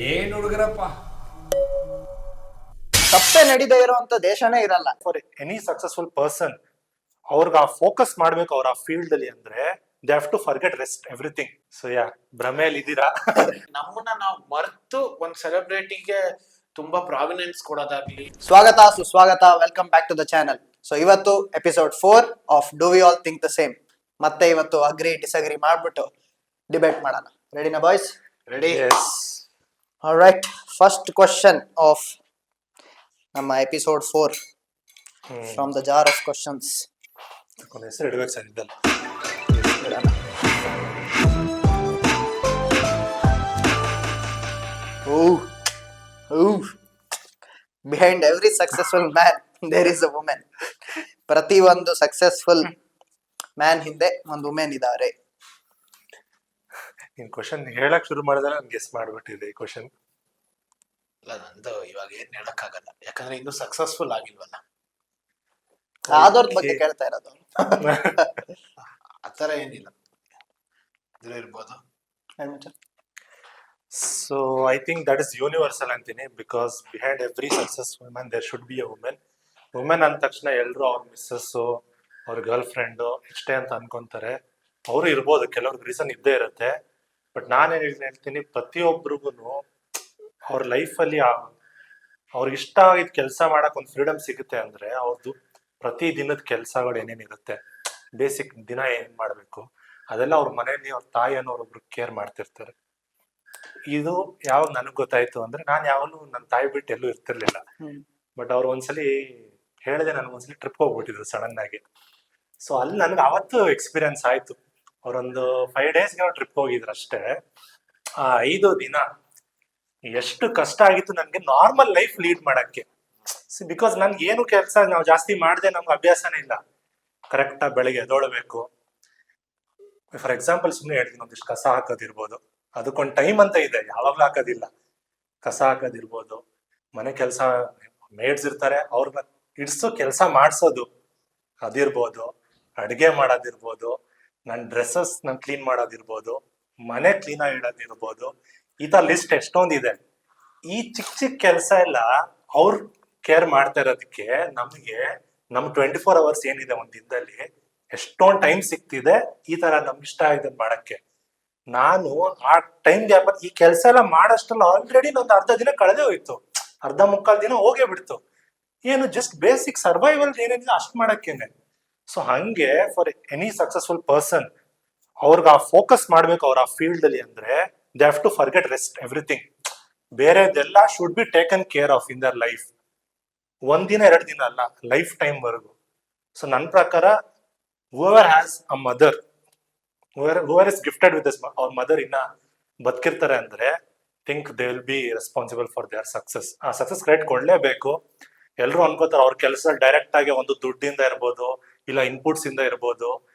ಏನ್ ಹುಡುಗರಪ್ಪ. ತಪ್ಪೇ ನಡೀದೇ ಇರುವಂತ ದೇಶನೇ ಇರಲ್ಲ. ಫಾರ್ ಎನಿ ಸಕ್ಸಸ್ಫುಲ್ ಪರ್ಸನ್ ಅವ್ರಿಗೆ ಆ ಫೋಕಸ್ ಮಾಡ್ಬೇಕು ಅವ್ರ ಆ ಫೀಲ್ಡ್ ಅಲ್ಲಿ ಅಂದ್ರೆ they have to forget rest everything. So ಯಾ ಭ್ರಮೆಯಲ್ಲಿ ಇದ್ದೀರಾ. ನಮ್ಮನ್ನ ನಾವು ಮರ್ತು ಒಂದ್ ಸೆಲೆಬ್ರಿಟಿಗೆ ತುಂಬಾ ಪ್ರಾವಿನೆನ್ಸ್ ಕೊಡೋದಾಗ್ಲಿ. ಸ್ವಾಗತ ಸುಸ್ವಾಗತ, welcome back to the channel. So ಇವತ್ತು episode 4 of do we all think the same. ಮತ್ತೆ ಇವತ್ತು ಅಗ್ರಿ ಡಿಸ್ಅಗ್ರಿ ಮಾಡ್ಬಿಟ್ಟು ಡಿಬೇಟ್ ಮಾಡೋಣ. ರೆಡಿನಾ boys? Ready? Alright, first question of ನಮ್ಮ episode 4 from the jar of questions. ಹೆಸರು ಇಡ್ಬೇಕು ಸರ್ ಇದ್ದಲ್ಲ. Behind every successful man there is a women. ಪ್ರತಿ ಒಂದು ಸಕ್ಸಸ್ಫುಲ್ ಮ್ಯಾನ್ ಹಿಂದೆ ಒಂದು ವುಮೆನ್ ಇದ್ದಾರೆ. ನೀನ್ ಕ್ವಶನ್ ಹೇಳಕ್ ಶುರು ಮಾಡಿದ್ರೆ ನಾನು ಗೆಸ್ ಮಾಡ್ಬಿಟ್ಟಿದೆ ಈ ಕ್ವಶನ್. ಇಲ್ಲ, ನಂದು ಇವಾಗ ಏನ್ ಹೇಳಕ್ಕಾಗಲ್ಲ, ಯಾಕಂದ್ರೆ ಇನ್ನು ಸಕ್ಸಸ್ಫುಲ್ ಆಗಿಲ್ವಲ್ಲ. ಆದವ್ರ ಬಗ್ಗೆ ಕೇಳ್ತಾ ಇರೋದು. ಆತರ ಏನಿಲ್ಲ, ಇದ್ರೆ ಇರ್ಬೋದು. So I think that is universal ಅಂತೀನಿ. Because behind every successful man there should be a women. Women ಅಂದ ತಕ್ಷಣ ಎಲ್ರು ಅವ್ರ ಮಿಸ್ಸಸ್, ಅವ್ರ ಗರ್ಲ್ ಫ್ರೆಂಡ್ ಇಷ್ಟೇ ಅಂತ ಅನ್ಕೊಂತಾರೆ. ಅವರು ಇರ್ಬೋದು, ಕೆಲವ್ರಿಗೆ ರೀಸನ್ ಇದ್ದೇ ಇರುತ್ತೆ. ಬಟ್ ನಾನೇನ್ ಹೇಳ್ತೀನಿ, ಪ್ರತಿಯೊಬ್ಬರಿಗೂ ಅವ್ರ ಲೈಫಲ್ಲಿ ಅವ್ರಿಗೆ ಇಷ್ಟ ಆಗಿದ್ ಕೆಲಸ ಮಾಡಕ್ ಒಂದು ಫ್ರೀಡಮ್ ಸಿಗುತ್ತೆ ಅಂದ್ರೆ ಅವ್ರದ್ದು ಪ್ರತಿ ದಿನದ ಕೆಲಸಗಳು ಏನೇನಿರುತ್ತೆ, ಬೇಸಿಕ್ ದಿನ ಏನ್ ಮಾಡ್ಬೇಕು ಅದೆಲ್ಲ ಅವ್ರ ಮನೆಯಲ್ಲಿ ಅವ್ರ ತಾಯಿ ಅನ್ನೋರೊಬ್ರು ಕೇರ್ ಮಾಡ್ತಿರ್ತಾರೆ. ಇದು ಯಾವಾಗ ನನಗ್ ಗೊತ್ತಾಯ್ತು ಅಂದ್ರೆ, ನಾನ್ ಯಾವಾಗಲೂ ನನ್ನ ತಾಯಿ ಬಿಟ್ಟು ಎಲ್ಲೂ ಇರ್ತಿರ್ಲಿಲ್ಲ. ಬಟ್ ಅವ್ರು ಒಂದ್ಸಲಿ ಹೇಳಿದೆ, ನನ್ಗೊಂದ್ಸಲಿ ಟ್ರಿಪ್ ಹೋಗ್ಬಿಟ್ಟಿದ್ರು ಸಡನ್ ಆಗಿ. ಸೊ ಅಲ್ಲಿ ನನ್ಗೆ ಅವತ್ತು ಎಕ್ಸ್ಪೀರಿಯನ್ಸ್ ಆಯ್ತು. ಅವ್ರೊಂದು 5 ಡೇಸ್ಗೆ ಟ್ರಿಪ್ ಹೋಗಿದ್ರು ಅಷ್ಟೇ. ಆ 5 ದಿನ ಎಷ್ಟು ಕಷ್ಟ ಆಗಿತ್ತು ನನ್ಗೆ ನಾರ್ಮಲ್ ಲೈಫ್ ಲೀಡ್ ಮಾಡಕ್ಕೆ. ಬಿಕಾಸ್ ನನ್ಗೆ ಏನು ಕೆಲಸ ನಾವು ಜಾಸ್ತಿ ಮಾಡದೆ, ನಮ್ಗೆ ಅಭ್ಯಾಸನೇ ಇಲ್ಲ. ಕರೆಕ್ಟಾ ಬೆಳಿಗ್ಗೆ ಎದ್ದೊಳ್ಬೇಕು. ಫಾರ್ ಎಕ್ಸಾಂಪಲ್ ಸುಮ್ಮನೆ ಹೇಳ್ತೀನಿ, ಒಂದಿಷ್ಟು ಕಸ ಹಾಕೋದಿರ್ಬೋದು, ಅದಕ್ಕೊಂದು ಟೈಮ್ ಅಂತ ಇದೆ, ಯಾವಾಗ್ಲೂ ಹಾಕೋದಿಲ್ಲ. ಕಸ ಹಾಕೋದಿರ್ಬೋದು, ಮನೆ ಕೆಲಸ ಮೇಡ್ಸ್ ಇರ್ತಾರೆ, ಅವ್ರನ್ನ ಇಡ್ಸೋ ಕೆಲಸ ಮಾಡಿಸೋದು ಅದಿರ್ಬೋದು, ಅಡ್ಗೆ ಮಾಡೋದಿರ್ಬೋದು, ನನ್ನ ಡ್ರೆಸ್ಸಸ್ ನಾನು ಕ್ಲೀನ್ ಮಾಡೋದಿರ್ಬೋದು, ಮನೆ ಕ್ಲೀನ್ ಆಗಿ ಇಡೋದಿರ್ಬೋದು. ಈ ತರ ಲಿಸ್ಟ್ ಎಷ್ಟೊಂದಿದೆ. ಈ ಚಿಕ್ಕ ಚಿಕ್ಕ ಕೆಲಸ ಎಲ್ಲ ಅವ್ರು ಕೇರ್ ಮಾಡ್ತಾ ಇರೋದಕ್ಕೆ ನಮ್ಗೆ ನಮ್ 24 hours ಏನಿದೆ ಒಂದ್ ದಿನದಲ್ಲಿ ಎಷ್ಟೊಂದ್ ಟೈಮ್ ಸಿಗ್ತಿದೆ ಈ ತರ ನಮ್ಗೆ ಇಷ್ಟ ಆಗಿದೆ ಮಾಡಕ್ಕೆ. ನಾನು ಆ ಟೈಮ್ ಗ್ಯಾಪ್ ಈ ಕೆಲಸ ಎಲ್ಲ ಮಾಡೋಷ್ಟಲ್ಲ ಆಲ್ರೆಡಿ ನಂದು ಅರ್ಧ ದಿನ ಕಳೆದೇ ಹೋಯ್ತು, ಅರ್ಧ ಮುಕ್ಕಾಲ್ ದಿನ ಹೋಗೇ ಬಿಡ್ತು. ಏನು ಜಸ್ಟ್ ಬೇಸಿಕ್ ಸರ್ವೈವಲ್ ಏನೇನಿದೆ ಅಷ್ಟ್ ಮಾಡಕ್ಕೇನೆ. ಸೊ ಹಂಗೆ ಫಾರ್ ಎನಿ ಸಕ್ಸಸ್ಫುಲ್ ಪರ್ಸನ್ ಅವ್ರಿಗೆ ಆ ಫೋಕಸ್ ಮಾಡ್ಬೇಕು ಅವ್ರ ಆ ಫೀಲ್ಡ್ ಅಲ್ಲಿ ಅಂದ್ರೆ they have to forget rest everything. ಬೇರೆದೆಲ್ಲ should be taken care of in their life. 1 ದಿನ 2 ದಿನ ಅಲ್ಲ, ಲೈಫ್ ಟೈಮ್ ವರೆಗೂ. ಸೊ ನನ್ನ ಪ್ರಕಾರ whoever has a mother, whoever is gifted with this, ಅವ್ರ ಮದರ್ ಇನ್ನ ಬದುಕಿರ್ತಾರೆ ಅಂದ್ರೆ think they will be responsible for there success. ಆ ಸಕ್ಸಸ್ ಕ್ರೆಡಿಟ್ ಕೊಡ್ಲೇಬೇಕು. ಎಲ್ರು ಅನ್ಕೋತಾರೆ ಅವ್ರ ಕೆಲಸ ಡೈರೆಕ್ಟ್ ಆಗಿ ಒಂದು ದುಡ್ಡಿಂದ ಇರ್ಬೋದು, ಇಲ್ಲ ಇನ್ಪುಟ್ಸ್ ಇಂದ ಇರ್ಬೋದು,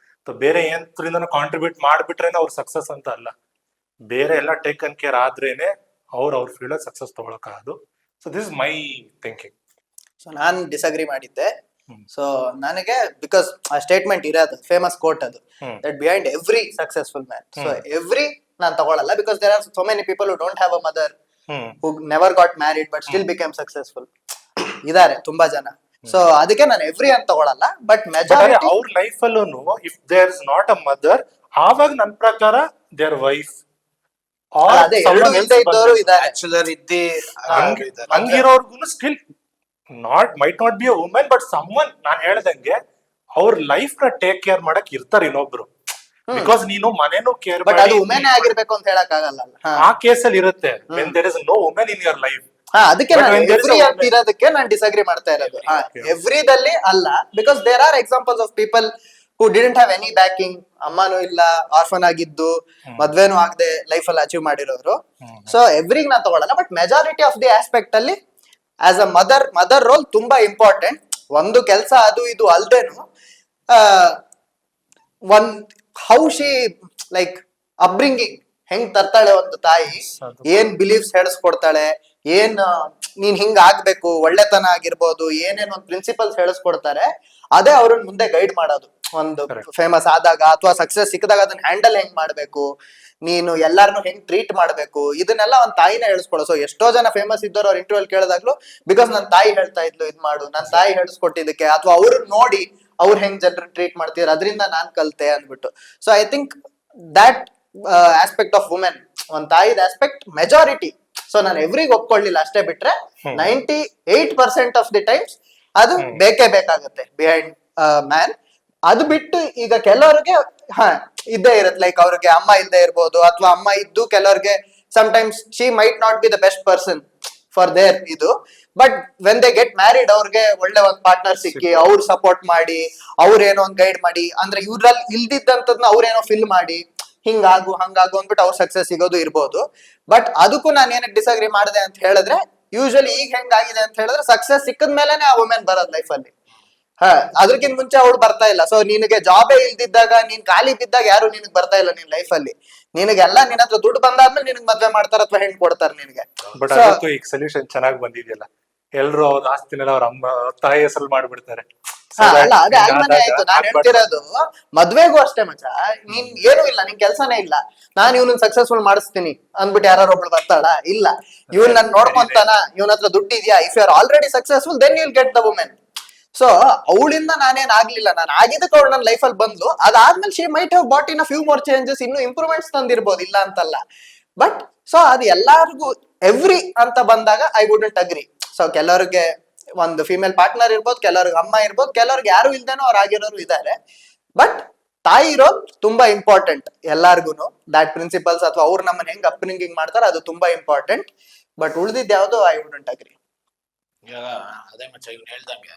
ಬೇರೆ ಏನ್ರಿಂದ ಕಾಂಟ್ರಿಬ್ಯೂಟ್ ಮಾಡ್ಬಿಟ್ರೇನೆ ಅವ್ರ ಸಕ್ಸಸ್ ಅಂತ ಅಲ್ಲ. ಬೇರೆ ಎಲ್ಲ ಟೇಕನ್ ಕೇರ್ ಆದ್ರೇನೆ ಅವ್ರ ಫೀಲ್ಡ್ ಸಕ್ಸಸ್ ತಗೊಳಕಾದು. So this is my thinking. So ನಾನ್ ಡಿಸ್ಅಗ್ರಿ ಮಾಡಿದ್ದೆ. ಸೊ ನನಗೆ ಬಿಕಾಸ್ ಆ ಸ್ಟೇಟ್ಮೆಂಟ್ ಇರೋದು ಫೇಮಸ್ ಕೋಟ್ ಅದು, that behind every successful man. So every ನಾನ್ ತಗೊಳಲ್ಲ, because there are so many people who don't have a mother, who never got married but still became successful ಇದಾರೆ ತುಂಬಾ ಜನ. So ಅದಕ್ಕೆ ನಾನು ಎವ್ರಿ ಅಂತ ತಗೊಳಲ್ಲ. ಬಟ್ ಮೆಜಾರಿಟಿ ಅವ್ರ ಲೈಫ್ ಅಲ್ಲೂ if there is not a mother, ಆವಾಗ ನನ್ ಪ್ರಕಾರ ದೇರ್ ವೈಫ್ ಅದೇ ಎರಡು ಇಲ್ಲದೆ ಇದ್ದವರು ಇದಾರೆ. ಬ್ಯಾಚುಲರ್ ಇದ್ದಿ ಹಂಗಿರೋರ್ಗು still might not be a women but someone ನಾನ್ ಹೇಳ್ದಂಗೆ ಅವ್ರ ಲೈಫ್ ನ ಟೇಕ್ ಕೇರ್ ಮಾಡಕ್ ಇರ್ತಾರೆ ಇನ್ನೊಬ್ರು. ಬಿಕಾಸ್ ನೀನು ಮನೇನು ಕೇರ್ ಬಟ್ ಅದು ವುಮೆನ್ ಆಗಿರ್ಬೇಕು ಅಂತ ಹೇಳಕ್ ಆಗಲ್ಲ. ಆ ಕೇಸಲ್ಲಿ ಇರುತ್ತೆ when there is no women in your life. ಅದಕ್ಕೆ ನಾನು ಎವ್ರಿ ಅಂತ ಇರೋದಕ್ಕೆ ನಾನು ಡಿಸ್ಅಗ್ರಿ ಮಾಡ್ತಾ ಇರೋದು. ಎವ್ರಿದಲ್ಲಿ ಅಲ್ಲ, because there are examples of people who didn't have any backing, ಅಮ್ಮನೂ ಇಲ್ಲ, ಆರ್ಫನ್ ಆಗಿದ್ದು, ಮದ್ವೆನೂ ಆಗದೆ ಲೈಫ್ ಅಲ್ಲಿ ಅಚೀವ್ ಮಾಡಿರೋರು. ಸೊ ಎವ್ರಿಗ್ ನಾನ್ ತಗೊಳಲ್ಲ. But majority of the aspect ಅಲ್ಲಿ ಆಸ್ ಅ ಮದರ್ ರೋಲ್ ತುಂಬಾ ಇಂಪಾರ್ಟೆಂಟ್. ಒಂದು ಕೆಲಸ ಅದು ಇದು ಅಲ್ದೇನು ಒಂದ್ ಹೌ ಶಿ ಲೈಕ್ ಅಪ್ಬ್ರಿಂಗಿಂಗ್ ಹೆಂಗ್ ತರ್ತಾಳೆ ಒಂದು ತಾಯಿ, ಏನ್ ಬಿಲೀಫ್ಸ್ ಹೇಳಿಸ್ಕೊಡ್ತಾಳೆ, ಏನ್ ನೀನ್ ಹಿಂಗ್ ಆಗ್ಬೇಕು, ಒಳ್ಳೆತನ ಆಗಿರ್ಬೋದು, ಏನೇನ್ ಒಂದ್ ಪ್ರಿನ್ಸಿಪಲ್ಸ್ ಹೇಳಿಸ್ಕೊಡ್ತಾರೆ, ಅದೇ ಅವ್ರನ್ನ ಮುಂದೆ ಗೈಡ್ ಮಾಡೋದು. ಒಂದು Correct. ಫೇಮಸ್ ಆದಾಗ ಅಥವಾ ಸಕ್ಸಸ್ ಸಿಕ್ಕಿದಾಗ ಅದನ್ನ ಹ್ಯಾಂಡಲ್ ಹೆಂಗ್ ಮಾಡ್ಬೇಕು, ನೀನು ಎಲ್ಲಾರನು ಹೆಂಗ್ ಟ್ರೀಟ್ ಮಾಡ್ಬೇಕು, ಇದನ್ನೆಲ್ಲ ಒಂದ್ ತಾಯಿನ ಹೇಳಿಸ್ಕೊಡೋ. ಸೊ ಎಷ್ಟೋ ಜನ ಫೇಮಸ್ ಇದ್ದವ್ರು ಅವ್ರ ಇಂಟರ್ವ್ಯೂ ಕೇಳಿದಾಗ್ಲು ಬಿಕಾಸ್ ನನ್ ತಾಯಿ ಹೇಳ್ತಾ ಇದ್ಲು ಇದ್ ಮಾಡು, ನನ್ ತಾಯಿ ಹೇಳಿಸ್ಕೊಟ್ಟಿದ್ದಕ್ಕೆ, ಅಥವಾ ಅವ್ರನ್ನ ನೋಡಿ ಅವ್ರು ಹೆಂಗ್ ಜನರನ್ನ ಟ್ರೀಟ್ ಮಾಡ್ತಿದ್ರು ಅದರಿಂದ ನಾನ್ ಕಲ್ತೆ ಅಂದ್ಬಿಟ್ಟು. So I think that aspect of women, ಒಂದ್ ತಾಯಿದ ಆಸ್ಪೆಕ್ಟ್ ಮೆಜಾರಿಟಿ. ಸೊ ನಾನು ಎವ್ರಿಗ್ ಒಪ್ಕೊಳ್ಳಿಲ್ಲ ಅಷ್ಟೇ ಬಿಟ್ರೆ 98% ಆಫ್ ದಿ ಟೈಮ್ಸ್ ಅದು ಬೇಕೇ ಬೇಕಾಗುತ್ತೆ ಬಿಹೈಂಡ್ ಮ್ಯಾನ್. ಅದು ಬಿಟ್ಟು ಈಗ ಕೆಲವ್ರಿಗೆ ಇದ್ದೇ ಇರುತ್ತೆ, ಲೈಕ್ ಅವ್ರಿಗೆ ಅಮ್ಮ ಇಲ್ಲದೆ ಇರ್ಬೋದು, ಅಥವಾ ಅಮ್ಮ ಇದ್ದು ಕೆಲವ್ರಿಗೆ sometimes she might not be the best person for their ಇದು. But when they get married ಅವ್ರಿಗೆ ಒಳ್ಳೆ ಒಂದ್ ಪಾರ್ಟ್ನರ್ ಸಿಕ್ಕಿ ಅವ್ರು ಸಪೋರ್ಟ್ ಮಾಡಿ, ಅವ್ರೇನೋ ಒಂದ್ ಗೈಡ್ ಮಾಡಿ, ಅಂದ್ರೆ ಇವ್ರಲ್ಲಿ ಇಲ್ದಿದ್ದಂಥದ್ನ ಅವ್ರೇನೋ ಫಿಲ್ ಮಾಡಿ ಹಿಂಗಾಗು ಹಂಗಾಗು ಅಂದ್ಬಿಟ್ಟು ಅವ್ರ ಸಕ್ಸಸ್ ಸಿಗೋದು ಇರ್ಬೋದು. ಬಟ್ ಅದಕ್ಕೂ ನಾನು ಏನಕ್ಕೆ ಡಿಸಗ್ರಿ ಮಾಡಿದೆ ಅಂತ ಹೇಳಿದ್ರೆ, ಯೂಶಲಿ ಈಗ ಹೆಂಗಾಗಿದೆ ಅಂತ ಹೇಳಿದ್ರೆ ಸಕ್ಸಸ್ ಸಿಕ್ಕದ್ಮೇಲೆ ಆ ವುಮೆನ್ ಬರೋದ್ ಲೈಫ್ ಅಲ್ಲಿ. ಅದ್ರಕ್ಕಿಂತ ಮುಂಚೆ ಅವಳು ಬರ್ತಾ ಇಲ್ಲ. ಸೊ ನಿನಗೆ ಜಾಬೇ ಇಲ್ದಿದ್ದಾಗ, ನೀನ್ ಖಾಲಿ ಬಿದ್ದಾಗ ಯಾರು ನಿನಗ್ ಬರ್ತಾ ಇಲ್ಲ ನಿನ್ ಲೈಫ್ ಅಲ್ಲಿ. ನಿನಗೆಲ್ಲ ನಿನ್ನ ಹತ್ರ ದುಡ್ಡು ಬಂದಾದ್ಮೇಲೆ ನಿನಗ್ ಮದ್ವೆ ಮಾಡ್ತಾರ ಅಥವಾ ಹೆಣ್ ಕೊಡ್ತಾರ ನಿನಗೆ. ಬಟ್ ಅದಕ್ಕೂ ಈಗ ಸೊಲ್ಯೂಷನ್ ಚೆನ್ನಾಗಿ ಬಂದಿದೆಯಲ್ಲ, ಎಲ್ರು ಅವ್ರ ಆಸ್ತಿನೆಲ್ಲ ಅವ್ರ ಅಮ್ಮ ತಾಯಿ ಹೆಸರು ಮಾಡ್ಬಿಡ್ತಾರೆ. ಅಲ್ಲ ಅದೇ ಆಲ್ಮನೆ ಆಯ್ತು. ನಾನ್ ಹೇಳ್ತಿರೋದು ಮದ್ವೆಗೂ ಅಷ್ಟೇ ಮಚ್ಚ, ನೀನ್ ಏನು ಇಲ್ಲ, ನಿನ್ ಕೆಲ್ಸನೇ ಇಲ್ಲ, ನಾನ್ ಇವ್ನನ್ ಸಕ್ಸಸ್ಫುಲ್ ಮಾಡಿಸ್ತೀನಿ ಅಂದ್ಬಿಟ್ಟು ಯಾರು ಒಬ್ಳು ಬರ್ತಾಳ? ಇಲ್ಲ. ಇವ್ನ್ ನನ್ ನೋಡ್ಕೊಂತಾನ, ಇವನ್ ಹತ್ರ ದುಡ್ಡು ಇದೆಯಾ, if you are already successful then you'll get the women. So ಅವಳಿಂದ ನಾನೇನ್ ಆಗ್ಲಿಲ್ಲ, ನಾನು ಆಗಿದ್ದಕ್ಕೆ ಅವಳು ನನ್ನ ಲೈಫ್ ಅಲ್ಲಿ ಬಂದ್ಲು. ಅದಾದ್ಮೇಲೆ she might have bought in a few more changes, ಇನ್ನು ಇಂಪ್ರೂವ್ಮೆಂಟ್ಸ್ ತಂದಿರ್ಬೋದು, ಇಲ್ಲ ಅಂತಲ್ಲ. ಬಟ್ ಸೊ ಅದು ಎಲ್ಲಾರ್ಗು ಎವ್ರಿ ಅಂತ ಬಂದಾಗ ಐ ವುಡಂಟ್ ಅಗ್ರಿ. ಸೊ ಕೆಲವ್ರಿಗೆ ಒಂದು ಫಿಮೇಲ್ ಪಾರ್ಟ್ನರ್ ಇರ್ಬೋದು, ಕೆಲವ್ರಿಗೆ ಅಮ್ಮ ಇರ್ಬೋದು, ಕೆಲವ್ರಿಗೆ ಯಾರು ಇಲ್ದೇನೋ ಅವ್ರು ಆಗಿರೋರು ಇದ್ದಾರೆ. ಬಟ್ ತಾಯಿ ಇರೋದು ತುಂಬಾ ಇಂಪಾರ್ಟೆಂಟ್ ಎಲ್ಲಾರ್ಗುನು. ದಾಟ್ ಪ್ರಿನ್ಸಿಪಲ್ಸ್ ಅಥವಾ ಅವ್ರು ನಮ್ಮನ್ನ ಹೆಂಗ್ ಅಪ್ಬ್ರಿಂಗಿಂಗ್ ಮಾಡ್ತಾರೆ ಅದು ತುಂಬಾ ಇಂಪಾರ್ಟೆಂಟ್. ಬಟ್ ಉಳ್ದಿದ್ ಯಾವ್ದು ಐ ವುಡಂಟ್ ಅಗ್ರಿ. ಇವಾಗ ಅದೇ ಮಚ್ಚ ಇವ್ನು ಹೇಳ್ದಂಗೆ,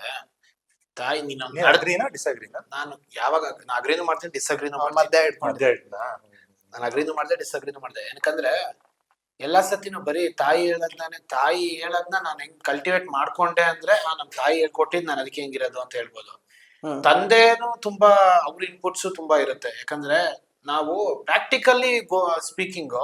ತಾಯಿ ನೀನು ಅಗ್ರಿನಾ ಡಿಸ್ಅಗ್ರಿನಾ? ನಾನು ಯಾವಾಗ ಅಗ್ರಿನೂ ಮಾಡ್ತೀನಿ, ಡಿಸ್ಅಗ್ರಿನೂ ಮಾಡ್ತೀನಿ. ಮಧ್ಯ ಇಟ್ಕೊಂಡು ನಾನು ಅಗ್ರಿನೂ ಮಾಡ್ದೆ, ಡಿಸ್ಅಗ್ರಿನೂ ಮಾಡ್ದೆ. ಯಾಕಂದ್ರೆ ಎಲ್ಲಾ ಸತಿನೂ ಬರೀ ತಾಯಿ ಹೇಳದ್ನ ನಾನು ಹೆಂಗ್ ಕಲ್ಟಿವೇಟ್ ಮಾಡ್ಕೊಂಡೆ ಅಂದ್ರೆ, ನಮ್ ತಾಯಿ ಹೇಳ್ಕೊಟ್ಟಿದ್ ನಾನು ಅದಕ್ಕೆ ಹೆಂಗಿರೋದು ಅಂತ ಹೇಳ್ಬೋದು. ತಂದೆನು ತುಂಬಾ ಅವ್ರ ಇನ್ಪುಟ್ಸ್ ತುಂಬಾ ಇರುತ್ತೆ. ಯಾಕಂದ್ರೆ ನಾವು ಪ್ರಾಕ್ಟಿಕಲಿ ಸ್ಪೀಕಿಂಗ್,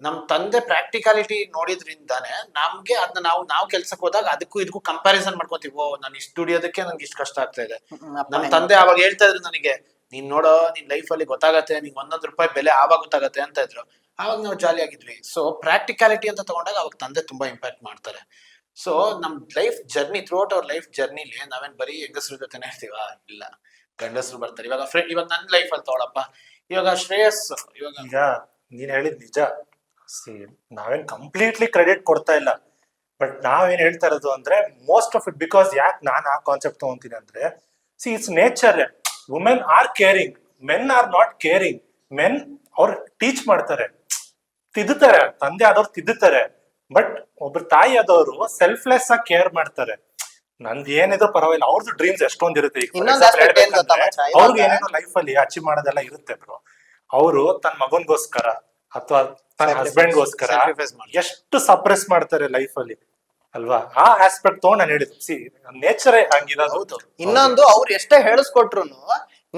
ನಮ್ ತಂದೆ ಪ್ರಾಕ್ಟಿಕಾಲಿಟಿ ನೋಡಿದ್ರಿಂದಾನೆ ನಮ್ಗೆ ಅದನ್ನ ನಾವು ಕೆಲ್ಸಕ್ಕೆ ಹೋದಾಗ ಅದಕ್ಕೂ ಇದಕ್ಕೂ ಕಂಪ್ಯಾರಿಸನ್ ಮಾಡ್ಕೊತೀವಿ. ಓ, ನಾನು ಇಷ್ಟು ದುಡಿಯೋದಕ್ಕೆ ನನ್ಗೆ ಇಷ್ಟು ಕಷ್ಟ ಆಗ್ತಾ ಇದೆ. ನಮ್ ತಂದೆ ಅವಾಗ ಹೇಳ್ತಾ ಇದ್ರು ನನಗೆ, ನೀನ್ ನೋಡೋ ನಿನ್ ಲೈಫ್ ಅಲ್ಲಿ ಗೊತ್ತಾಗತ್ತೆ, ನಿಂಗೆ 1 ರೂಪಾಯಿ ಬೆಲೆ ಆವಾಗ ಗೊತ್ತಾಗತ್ತೆ ಅಂತ ಇದ್ರು. ಆವಾಗ ನಾವು ಜಾಲಿ ಆಗಿದ್ವಿ. ಸೊ ಪ್ರಾಕ್ಟಿಕಾಲಿಟಿ ಅಂತ ತಗೊಂಡಾಗ ಅವಾಗ ತಂದೆ ತುಂಬಾ ಇಂಪ್ಯಾಕ್ಟ್ ಮಾಡ್ತಾರೆ. ಸೊ ನಮ್ life journey, throughout our life ಜರ್ನಿಲಿ ನಾವೇನ್ ಬರೀ ಹೆಂಗಸ್ರ ಜೊತೆನೆ ಇರ್ತೀವ? ಇಲ್ಲ, ಗಂಡಸರು ಬರ್ತಾರೆ. ಇವಾಗ ನನ್ ಲೈಫ್ ಅಲ್ಲಿ ತಗೊಳಪ್ಪ, ಇವಾಗ ಶ್ರೇಯಸ್, ಇವಾಗ ಈಗ ನೀನ್ ಹೇಳಿದ್ ನಿಜ. ನಾವೇನ್ ಕಂಪ್ಲೀಟ್ಲಿ ಕ್ರೆಡಿಟ್ ಕೊಡ್ತಾ ಇಲ್ಲ, ಬಟ್ ನಾವೇನ್ ಹೇಳ್ತಾ ಇರೋದು ಅಂದ್ರೆ ಮೋಸ್ಟ್ ಆಫ್ ಇಟ್. ಬಿಕಾಸ್ ಯಾಕೆ ನಾನು ಆ ಕಾನ್ಸೆಪ್ಟ್ ತಗೊಂತೀನಿ ಅಂದ್ರೆ, it's nature. Women are caring, men are not caring. Men ಅವ್ರು ಟೀಚ್ ಮಾಡ್ತಾರೆ, ತಿದ್ದುತ್ತಾರೆ, ತಂದೆ ಆದವ್ರು ತಿದ್ದುತ್ತಾರೆ. ಬಟ್ ಒಬ್ರು ತಾಯಿ ಆದವರು ಸೆಲ್ಫ್ಲೆಸ್ ಆಗಿ ಕೇರ್ ಮಾಡ್ತಾರೆ. ನಂದು ಏನಿದ್ರು ಪರವಾಗಿಲ್ಲ, ಅವ್ರದ್ದು ಡ್ರೀಮ್ಸ್ ಎಷ್ಟೊಂದಿರುತ್ತೆ. ಅವ್ರಿಗೆ ಏನೇನೋ ಲೈಫ್ ಅಲ್ಲಿ ಅಚೀವ್ ಮಾಡೋದೆಲ್ಲ ಇರುತ್ತೆ ಬ್ರೋ. ಅವರು ತನ್ನ ಮಗನ್ಗೋಸ್ಕರ ಅಥವಾ ತನ್ನ ಹಸ್ಬೆಂಡ್ಗೋಸ್ಕರ ಎಷ್ಟು ಸಪ್ರೆಸ್ ಮಾಡ್ತಾರೆ ಲೈಫ್ ಅಲ್ಲಿ, ಅಲ್ವಾ? ಆ ಆಸ್ಪೆಕ್ಟ್ ತಗೊಂಡ್ ನಾನು ಹೇಳಿದ್ದು, ನೇಚರೇ ಹಂಗಿರೋದು. ಇನ್ನೊಂದು, ಅವ್ರು ಎಷ್ಟೇ ಹೇಳಿಸ್ಕೊಟ್ರು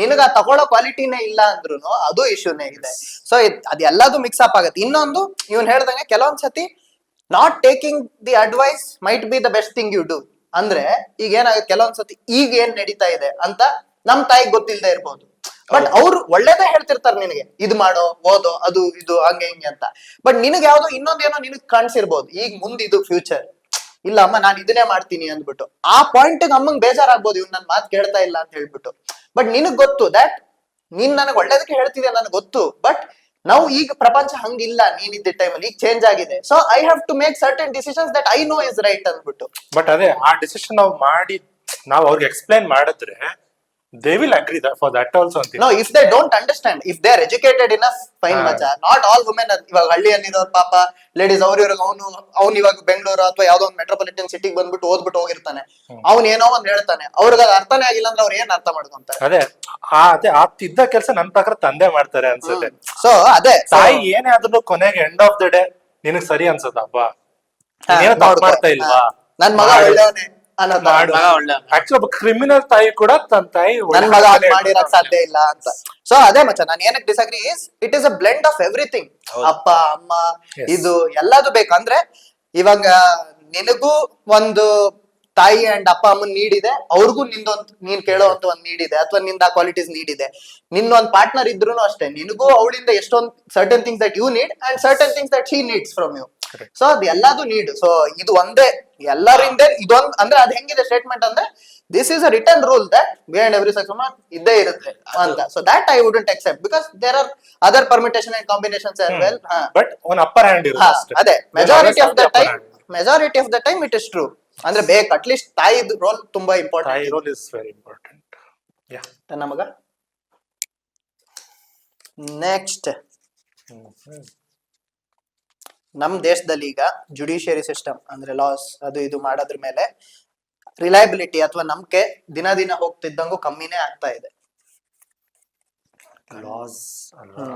ನಿನಗ ತಗೊಳ್ಳೋ ಕ್ವಾಲಿಟಿನೇ ಇಲ್ಲ ಅಂದ್ರು ಅದು ಇಶ್ಯೂನೇ ಇದೆ. ಸೊ ಅದೆಲ್ಲದು ಮಿಕ್ಸ್ ಅಪ್ ಆಗುತ್ತೆ. ಇನ್ನೊಂದು, ಇವ್ನ್ ಹೇಳ್ದಂಗೆ ಕೆಲವೊಂದ್ಸತಿ not taking the advice might be the best thing you do. ಅಂದ್ರೆ ಈಗ ಏನಾಗುತ್ತೆ, ಕೆಲವೊಂದ್ಸತಿ ಈಗ ಏನ್ ನಡೀತಾ ಇದೆ ಅಂತ ನಮ್ ತಾಯಿಗೆ ಗೊತ್ತಿಲ್ಲದೆ ಇರ್ಬೋದು, ಬಟ್ ಅವ್ರು ಒಳ್ಳೇದೇ ಹೇಳ್ತಿರ್ತಾರೆ ನಿನಗೆ, ಇದು ಮಾಡೋ, ಓದೋ, ಅದು ಇದು ಹಂಗೆ ಹಿಂಗೆ ಅಂತ. ಬಟ್ ನಿನಗೆ ಯಾವ್ದೋ ಇನ್ನೊಂದೇನೋ ನಿನಗ್ ಕಾಣಿಸಿರ್ಬೋದು, ಈಗ ಮುಂದೆ ಇದು ಫ್ಯೂಚರ್, ಇಲ್ಲ ಅಮ್ಮ ನಾನು ಇದನ್ನೇ ಮಾಡ್ತೀನಿ ಅಂದ್ಬಿಟ್ಟು. ಆ ಪಾಯಿಂಟ್ ಅಮ್ಮಂಗ್ ಬೇಜಾರಾಗ್ಬೋದು, ಇವ್ನು ನನ್ ಮಾತು ಕೇಳ್ತಾ ಇಲ್ಲ ಅಂತ ಹೇಳ್ಬಿಟ್ಟು. ಬಟ್ ನಿನಗ್ ಗೊತ್ತು ದಟ್ ನೀನ್ ನನಗೆ ಒಳ್ಳೇದಕ್ಕೆ ಹೇಳ್ತಿದ್ದೆ, ನನಗೆ ಗೊತ್ತು. ಬಟ್ ನಾವು ಈಗ ಪ್ರಪಂಚ ಹಂಗಿಲ್ಲ, ನೀನ್ ಇದ್ದ ಟೈಮಲ್ಲಿ ಈಗ ಚೇಂಜ್ ಆಗಿದೆ. So I have to make certain decisions that I know is right ಅಂದ್ಬಿಟ್ಟು. ಬಟ್ ಅದೇ ಆ ಡಿಸಿಷನ್ ನಾವು ಮಾಡಿ, ನಾವು ಅವ್ರಿಗೆ ಎಕ್ಸ್ಪ್ಲೈನ್ ಮಾಡಿದ್ರೆ they will agree that for that also. No, if they don't understand, if they are educated enough, fine macha. Not all women ಇವಾಗ ಹಳ್ಳಿಯಲ್ಲಿರೋರು ಪಾಪ ಲೇಡೀಸ್, ಅವ್ನು ಇವಾಗ ಬೆಂಗಳೂರು ಅಥವಾ ಯಾವ್ದೋ ಒಂದು ಮೆಟ್ರೋಪಾಲಿಟನ್ ಸಿಟಿಗೆ ಬಂದ್ಬಿಟ್ಟು ಓದ್ಬಿಟ್ಟು ಹೋಗಿರ್ತಾನೆ, ಅವ್ನ್ ಏನೋ ಒಂದ್ ಹೇಳ್ತಾನೆ, ಅವ್ರಿಗೆ ಅದು ಅರ್ಥನೇ ಆಗಿಲ್ಲ ಅಂದ್ರೆ ಅವ್ರು ಏನ್ ಅರ್ಥ ಮಾಡ್ಕೊಂತಾರೆ? ಅದೇ ಇದ್ದ ಕೆಲಸ ನನ್ ಪ್ರಕಾರ ತಂದೆ ಮಾಡ್ತಾರೆ ಅನ್ಸುತ್ತೆ. ಸೊ ಅದೇ ತಾಯಿ ಏನೇ ಆದ್ರೂ ಕೊನೆಗೆ ಎಂಡ್ ಆಫ್ ದ ಡೇ ನಿನಗ್ ಸರಿ ಅನ್ಸುತ್ತ, ಹಬ್ಬ ಮಾಡ್ತಾ ಇಲ್ವಾ, ನನ್ ಮಗ ಒಳ್ಳೆಯವನೇ ಆಕ್ಚುಲಿ ಒಬ್ಬ ಕ್ರಿಮಿನಲ್ ತಾಯಿ ಕೂಡ ತನ್ನ ತಾಯಿ ನನ್ ಮಗ ಮಾಡಿರಕ್ ಸಾಧ್ಯ ಇಲ್ಲ ಅಂತ. ಸೊ ಅದೇ ಮಚ್ಚ, ನಾನು ಏನಕ್ಕೆ disagree is, it is a blend of everything. ಅಪ್ಪ ಅಮ್ಮ ಇದು ಎಲ್ಲದು ಬೇಕು. ಅಂದ್ರೆ ಇವಾಗ ನಿನಗೂ ಒಂದು ತಾಯಿ ಅಂಡ್ ಅಪ್ಪ ಅಮ್ಮನ್ ನೀಡಿದೆ, ಅವ್ರಿಗೂ ನೀನ್ ಕೇಳೋವಂತ ಒಂದ್ ನೀಡಿದೆ, ಅಥವಾ ನಿಂದ ಆ ಕ್ವಾಲಿಟೀಸ್ ನೀಡಿದೆ. ನಿನ್ನೊಂದ್ ಪಾರ್ಟ್ನರ್ ಇದ್ರು ಅಷ್ಟೇ, ನಿನಗೂ ಅವಳಿಂದ ಎಷ್ಟೊಂದ್ certain things that you need and certain things that she needs from you. So ಅದ್ ಎಲ್ಲಾದು ನೀಡ್. ಸೊ ಇದು ಒಂದೇ ಎಲ್ಲರಿಂದ ಇದೊಂದ್ ಅಂದ್ರೆ ಅದ್ ಹೆಂಗಿದೆ ಸ್ಟೇಟ್ಮೆಂಟ್ ಅಂದ್ರೆ this is a return rule that behind every success ಇದ್ದೇ ಇರುತ್ತೆ ಅಂತ. So that I wouldn't accept because there are other permutation and combinations as well. But one upper hand ಇರುತ್ತೆ ಅದೇ majority of the time it is true. ಅಂದ್ರೆ ಬೇಕು at least ತಾಯಿದ್ role ತುಂಬಾ ತಾಯಿ important. Role is very important. Yeah ನಮಗ next ನಮ್ ದೇಶದಲ್ಲಿ ಈಗ ಜುಡಿಷಿಯರಿ ಸಿಸ್ಟಮ್ ಅಂದ್ರೆ ಲಾಸ್ ಅದು ಇದು ಮಾಡೋದ್ರ ಮೇಲೆ ರಿಲಯಬಿಲಿಟಿ ಅಥವಾ ನಂಬಿಕೆ ದಿನ ದಿನ ಹೋಗ್ತಿದ್ದಂಗೂ ಕಮ್ಮಿನೇ ಆಗ್ತಾ ಇದೆ. ಲಾಸ್ ಅಲ್ವಾ?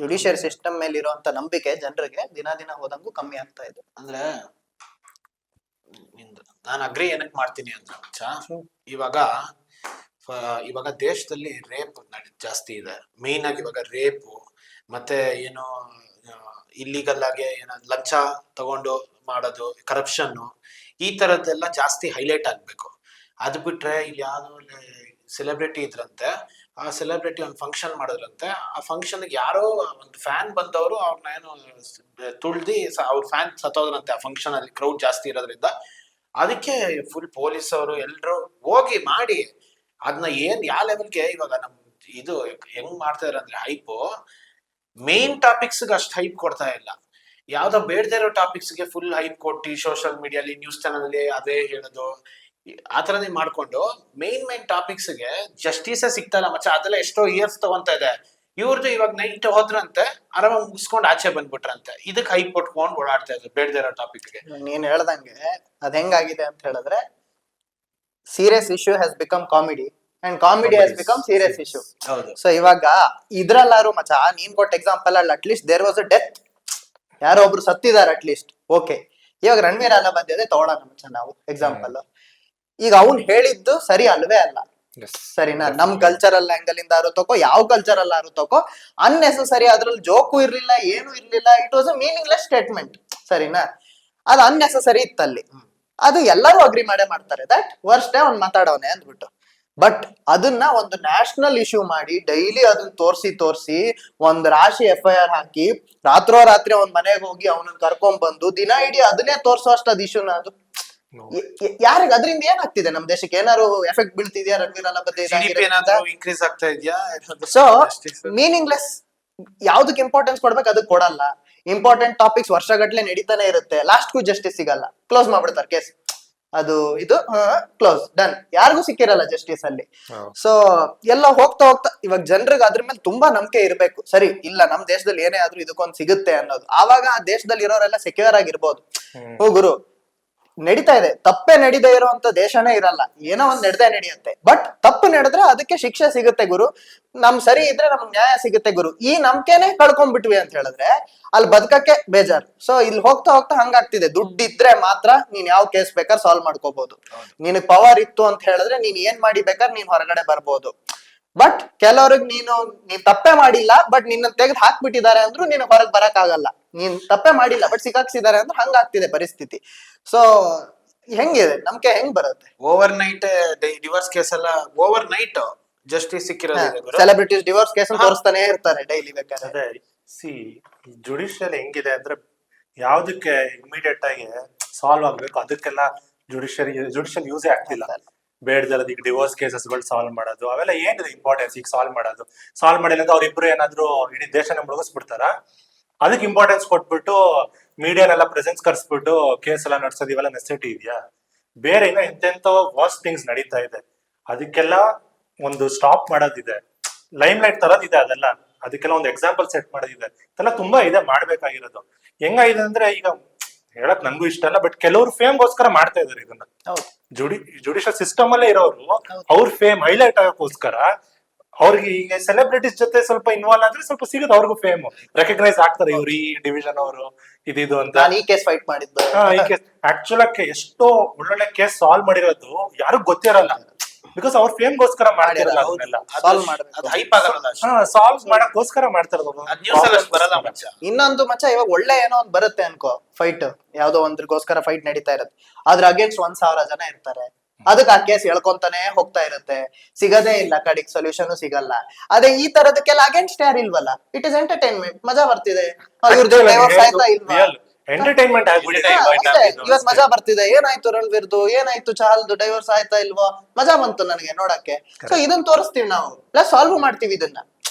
ಜುಡಿಷಿಯರಿ ಸಿಸ್ಟಮ್ ಮೇಲೆ ಇರುವಂತ ನಂಬಿಕೆ ಜನರಿಗೆ ದಿನ ದಿನ ಹೋದಂಗೂ ಕಮ್ಮಿ ಆಗ್ತಾ ಇದೆ. ಅಂದ್ರೆ ನಾನು ಅಗ್ರಿ ಏನಕ್ ಮಾಡ್ತೀನಿ ಅಂದ್ರೆ ಇವಾಗ ಇವಾಗ ದೇಶದಲ್ಲಿ ರೇಪ್ ಜಾಸ್ತಿ ಇದೆ. ಮೇನ್ ಆಗಿ ಇವಾಗ ರೇಪು ಮತ್ತೆ ಏನು ಇಲ್ಲಿಗಲ್ ಆಗಿ ಲಂಚ ತಗೊಂಡು ಮಾಡೋದು, ಕರಪ್ಷನ್, ಈ ತರದ್ದೆಲ್ಲ ಜಾಸ್ತಿ ಹೈಲೈಟ್ ಆಗ್ಬೇಕು. ಅದು ಬಿಟ್ರೆ ಇಲ್ಲಿ ಯಾವ್ದೋ ಸೆಲೆಬ್ರಿಟಿ ಇದ್ರಂತೆ, ಆ ಸೆಲೆಬ್ರಿಟಿ ಒಂದು ಫಂಕ್ಷನ್ ಮಾಡಿದ್ರಂತೆ, ಆ ಫಂಕ್ಷನ್ಗೆ ಯಾರೋ ಒಂದು ಫ್ಯಾನ್ ಬಂದವರು ಅವ್ರನ್ನ ಏನು ತುಳ್ದಿ ಅವ್ರ ಫ್ಯಾನ್ ಸತ್ತೋದ್ರಂತೆ ಆ ಫಂಕ್ಷನ್ ಅಲ್ಲಿ, ಕ್ರೌಡ್ ಜಾಸ್ತಿ ಇರೋದ್ರಿಂದ. ಅದಕ್ಕೆ ಫುಲ್ ಪೊಲೀಸ್ ಅವರು ಎಲ್ರು ಹೋಗಿ ಮಾಡಿ ಅದನ್ನ ಯಾವ ಲೆವೆಲ್ಗೆ ಇವಾಗ ನಮ್ ಇದು ಹೆಂಗ್ ಮಾಡ್ತಾ ಇದಾರೆ ಅಂದ್ರೆ ಹೈಪು ಮೇನ್ ಟಾಪಿಕ್ಸ್ ಅಷ್ಟು ಹೈಪ್ ಕೊಡ್ತಾ ಇಲ್ಲ. ಯಾವ್ದೋ ಬೇಡದೇ ಇರೋ ಟಾಪಿಕ್ಸ್ ಗೆ ಫುಲ್ ಹೈಪ್ ಕೊಟ್ಟು ಸೋಷಿಯಲ್ ಮೀಡಿಯಾಲಿ ನ್ಯೂಸ್ ಚಾನಲ್ ಅಲ್ಲಿ ಅದೇ ಹೇಳೋದು, ಆ ತರನೇ ಮಾಡ್ಕೊಂಡು ಮೇನ್ ಟಾಪಿಕ್ಸ್ ಗೆ ಜಸ್ಟಿಸ್ ಸಿಗ್ತಾ ಇಲ್ಲ ಮಚ್ಚ. ಅದೆಲ್ಲ ಎಷ್ಟೋ ಇಯರ್ಸ್ ತಗೊಂತ ಇದೆ. ಇವ್ರದ್ದು ಇವಾಗ ನೈಟ್ ಹೋದ್ರಂತೆ, ಆರಾಮಾಗಿ ಮುಗಿಸ್ಕೊಂಡು ಆಚೆ ಬಂದ್ಬಿಟ್ರಂತೆ. ಇದಕ್ಕೆ ಹೈಪ್ ಕೊಟ್ಕೊಂಡು ಓಡಾಡ್ತಾ ಇದ್ರು ಬೇಡದೇ ಇರೋ ಟಾಪಿಕ್ ಗೆ. ನೀನ್ ಹೇಳ್ದಂಗೆ ಅದ್ ಹೆಂಗಾಗಿದೆ ಅಂತ ಹೇಳಿದ್ರೆ, serious issue has become comedy and comedy has become serious issue. ಹೌದು. ಸೊ ಇವಾಗ ಇದ್ರಲ್ಲಾರು ಮಚ್ಚ ನೀನ್ ಕೊಟ್ಟ ಎಕ್ಸಾಂಪಲ್ ಅಲ್ಲಿ at least there was a death, ಯಾರೋ ಒಬ್ರು ಸತ್ತಿದ್ದಾರೆ ಅಟ್ಲೀಸ್ಟ್ ಓಕೆ. ಇವಾಗ ರಣವೀರ್ ಅಲ್ಲ ಬಂದಿದೆ ತಗೊಳೋಣ ಮಚ್ಚ ನಾವು ಎಕ್ಸಾಂಪಲ್. ಈಗ ಅವ್ನ್ ಹೇಳಿದ್ದು ಸರಿ ಅಲ್ವೇ ಅಲ್ಲ, ಸರಿನಾ? ನಮ್ ಕಲ್ಚರಲ್ ಆಂಗಲ್ ಇಂದ ತಗೋ, ಯಾವ ಕಲ್ಚರಲ್ ತಗೋ, ಅನ್ನೆಸೆಸರಿ ಅದ್ರಲ್ಲಿ ಜೋಕು ಇರ್ಲಿಲ್ಲ, ಏನು ಇರ್ಲಿಲ್ಲ. It was a meaningless statement, ಸರಿನಾ? ಅದು ಅನ್ನೆಸೆಸರಿ ಇತ್ತಲ್ಲಿ. ಅದು ಎಲ್ಲರೂ ಅಗ್ರಿ ಮಾಡ್ತಾರೆ ದಟ್ ವರ್ಸ್ಟ್ ಅವ್ನ್ ಮಾತಾಡೋನೆ ಅಂದ್ಬಿಟ್ಟು. ಬಟ್ ಅದನ್ನ ಒಂದು ನ್ಯಾಷನಲ್ ಇಶ್ಯೂ ಮಾಡಿ ಡೈಲಿ ಅದನ್ನ ತೋರ್ಸಿ ಒಂದ್ ರಾಶಿ FIR ಹಾಕಿ ರಾತ್ರಿ ಅವ್ನ್ ಮನೆಗೆ ಹೋಗಿ ಅವನನ್ನ ಕರ್ಕೊಂಡ್ ಬಂದು ದಿನ ಇಡೀ ಅದನ್ನೇ ತೋರ್ಸೋಷ್ಟು ಅದ್ ಇಶ್ಯೂನ ಅದು ಯಾರಿಗ ಅದರಿಂದ ಏನಾಗ್ತಿದೆ? ನಮ್ ದೇಶಕ್ಕೆ ಏನಾದ್ರು ಎಫೆಕ್ಟ್ ಬೀಳ್ತಿದ್ಯಾ? ರಣವೀರ್ ಇನ್ಕ್ರೀಸ್ ಆಗ್ತಾ ಇದೆಯಾ? So meaningless. ಯಾವ್ದಕ್ ಇಂಪಾರ್ಟೆನ್ಸ್ ಕೊಡ್ಬೇಕು ಅದಕ್ಕೆ ಕೊಡಲ್ಲ. ಇಂಪಾರ್ಟೆಂಟ್ ಟಾಪಿಕ್ಸ್ ವರ್ಷಗಟ್ಲೆ ನಡೀತಾನೆ ಇರುತ್ತೆ, ಲಾಸ್ಟ್ಗೂ ಜಸ್ಟಿಸ್ ಸಿಗಲ್ಲ, ಕ್ಲೋಸ್ ಮಾಡ್ಬಿಡ್ತಾರೆ ಕೇಸ್. ಅದು ಇದು ಕ್ಲೋಸ್ ಡನ್, ಯಾರಿಗೂ ಸಿಕ್ಕಿರಲ್ಲ ಜಸ್ಟಿಸ್ ಅಲ್ಲಿ. ಸೊ ಎಲ್ಲ ಹೋಗ್ತಾ ಇವಾಗ ಜನರಿಗೆ ಅದ್ರ ಮೇಲೆ ತುಂಬಾ ನಂಬಿಕೆ ಇರ್ಬೇಕು. ಸರಿ, ಇಲ್ಲ ನಮ್ ದೇಶದಲ್ಲಿ ಏನೇ ಆದ್ರೂ ಇದಕ್ಕೊಂದ್ ಸಿಗುತ್ತೆ ಅನ್ನೋದು. ಆವಾಗ ಆ ದೇಶದಲ್ಲಿ ಇರೋರೆಲ್ಲ ಸೆಕ್ಯೂರ್ ಆಗಿರ್ಬೋದು. ಓ ಗುರು, ನಡೀತಾ ಇದೆ, ತಪ್ಪೇ ನಡೀದೇ ಇರೋಂತ ದೇಶನೇ ಇರಲ್ಲ, ಏನೋ ಒಂದ್ ನಡೆದೇ ನಡೆಯುತ್ತೆ. ಬಟ್ ತಪ್ಪು ನಡೆದ್ರೆ ಅದಕ್ಕೆ ಶಿಕ್ಷೆ ಸಿಗುತ್ತೆ ಗುರು, ನಮ್ ಸರಿ ಇದ್ರೆ ನಮ್ಗೆ ನ್ಯಾಯ ಸಿಗುತ್ತೆ ಗುರು. ಈ ನಂಬಿಕೆನೆ ಕಳ್ಕೊಂಡ್ಬಿಟ್ವಿ ಅಂತ ಹೇಳಿದ್ರೆ ಅಲ್ಲಿ ಬದುಕಕ್ಕೆ ಬೇಜಾರು. ಸೊ ಇಲ್ಲಿ ಹೋಗ್ತಾ ಹಂಗಾಗ್ತಿದೆ. ದುಡ್ಡಿದ್ರೆ ಮಾತ್ರ ನೀನ್ ಯಾವ ಕೇಸ್ ಬೇಕಾದ್ರೆ ಸಾಲ್ವ್ ಮಾಡ್ಕೋಬಹುದು. ನಿನಗ್ ಪವರ್ ಇತ್ತು ಅಂತ ಹೇಳಿದ್ರೆ ನೀನ್ ಏನ್ ಮಾಡಿ ಬೇಕಾದ್ರೆ ನೀನ್ ಹೊರಗಡೆ ಬರ್ಬೋದು. ಬಟ್ ಕೆಲವ್ರಿಗೆ ನೀನ್ ತಪ್ಪೇ ಮಾಡಿಲ್ಲ ಬಟ್ ನಿನ್ನ ತೆಗೆದು ಹಾಕ್ಬಿಟ್ಟಿದ್ದಾರೆ ಅಂದ್ರೂ ನೀನು ಹೊರಗೆ ಬರಕ್ ಆಗಲ್ಲ. ನೀನ್ ತಪ್ಪೇ ಮಾಡಿಲ್ಲ ಬಟ್ ಸಿಕ್ಕಾಕ್ಸಿದ್ದಾರೆ ಅಂದ್ರೆ ಹಂಗಾಗ್ತಿದೆ ಪರಿಸ್ಥಿತಿ. ಸೊ ಹೆಂಗಿದೆ ನಂಬಿಕೆ ಹೆಂಗ್ ಬರುತ್ತೆ? ಓವರ್ ನೈಟ್ ಡಿವೋರ್ಸ್ ಕೇಸ್ ಎಲ್ಲ ಓವರ್ ನೈಟ್ ಜಸ್ಟಿಸ್ ಸಿಕ್ಕಿರೋದು. ಸೆಲೆಬ್ರಿಟೀಸ್ ಡಿವೋರ್ಸ್ ಕೇಸ್ ತೋರಿಸ್ತಾನೆ ಇರ್ತಾರೆ ಡೈಲಿ ಬೇಕಾದ್ರೆ. ಅದೇ ಸಿ ಜುಡಿಷಿಯಲ್ ಹೆಂಗಿದೆ ಅಂದ್ರೆ ಯಾವ್ದಕ್ಕೆ ಇಮಿಡಿಯೇಟ್ ಆಗಿ ಸಾಲ್ವ್ ಆಗ್ಬೇಕು ಅದಕ್ಕೆಲ್ಲ ಜುಡಿಷಿಯಲ್ ಯೂಸೇ ಆಗ್ತಿಲ್ಲ. ಬೇಡದಲ್ಲದ ಈಗ ಡಿವೋರ್ಸ್ ಕೇಸಸ್ಗಳು ಸಾಲ್ವ್ ಮಾಡೋದು ಅವೆಲ್ಲ ಏನಿದೆ ಇಂಪಾರ್ಟೆನ್ಸ್? ಈಗ ಸಾಲ್ವ್ ಮಾಡಿಲ್ಲ ಅಂದ್ರೆ ಅವ್ರಿಬ್ರು ಏನಾದ್ರು ಇಡೀ ದೇಶನ ಮುಳುಗಿಸ್ಬಿಡ್ತಾರ? ಅದಕ್ಕೆ ಇಂಪಾರ್ಟೆನ್ಸ್ ಕೊಟ್ಬಿಟ್ಟು ಮೀಡಿಯಾನೆಲ್ಲ ಪ್ರೆಸೆನ್ಸ್ ಕರ್ಸ್ಬಿಟ್ಟು ಕೇಸ್ ಎಲ್ಲ ನಡ್ಸೋದು ಇವೆಲ್ಲ ನೆಸೆಸಿಟಿ ಇದೆಯಾ? ಬೇರೆ ಇನ್ನ ಎಂತೆಂತ ವರ್ಸ್ಟ್ ಥಿಂಗ್ಸ್ ನಡೀತಾ ಇದೆ, ಅದಕ್ಕೆಲ್ಲ ಒಂದು ಸ್ಟಾಪ್ ಮಾಡೋದಿದೆ, ಲೈಮ್ ಲೈಟ್ ತರೋದಿದೆ. ಅದಕ್ಕೆಲ್ಲ ಒಂದು ಎಕ್ಸಾಂಪಲ್ ಸೆಟ್ ಮಾಡೋದಿದೆ. ಇದೆಲ್ಲ ತುಂಬಾ ಇದೆ ಮಾಡ್ಬೇಕಾಗಿರೋದು. ಹೆಂಗಾಗಿದೆ ಅಂದ್ರೆ ಈಗ ಹೇಳಕ್ ನನ್ಗೂ ಇಷ್ಟ ಅಲ್ಲ, ಬಟ್ ಕೆಲವರು ಫೇಮ್ಗೋಸ್ಕರ ಮಾಡ್ತಾ ಇದಾರೆ ಇದನ್ನ. ಜುಡಿಷಿಯಲ್ ಸಿಸ್ಟಮ್ ಅಲ್ಲೇ ಇರೋರು ಅವ್ರ ಫೇಮ್ ಹೈಲೈಟ್ ಆಗೋಕ್ಕೋಸ್ಕರ ಅವ್ರಿಗೆ ಈಗ ಸೆಲೆಬ್ರಿಟೀಸ್ ಜೊತೆ ಸ್ವಲ್ಪ ಇನ್ವಾಲ್ವ್ ಆದ್ರೆ ಸ್ವಲ್ಪ ಸಿಗುತ್ತೆ ಅವ್ರಿಗೂ ಫೇಮ್, ರೆಕಗ್ನೈಸ್ ಆಗ್ತಾರೆ. ಇವ್ರು ಈ ಡಿವಿಷನ್ ಅವರು ಇದು ಅಂತ. ಈ ಕೇಸ್ ಫೈಟ್ ಮಾಡಿದ್ದು ಈ ಕೇಸ್ ಆಕ್ಚುಲ್ ಎಷ್ಟೋ ಒಳ್ಳೊಳ್ಳೆ ಕೇಸ್ ಸಾಲ್ವ್ ಮಾಡಿರೋದು ಯಾರಿಗೂ ಗೊತ್ತಿರಲ್ಲ. ಬಿಕಾಸ್ ಅವ್ರ ಫೇಮ್ಗೋಸ್ಕರ ಮಾಡ್ತಿರಲ್ಲ ಅದನ್ನೆಲ್ಲ. ಸಾಲ್ವ್ ಮಾಡ್ಬೇಕು. ಅದು ಹೈಪ್ ಆಗಲ್ಲ ಅಷ್ಟು. ಸಾಲ್ವ್ ಮಾಡಕ್ಕೋಸ್ಕರ ಮಾಡ್ತಾರದು. ಅದ್ ನ್ಯೂಸ್ ಅಲ್ಲಿ ಅಷ್ಟು ಬರಲ್ಲ ಮಚ್ಚ. ಇನ್ನೊಂದು ಮಚ್ಚ, ಇವಾಗ ಒಳ್ಳೆ ಏನೋ ಒಂದ್ ಬರುತ್ತೆ ಅನ್ಕೋ, ಫೈಟ್ ಯಾವ್ದೋ ಒಂದ್ರಗೋಸ್ಕರ ಫೈಟ್ ನಡೀತಾ ಇರುತ್ತೆ, ಅದ್ರ ಅಗೇನ್ಸ್ಟ್ 1,000 ಜನ ಇರ್ತಾರೆ, ಅದಕ್ಕೆ ಆ ಕೇಸ್ ಹೇಳ್ಕೊಂತಾನೆ ಹೋಗ್ತಾ ಇರುತ್ತೆ, ಸಿಗದೇ ಇಲ್ಲ, ಕಡೆಗ್ ಸೊಲ್ಯೂಷನ್ ಸಿಗಲ್ಲ. ಅದೇ ಈ ತರದಕ್ಕೆಲ್ಲ ಅಗೇನ್ಸ್ಟ್ ಯಾರು ಇಲ್ವಲ್ಲ, ಇಟ್ ಇಸ್ ಎಂಟರ್ಟೈನ್ಮೆಂಟ್, ಮಜಾ ಬರ್ತಿದೆ, ಇವ್ರದ್ದು ಡೈವರ್ಸ್ ಆಯ್ತಾ ಇಲ್ವಾ, ಎಂಟರ್ಟೈನ್ಮೆಂಟ್ ಆಗ್ಬಿಟ್ಟಿದೆ ಅಷ್ಟೇ. ಇವತ್ ಮಜಾ ಬರ್ತಿದೆ, ಏನಾಯ್ತು ರಣವೀರ್ದು, ಏನಾಯ್ತು ಚಹಲ್ದು ಡೈವರ್ಸ್ ಆಯ್ತಾ ಇಲ್ವೋ, ಮಜಾ ಬಂತು ನನಗೆ ನೋಡಕ್ಕೆ. ಸೊ ಇದನ್ನ ತೋರಿಸ್ತೀವಿ ನಾವು, ಪ್ಲಸ್ ಸಾಲ್ವ್ ಮಾಡ್ತೀವಿ ಇದನ್ನ,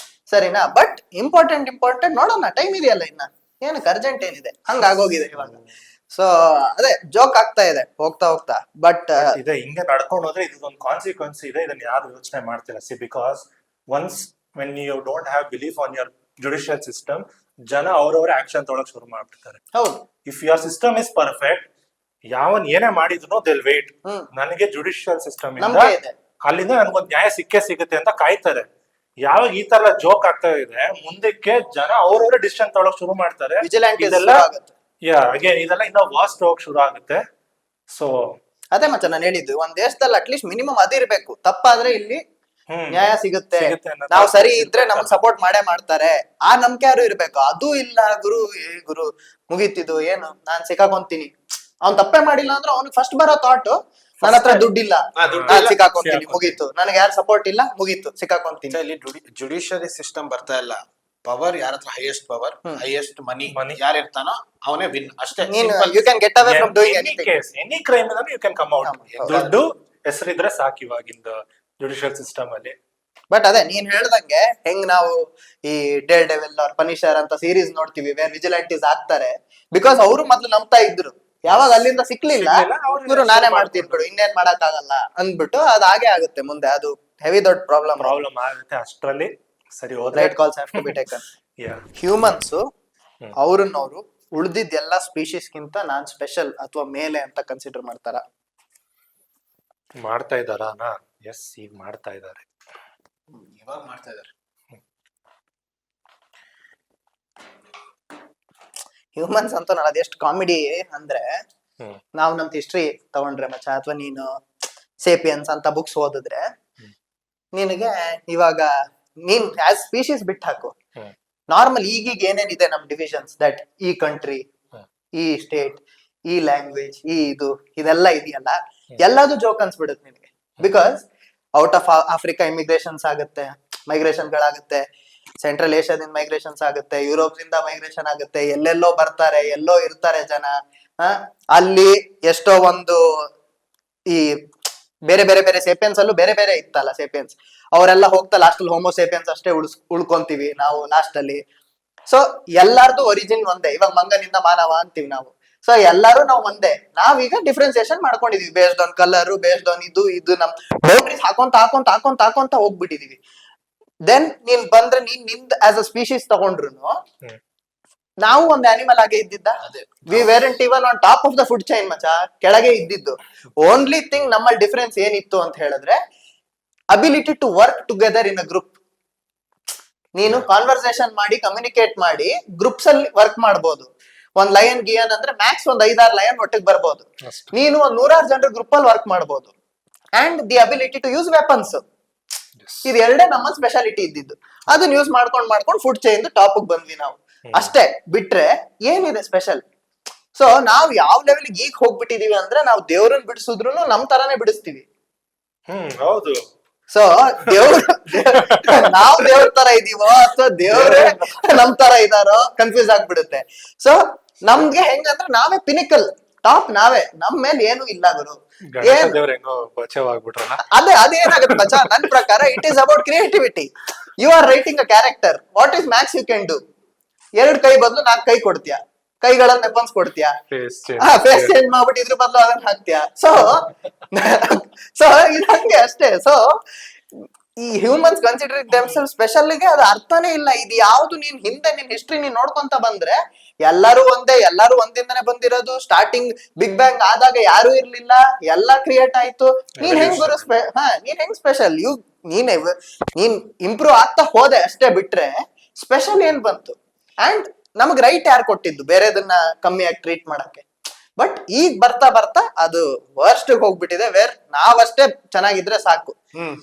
ಸರಿನಾ. ಬಟ್ ಇಂಪಾರ್ಟೆಂಟ್ ನೋಡೋಣ, ಟೈಮ್ ಇದೆಯಲ್ಲ ಇನ್ನ, ಏನಕ್ಕೆ ಅರ್ಜೆಂಟ್ ಏನಿದೆ, ಹಂಗಾಗೋಗಿದೆ ಇವಾಗ. ಸೊ ಅದೇ ಜೋಕ್ ಆಗ್ತಾ ಇದೆ ಹೋಗ್ತಾ ಬಟ್ ಇದೆ ಹಿಂಗೆ ನಡ್ಕೊಂಡು ಹೋದ್ರೆ ಇದೊಂದು ಕಾನ್ಸಿಕ್ವೆನ್ಸ್ ಇದೆ, ಇದನ್ನ ಯಾರು ಯೋಚನೆ ಮಾಡ್ತಿಲ್ಲ. See because once when you don't have belief on your judicial system, ಜನ ಅವ್ರವ್ರ ಆಕ್ಷನ್ ತೊಗೊಳಕ್ ಶುರು ಮಾಡ್ಬಿಡ್ತಾರೆ. ಹೌದು, if your system is perfect, ಯಾವನ್ ಏನೇ ಮಾಡಿದ್ರು ದಿಲ್ ವೇಟ್, ಹ್ಮ್. ನನಗೆ ಜುಡಿಷಿಯಲ್ ಸಿಸ್ಟಮ್ ಇಂದ ನಂಬಿಕೆ ಇದೆ. ಅಲ್ಲಿಂದ ನನ್ಗೊಂದ್ ನ್ಯಾಯ ಸಿಗುತ್ತೆ ಅಂತ ಕಾಯ್ತಾರೆ. ಯಾವಾಗ ಈ ತರ ಜೋಕ್ ಆಗ್ತಾ ಇದೆ, ಮುಂದಕ್ಕೆ ಜನ ಅವ್ರವ್ರ ಡಿಸಿಷನ್ ತೊಗೊಳಕ್ ಶುರು ಮಾಡ್ತಾರೆ. ವಿಜಿಲೆಂಟ್ ಇದೆಲ್ಲ ಅಗೇನ್ ಇದೆಲ್ಲ ಇನ್ನ ವಾಸ್ಟ್ ಹೋಗಕ್ ಶುರು ಆಗುತ್ತೆ. ಸೊ ಅದೇ ಮತ್ತೆ ನಾನು ಹೇಳಿದ್ದು, ಒಂದ್ ದೇಶದಲ್ಲಿ ಅಟ್ಲೀಸ್ಟ್ ಮಿನಿಮಮ್ ಅದಿರ್ಬೇಕು, ತಪ್ಪಾದ್ರೆ ಇಲ್ಲಿ ನ್ಯಾಯ ಸಿಗುತ್ತೆ, ನಾವು ಸರಿ ಇದ್ರೆ ನಮ್ಗೆ ಸಪೋರ್ಟ್ ಮಾಡೇ ಮಾಡ್ತಾರೆ, ಆ ನಂಬಿಕೆ ಯಾರು ಇರ್ಬೇಕು. ಅದು ಇಲ್ಲ ಗುರು ಮುಗೀತಿದ್ದು, ಏನು ನಾನ್ ಸಿಕ್ಕಾಕೊಂತೀನಿ, ಅವ್ನ್ ತಪ್ಪೇ ಮಾಡಿಲ್ಲ ಅಂದ್ರೆ ಅವ್ನಿಗೆ ಫಸ್ಟ್ ಬರೋ ಥಾಟ್, ನನ್ನ ಹತ್ರ ದುಡ್ಡಿಲ್ಲ, ನಾನ್ ಸಿಕ್ಕಾಕೊಂತೀನಿ, ಮುಗೀತು, ನನಗೆ ಯಾರು ಸಪೋರ್ಟ್ ಇಲ್ಲ, ಮುಗೀತು, ಸಿಕ್ಕಾಕೊಂತೀನಿ. ಇಲ್ಲಿ ಜುಡಿಷಿಯರಿ ಸಿಸ್ಟಮ್ ಬರ್ತಾ ಇಲ್ಲ, ಪವರ್ ಯಾರ ಹತ್ರ ಹೈಯೆಸ್ಟ್ ಪವರ್, ಹೈಯೆಸ್ಟ್ ಮನಿ ಯಾರು ಇರ್ತಾನೋ ಅವನೇ ವಿನ್ ಅಷ್ಟೇ. You can get away from doing anything, any crime you can come out. ದುಡ್ಡು ಹೆಸರಿದ್ರೆ ಸಾಕು ಇವಾಗಿಂದ ಜುಡಿಷಿಯಲ್ ಸಿಸ್ಟಮ್ ಅಲ್ಲಿ. ಬಟ್ ಅದೇ ನೀನ್ ಹೇಳ್ದಂಗೆ, ಹೆಂಗ್ ನಾವು ಈ ಡೇರ್ ಡೆವಿಲ್ ಆರ್ ಪನಿಷರ್ ಅಂತ ಸೀರೀಸ್ ನೋಡ್ತೀವಿ, ವೇರ್ ವಿಜಿಲೆಂಟೀಸ್ ಆಗ್ತಾರೆ, ಬಿಕಾಸ್ ಅವರು ಮೊದ್ಲು ನಂಬ್ತಾ ಇದ್ರು, ಯಾವಾಗ ಅಲ್ಲಿಂದ ಸಿಕ್ಲಿಲ್ಲ ಇವರು ನಾನೇ ಮಾಡ್ತೀನಿ ಬಿಡು, ಇನ್ನೇನ್ ಮಾಡಕ್ ಆಗಲ್ಲ ಅಂದ್ಬಿಟ್ಟು ಅದ್ ಹಾಗೆ ಆಗುತ್ತೆ ಮುಂದೆ, ಅದು ಹೆವಿ ದೊಡ್ಡ ಪ್ರಾಬ್ಲಮ್ ಆಗುತ್ತೆ. ಅಷ್ಟರಲ್ಲಿ ಸರಿ ಹೋದ್ರೆ right calls have to be taken. Humans ಅವ್ರನ್ನವರು ಉಳ್ದಿದ್ ಎಲ್ಲಾ ಸ್ಪೀಶೀಸ್ ಗಿಂತ ನಾನ್ ಸ್ಪೆಷಲ್ ಅಥವಾ ಮೇಲೆ ಅಂತ ಕನ್ಸಿಡರ್ ಮಾಡ್ತಾ ಇದಾರಾ? ಎಸ್, ಈಗ ಮಾಡ್ತಾ ಇದ್ದಾರೆ, ಇವಾಗ ಮಾಡ್ತಾ ಇದಾರೆ. ಹ್ಯೂಮನ್ಸ್ ಅಂತ ನಾನು ಅದೆಷ್ಟು ಕಾಮಿಡಿ ಅಂದ್ರೆ, ನಾವು ನಮ್ ಹಿಸ್ಟ್ರಿ ತಗೊಂಡ್ರೆ ಮಚ್ಚ, ಅಥವಾ ನೀನು ಸೇಪಿಯನ್ಸ್ ಅಂತ ಬುಕ್ಸ್ ಓದಿದ್ರೆ, ನಿನಗೆ ಇವಾಗ ನೀನ್ ಆಸ್ ಸ್ಪೀಶೀಸ್ ಬಿಟ್ಟು ಹಾಕು, ನಾರ್ಮಲ್ ಈಗೀಗ ಏನೇನಿದೆ ನಮ್ ಡಿವಿಷನ್ಸ್, ದಟ್ ಈ ಕಂಟ್ರಿ, ಈ ಸ್ಟೇಟ್, ಈ ಲ್ಯಾಂಗ್ವೇಜ್, ಇದೆಲ್ಲ ಇದೆಯಲ್ಲ, ಎಲ್ಲದು ಜೋಕ್ ಅನ್ಸ್ಬಿಡುತ್ತೆ ನಿನಗೆ. ಬಿಕಾಸ್ ಔಟ್ ಆಫ್ ಆಫ್ರಿಕಾ ಇಮಿಗ್ರೇಷನ್ಸ್ ಆಗುತ್ತೆ, ಮೈಗ್ರೇಷನ್ ಗಳಾಗುತ್ತೆ, ಸೆಂಟ್ರಲ್ ಏಷ್ಯಾದಿಂದ ಮೈಗ್ರೇಷನ್ಸ್ ಆಗುತ್ತೆ, ಯುರೋಪ್ ಇಂದ ಮೈಗ್ರೇಷನ್ ಆಗುತ್ತೆ, ಎಲ್ಲೆಲ್ಲೋ ಬರ್ತಾರೆ, ಎಲ್ಲೋ ಇರ್ತಾರೆ ಜನ. ಅಲ್ಲಿ ಎಷ್ಟೋ ಒಂದು ಈ ಬೇರೆ ಸೇಪಿಯನ್ಸ್ ಅಲ್ಲೂ ಬೇರೆ ಇತ್ತಲ್ಲ ಸೇಪಿಯನ್ಸ್, ಅವರೆಲ್ಲ ಹೋಗ್ತಾ ಲಾಸ್ಟ್ ಅಲ್ಲಿ ಹೋಮೋ ಸೇಪಿಯನ್ಸ್ ಅಷ್ಟೇ ಉಳ್ಕೊಂತೀವಿ ನಾವು ಲಾಸ್ಟ್ ಅಲ್ಲಿ. ಸೊ ಎಲ್ಲಾರ್ದು ಒರಿಜಿನ್ ಒಂದೇ, ಇವಾಗ ಮಂಗನಿಂದ ಮಾನವ ಅಂತೀವಿ ನಾವು. ಸೊ ಎಲ್ಲಾರು ನಾವು ಒಂದೇ, ನಾವೀಗ ಡಿಫ್ರೆನ್ಸಿಯೇಷನ್ ಮಾಡ್ಕೊಂಡಿದೀವಿ based on colour, based on ಇದು ನಮ್ ಬೌಂಡ್ರೀಸ್ ಹಾಕೊಂತ ಹೋಗ್ಬಿಟ್ಟಿದೀವಿ. ದೆನ್ ನೀನ್ ಬಂದ್ರೆ ನಿಂದ್ ಆಸ್ ಅ ಸ್ಪೀಶೀಸ್ ತಗೊಂಡ್ರು ನಾವು ಒಂದು ಆನಿಮಲ್ ಆಗಿ ಇದ್ದಿದ್ದ, we weren't even on top of the food chain ಮಚ, ಕೆಳಗೆ ಇದ್ದಿದ್ದು. ಓನ್ಲಿ ಥಿಂಗ್ ನಮ್ಮಲ್ಲಿ ಡಿಫ್ರೆನ್ಸ್ ಏನಿತ್ತು ಅಂತ ಹೇಳಿದ್ರೆ, ability to work together in a group. ನೀನು ಕಾನ್ವರ್ಸೇಷನ್ ಮಾಡಿ, ಕಮ್ಯುನಿಕೇಟ್ ಮಾಡಿ, ಗ್ರೂಪ್ಸ್ ಅಲ್ಲಿ ವರ್ಕ್ ಮಾಡ್ಬೋದು. ಒಂದ್ ಲಯನ್ ಗಿಯನ್ ಅಂದ್ರೆ ಮ್ಯಾಕ್ಸ್ ಒಂದ್ 5-6 ಲಯನ್ ಒಟ್ಟಿಗೆ ಬರ್ಬೋದು. ನೀನು ಒಂದ್ 100 ಜನರ ಗ್ರೂಪ್ ಅಲ್ಲಿ ವರ್ಕ್ ಮಾಡ್ಬೋದು. And the ability to use weapons, ಇದು ಎರಡೇ ನಮ್ಮ ಸ್ಪೆಷಾಲಿಟಿ ಇದ್ದಿದ್ದು. ಅದನ್ನ ಯೂಸ್ ಮಾಡ್ಕೊಂಡು ಫುಡ್ ಚೈನ್ ಟಾಪ್ ಬಂದ್ವಿ ನಾವು ಅಷ್ಟೇ. ಬಿಟ್ರೆ ಏನಿದೆ ಸ್ಪೆಷಲ್? ಸೊ ನಾವ್ ಯಾವ ಲೆವೆಲ್ ಈಗ ಹೋಗ್ಬಿಟ್ಟಿದೀವಿ ಅಂದ್ರೆ, ನಾವು ದೇವ್ರನ್ನ ಬಿಡಿಸಿದ್ರು ನಮ್ ತರಾನೇ ಬಿಡಿಸ್ತೀವಿ. ಹೌದು. ಸೊ ನಾವ್ ದೇವ್ರ ತರ ಇದೀವೋ ಅಥವಾ ದೇವ್ರೇ ನಮ್ ತರ ಇದಾರೋ ಕನ್ಫ್ಯೂಸ್ ಆಗ್ಬಿಡುತ್ತೆ. ಸೊ ನಮ್ಗೆ ಹೆಂಗಂದ್ರೆ ನಾವೇ ಪಿನಿಕಲ್, ಟಾಪ್ ನಾವೇ, ನಮ್ ಮೇಲೆ ಏನು ಇಲ್ಲ ಗುರು. ಅದೇನಾಗುತ್ತೆ ಮಚಾ, ನನ್ ಪ್ರಕಾರ it is about creativity. You are writing a character, what is max you can do? 2 ಕೈ ಬದಲು 4 ಕೈ ಕೊಡ್ತೀಯಾ, ಕೈಗಳನ್ನ ವೆಪನ್ಸ್ ಕೊಡ್ತೀಯಾ, ಫೇಸ್ ಚೇಂಜ್ ಮಾಡ್ಬಿಟ್ಟು ಇದ್ರ ಬದಲು ಅದನ್ನ ಹಾಕ್ತೀಯಾ. ಸೊ ಇದು ಹಂಗೆ ಅಷ್ಟೇ. ಸೊ ಈ ಹ್ಯೂಮನ್ಸ್ ಕನ್ಸಿಡರ್ ದೆಮ್ಸೆಲ್ಸ್ ಸ್ಪೆಷಲ್ ಗೆ ಅದು ಅರ್ಥನೇ ಇಲ್ಲ. ಇದು ಯಾವ್ದು ನಿನ್ ಹಿಸ್ಟ್ರಿ ನೀನ್ ನೋಡ್ಕೊಂತ ಬಂದ್ರೆ ಎಲ್ಲರೂ ಒಂದೇ, ಎಲ್ಲರೂ ಒಂದಿಂದನೇ ಬಂದಿರೋದು. ಸ್ಟಾರ್ಟಿಂಗ್ ಬಿಗ್ ಬ್ಯಾಂಗ್ ಆದಾಗ ಯಾರು ಇರ್ಲಿಲ್ಲ, ಎಲ್ಲ ಕ್ರಿಯೇಟ್ ಆಯ್ತು. ನೀನ್ ಹೆಂಗ್ ಗುರು ನೀನ್ ಹೆಂಗ್ ಸ್ಪೆಷಲ್? ನೀನ್ ಇಂಪ್ರೂವ್ ಆಗ್ತಾ ಹೋದೆ ಅಷ್ಟೇ, ಬಿಟ್ರೆ ಸ್ಪೆಷಲ್ ಏನ್ ಬಂತು? ಅಂಡ್ ನಮಗ್ ರೈಟ್ ಯಾರು ಕೊಟ್ಟಿದ್ದು ಬೇರೆದನ್ನ ಕಮ್ಮಿಯಾಗಿ ಟ್ರೀಟ್ ಮಾಡಕ್ಕೆ? ಬಟ್ ಈಗ ಬರ್ತಾ ಬರ್ತಾ ಅದು ವರ್ಸ್ಟ್ ಹೋಗ್ಬಿಟ್ಟಿದೆ, ವೇರ್ ನಾವಷ್ಟೇ ಚೆನ್ನಾಗಿದ್ರೆ ಸಾಕು,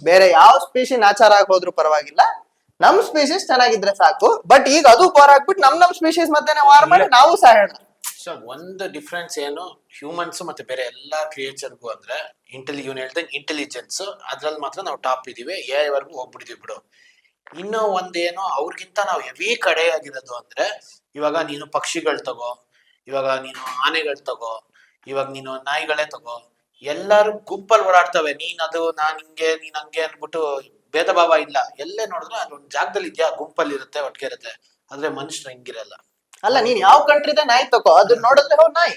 ಬೇರೆ ಯಾವ ಸ್ಪೀಶಿ ನಾಚಾರ ಆಗಿ ಹೋದ್ರು ಪರವಾಗಿಲ್ಲ, ನಮ್ ಸ್ಪೀಶೀಸ್ ಚೆನ್ನಾಗಿದ್ರೆ ಸಾಕು. ಬಟ್ ಈಗ ಅದು ಬೋರ್ ಆಗ್ಬಿಟ್ಟು ನಮ್ ಸ್ಪೀಶೀಸ್ ಮಧ್ಯೆ ವಾರ್ ಮಾಡಿ ನಾವು ಸಾಯೋಣ. ಸೊ ಒಂದು ಡಿಫ್ರೆನ್ಸ್ ಏನು ಹ್ಯೂಮನ್ಸ್ ಮತ್ತೆ ಬೇರೆ ಎಲ್ಲಾ ಕ್ರಿಯೇಚರ್ಗೂ ಅಂದ್ರೆ ಇವ್ನು ಹೇಳ್ದಂಗೆ ಇಂಟೆಲಿಜೆನ್ಸ್ ಅದ್ರಲ್ಲಿ ಮಾತ್ರ ನಾವು ಟಾಪ್ ಇದೀವಿ, ಎ ವರ್ಗು ಹೋಗ್ಬಿಟ್ಟಿದೀವಿ ಬಿಡು. ಇನ್ನೂ ಒಂದೇನೋ ಅವ್ರಿಗಿಂತ ನಾವು ಹೆವಿ ಕಡೆ ಆಗಿರೋದು ಅಂದ್ರೆ ಇವಾಗ ನೀನು ಪಕ್ಷಿಗಳು ತಗೋ, ಇವಾಗ ನೀನು ಆನೆಗಳು ತಗೋ, ಇವಾಗ ನೀನು ನಾಯಿಗಳೇ ತಗೋ, ಎಲ್ಲಾರು ಗುಂಪಲ್ಲಿ ಓಡಾಡ್ತವೆ. ನೀನ್ ಅದು ನಾನ್ ಹಿಂಗೆ ನೀನ್ ಹಂಗೆ ಅನ್ಬಿಟ್ಟು ಭೇದ ಭಾವ ಇಲ್ಲ. ಎಲ್ಲೇ ನೋಡಿದ್ರೆ ಅದೊಂದ್ ಜಾಗದಲ್ಲಿ ಇದ್ಯಾ ಗುಂಪಲ್ಲಿ ಇರುತ್ತೆ, ಒಟ್ಟಿಗೆ ಇರುತ್ತೆ. ಆದ್ರೆ ಮನುಷ್ಯರು ಹಿಂಗಿರಲ್ಲ. ಅಲ್ಲ, ನೀನ್ ಯಾವ ಕಂಟ್ರಿದ ನಾಯಿ ತಗೋ, ಅದನ್ನ ನೋಡಿದ್ರೆ ಹೋ ನಾಯಿ,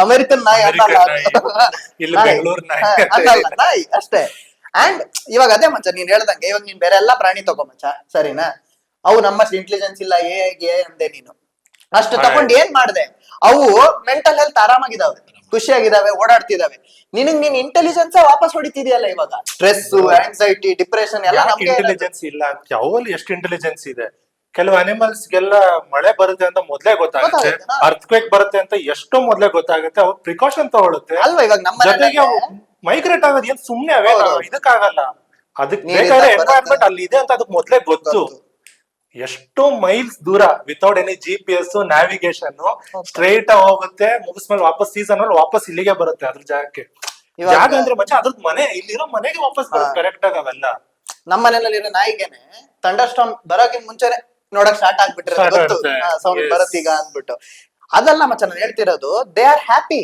ಅಮೆರಿಕನ್ ನಾಯಿ ಅಲ್ಲ, ನಾಯಿ ಅಷ್ಟೇ. ಅಂಡ್ ಇವಾಗ ಅದೇ ಮಚ್ಚ ನೀನ್ ಹೇಳ್ದಂಗೆ, ಇವಾಗ ನೀನ್ ಬೇರೆ ಎಲ್ಲಾ ಪ್ರಾಣಿ ತಗೋ ಮಚ್ಚ, ಸರಿನಾ, ಅವು ನಮ್ಮಷ್ಟು ಇಂಟೆಲಿಜೆನ್ಸ್ ಇಲ್ಲ, ಏ ಅಂದೆ ನೀನು, ಅಷ್ಟು ತಗೊಂಡ್ ಏನ್ ಮಾಡ್ದೆ, ಅವು ಮೆಂಟಲ್ ಹೆಲ್ತ್ ಆರಾಮಾಗಿದಾವೆ, ಖುಷಿಯಾಗಿದಾವೆ, ಓಡಾಡ್ತಿದಾವೆ. ನೀನ್ ಇಂಟೆಲಿಜೆನ್ಸ್ ವಾಪಸ್ ಹೊಡಿತಿದ್ಯಲ್ಲ ಇವಾಗ. ಸ್ಟ್ರೆಸ್, ಆಂಗ್ಸೈಟಿ, ಡಿಪ್ರೆಷನ್ ಎಲ್ಲ ಇಂಟೆಲಿಜೆನ್ಸ್ ಇಲ್ಲ ಅಂತ. ಅವಲ್ಲಿ ಎಷ್ಟು ಇಂಟೆಲಿಜೆನ್ಸ್ ಇದೆ. ಕೆಲವು ಅನಿಮಲ್ಸ್ ಗೆಲ್ಲ ಮಳೆ ಬರುತ್ತೆ ಅಂತ ಮೊದ್ಲೇ ಗೊತ್ತಾಗುತ್ತೆ, ಅರ್ಥಕ್ವೇಕ್ ಬರುತ್ತೆ ಅಂತ ಎಷ್ಟೋ ಮೊದ್ಲೇ ಗೊತ್ತಾಗುತ್ತೆ, ಅವ್ರು ಪ್ರಿಕಾಷನ್ ತಗೊಳುತ್ತೆ ಅಲ್ವಾ. ಇವಾಗ ನಮ್ಮ ಜೊತೆಗೆ ಮೈಗ್ರೇಟ್ ಆಗೋದು ಏನ್ ಸುಮ್ನೆ ಅವೇ ಇದಕ್ಕಾಗಲ್ಲ, ಅದಕ್ಕೆ ಬೇಕಾದ್ರೆ ಎನ್ವೈರನ್ಮೆಂಟ್ ಅಲ್ಲಿ ಇದೆ ಅಂತ ಅದಕ್ಕೆ ಮೊದ್ಲೇ ಗೊತ್ತು. ಎಷ್ಟೋ ಮೈಲ್ಸ್ ದೂರ without any GPS navigation straight ಹೋಗುತ್ತೆ, ಮುಗಿಸ್ಮೇಲೆ ವಾಪಸ್ ಸೀಸನ್ ಅಲ್ಲಿ ವಾಪಸ್ ಇಲ್ಲಿಗೆ ಬರುತ್ತೆ ಅದ್ರ ಜಾಗಕ್ಕೆ. ಜಾಗ ಅಂದ್ರೆ ಮಚ್ಚ ಅದ್ರದ್ ಮನೆ, ಇಲ್ಲಿರೋ ಮನೆಗೆ ವಾಪಸ್ ಬರುತ್ತೆ ಕರೆಕ್ಟ್ ಆಗ. ಅವೆಲ್ಲ ನಮ್ಮ ಮನೆಯಲ್ಲಿರೋ ನಾಯಿಗೆನೆ ಥಂಡರ್ ಸ್ಟಾರ್ಮ್ ಬರೋಕಿನ್ ಮುಂಚೆನೆ ನೋಡಕ್ ಸ್ಟಾರ್ಟ್ ಆಗ್ಬಿಟ್ಟಿರೋದು, ಗೊತ್ತು ಸೌಂಡ್ ಬರತ್ತೀಗ ಅಂದ್ಬಿಟ್ಟು. ಅದಲ್ಲ ಮಚ್ಚ ನಾನು ಹೇಳ್ತಿರೋದು, ದೇ ಆರ್ ಹ್ಯಾಪಿ.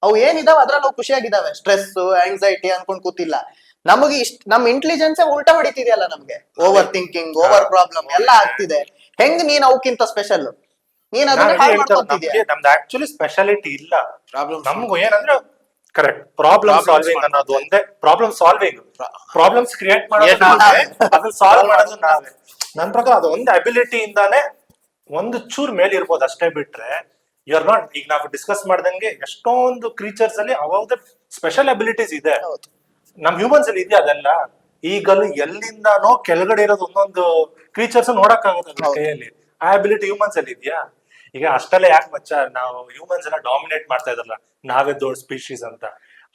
ಅವು ಏನಿದಾವ ಅದ್ರಲ್ಲಿ ಅವು ಖುಷಿಯಾಗಿದ್ದಾವೆ, ಸ್ಟ್ರೆಸ್ ಆಂಗ್ಸೈಟಿ ಅನ್ಕೊಂಡ್ ಕೂತಿಲ್ಲ. ನಮಗೆ ನಮ್ ಇಂಟೆಲಿಜೆನ್ಸ್ ಉಲ್ಟಾ ಹೊಡಿತಿದೆಯಲ್ಲ ನಮ್ಗೆ, ಓವರ್ ಥಿಂಕಿಂಗ್, ಓವರ್ ಪ್ರಾಬ್ಲಮ್ ಎಲ್ಲ ಆಗ್ತಿದೆ. ಹೆಂಗ್ ನೀನ್ ಅವಕ್ಕಿಂತ ಸ್ಪೆಷಲ್, ನೀನ್ ಅದನ್ನ ಹಾಳು ಮಾಡ್ಕೊತಿದ್ಯಾ. ನಮ್ದು ಆಕ್ಚುಲಿ ಸ್ಪೆಷಾಲಿಟಿ ಇಲ್ಲ. ನಮ್ಗೂ ಏನಂದ್ರೆ ಕರೆಕ್ಟ್ ಪ್ರಾಬ್ಲಮ್ ಸಾಲ್ವಿಂಗ್ ಅನ್ನೋದು ಒಂದೇ. ಪ್ರಾಬ್ಲಮ್ ಸಾಲ್ವಿಂಗ್, ಪ್ರಾಬ್ಲಮ್ಸ್ ಕ್ರಿಯೇಟ್ ಮಾಡೋದು ಅದನ್ನ ಸಾಲ್ವ್ ಮಾಡೋದು ನಾವೇ. ನನ್ ಪ್ರಕಾರ ಅದು ಒಂದು ಅಬಿಲಿಟಿ ಇಂದಾನೆ ಒಂದು ಚೂರ್ ಮೇಲೆ ಇರ್ಬೋದು ಅಷ್ಟೇ, ಬಿಟ್ರೆ ಯು ಆರ್ ನಾಟ್. ಈಗ ನಾವು ಡಿಸ್ಕಸ್ ಮಾಡ್ದಂಗೆ ಎಷ್ಟೊಂದು ಕ್ರೀಚರ್ಸ್ ಅಲ್ಲಿ ಅವಾಗ ಸ್ಪೆಷಲ್ ಅಬಿಲಿಟೀಸ್ ಇದೆ. ನಮ್ ಹ್ಯೂಮನ್ಸ್ ಅಲ್ಲಿ ಇದೆಯಾ ಅದೆಲ್ಲ? ಈಗಲೂ ಎಲ್ಲಿಂದಾನೋ ಕೆಳಗಡೆ ಇರೋದು ಒಂದೊಂದು ಕ್ರೀಚರ್ಸ್ ನೋಡಕ್ ಆಗುತ್ತೆ ಕೈಯಲ್ಲಿ. ಆ ಅಬಿಲಿಟಿ ಹ್ಯೂಮನ್ಸ್ ಅಲ್ಲಿ ಇದೆಯಾ? ಈಗ ಅಷ್ಟೆಲ್ಲ ಯಾಕೆ ಮಚ್ಚ ನಾವು ಹ್ಯೂಮನ್ಸ್ ಎಲ್ಲ ಡಾಮಿನೇಟ್ ಮಾಡ್ತಾ ಇದ್ರಲ್ಲ, ನಾವೇ ದೊಡ್ಡ ಸ್ಪೀಶೀಸ್ ಅಂತ.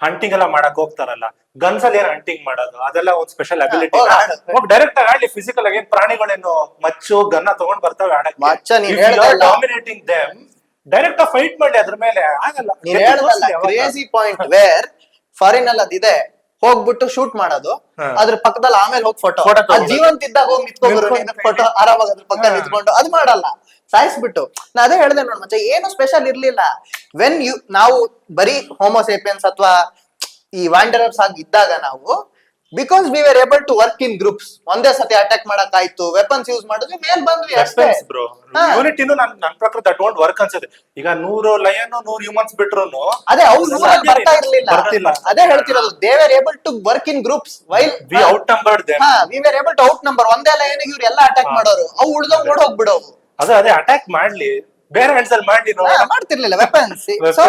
ಹಂಟಿಂಗ್ ಎಲ್ಲ ಮಾಡಕ್ ಹೋಗ್ತಾರಲ್ಲ, ಗನ್ಸ್ ಅಲ್ಲಿ ಏನ್ ಹಂಟಿಂಗ್ ಮಾಡೋದು, ಅದೆಲ್ಲ ಒಂದ್ ಸ್ಪೆಷಲ್ ಅಬಿಲಿಟಿ. ಡೈರೆಕ್ಟ್ ಆಗಿ ಆಡ್ಲಿ, ಫಿಸಿಕಲ್ ಆಗಿ ಏನ್ ಪ್ರಾಣಿಗಳೇನು ಮಚ್ಚು ಗನ್ನ ತಗೊಂಡ್ ಬರ್ತವೆ ಆಡಕ್ಕೆ. ಡಾಮಿನೇಟಿಂಗ್ ದೆಮ್, ಡೈರೆಕ್ಟ್ ಆಗಿ ಫೈಟ್ ಮಾಡ್ಲಿ ಅದ್ರ ಮೇಲೆ, ಆಗಲ್ಲ. ಕ್ರೇಜಿ ಪಾಯಿಂಟ್ ವೇರ್ ಫಾರಿನ್ ಅಲ್ಲಿ ಅದಿದೆ, ಹೋಗ್ಬಿಟ್ಟು ಶೂಟ್ ಮಾಡೋದು, ಅದ್ರ ಪಕ್ಕದಲ್ಲಿ ಆಮೇಲೆ ಹೋಗಿ ಫೋಟೋ, ಜೀವಂತ ಇದ್ದಾಗ ಹೋಗಿ ನಿಂತ್ಕೊಂಡು ಫೋಟೋ ಆರಾಮಾಗಿ ಅದ್ರ ಪಕ್ಕ ನಿಂತ್ಕೊಂಡು, ಅದ್ ಮಾಡಲ್ಲ, ಸಾಯಿಸ್ಬಿಟ್ಟು. ನಾ ಅದೇ ಹೇಳ್ದೆ ನೋಡ್ ಮಚ್ಚ, ಏನು ಸ್ಪೆಷಲ್ ಇರ್ಲಿಲ್ಲ. ವೆನ್ ನಾವು ಬರೀ ಹೋಮೋಸೇಪಿಯನ್ಸ್ ಅಥವಾ ಈ ವಾಂಡರರ್ಸ್ ಆಗಿ ಇದ್ದಾಗ ನಾವು, because we were able to work in groups, ಒಂದೇ ಸತಿ ಅಟ್ಯಾಕ್ ಮಾಡಕ್ ಆಯ್ತು, ವೆಪನ್ಸ್ ಯೂಸ್ ಮಾಡಿದ್ವಿ, ಮೇಲ್ ಬಂದ್ವಿ ಅಷ್ಟೇ. ಯೂನಿಟಿನು ನನ್ ಪ್ರಕಾರ ದಟ್ ವೋಂಟ್ ವರ್ಕ್ ಅನ್ಸುತ್ತೆ. ಈಗ 100 ಲಯನ್ 100 ಹ್ಯೂಮನ್ಸ್ ಬಿಟ್ರುನು ಅದೇ ಅವ್ರು ಬರ್ತಾ ಇರ್ಲಿಲ್ಲ. ಅದೇ ಹೇಳ್ತಿರೋದು, they were able to work in groups while we outnumbered them. We were able to outnumber. ಒಂದೇ ಲಯನ್ ಇವ್ರು ಎಲ್ಲ ಅಟ್ಯಾಕ್ ಮಾಡೋರು, ಅವು ಉಳ್ದವ್ ಓಡ್ ಹೋಗ್ಬಿಡೋವು. ಅದೇ ಅಟ್ಯಾಕ್ ಮಾಡ್ಲಿ, ಬೇರೆ ಹ್ಯಾಂಡ್ಸ್ ಅಲ್ಲಿ ಮಾಡ್ಲಿ, ಮಾಡ್ತಿರ್ಲಿಲ್ಲ weapons. So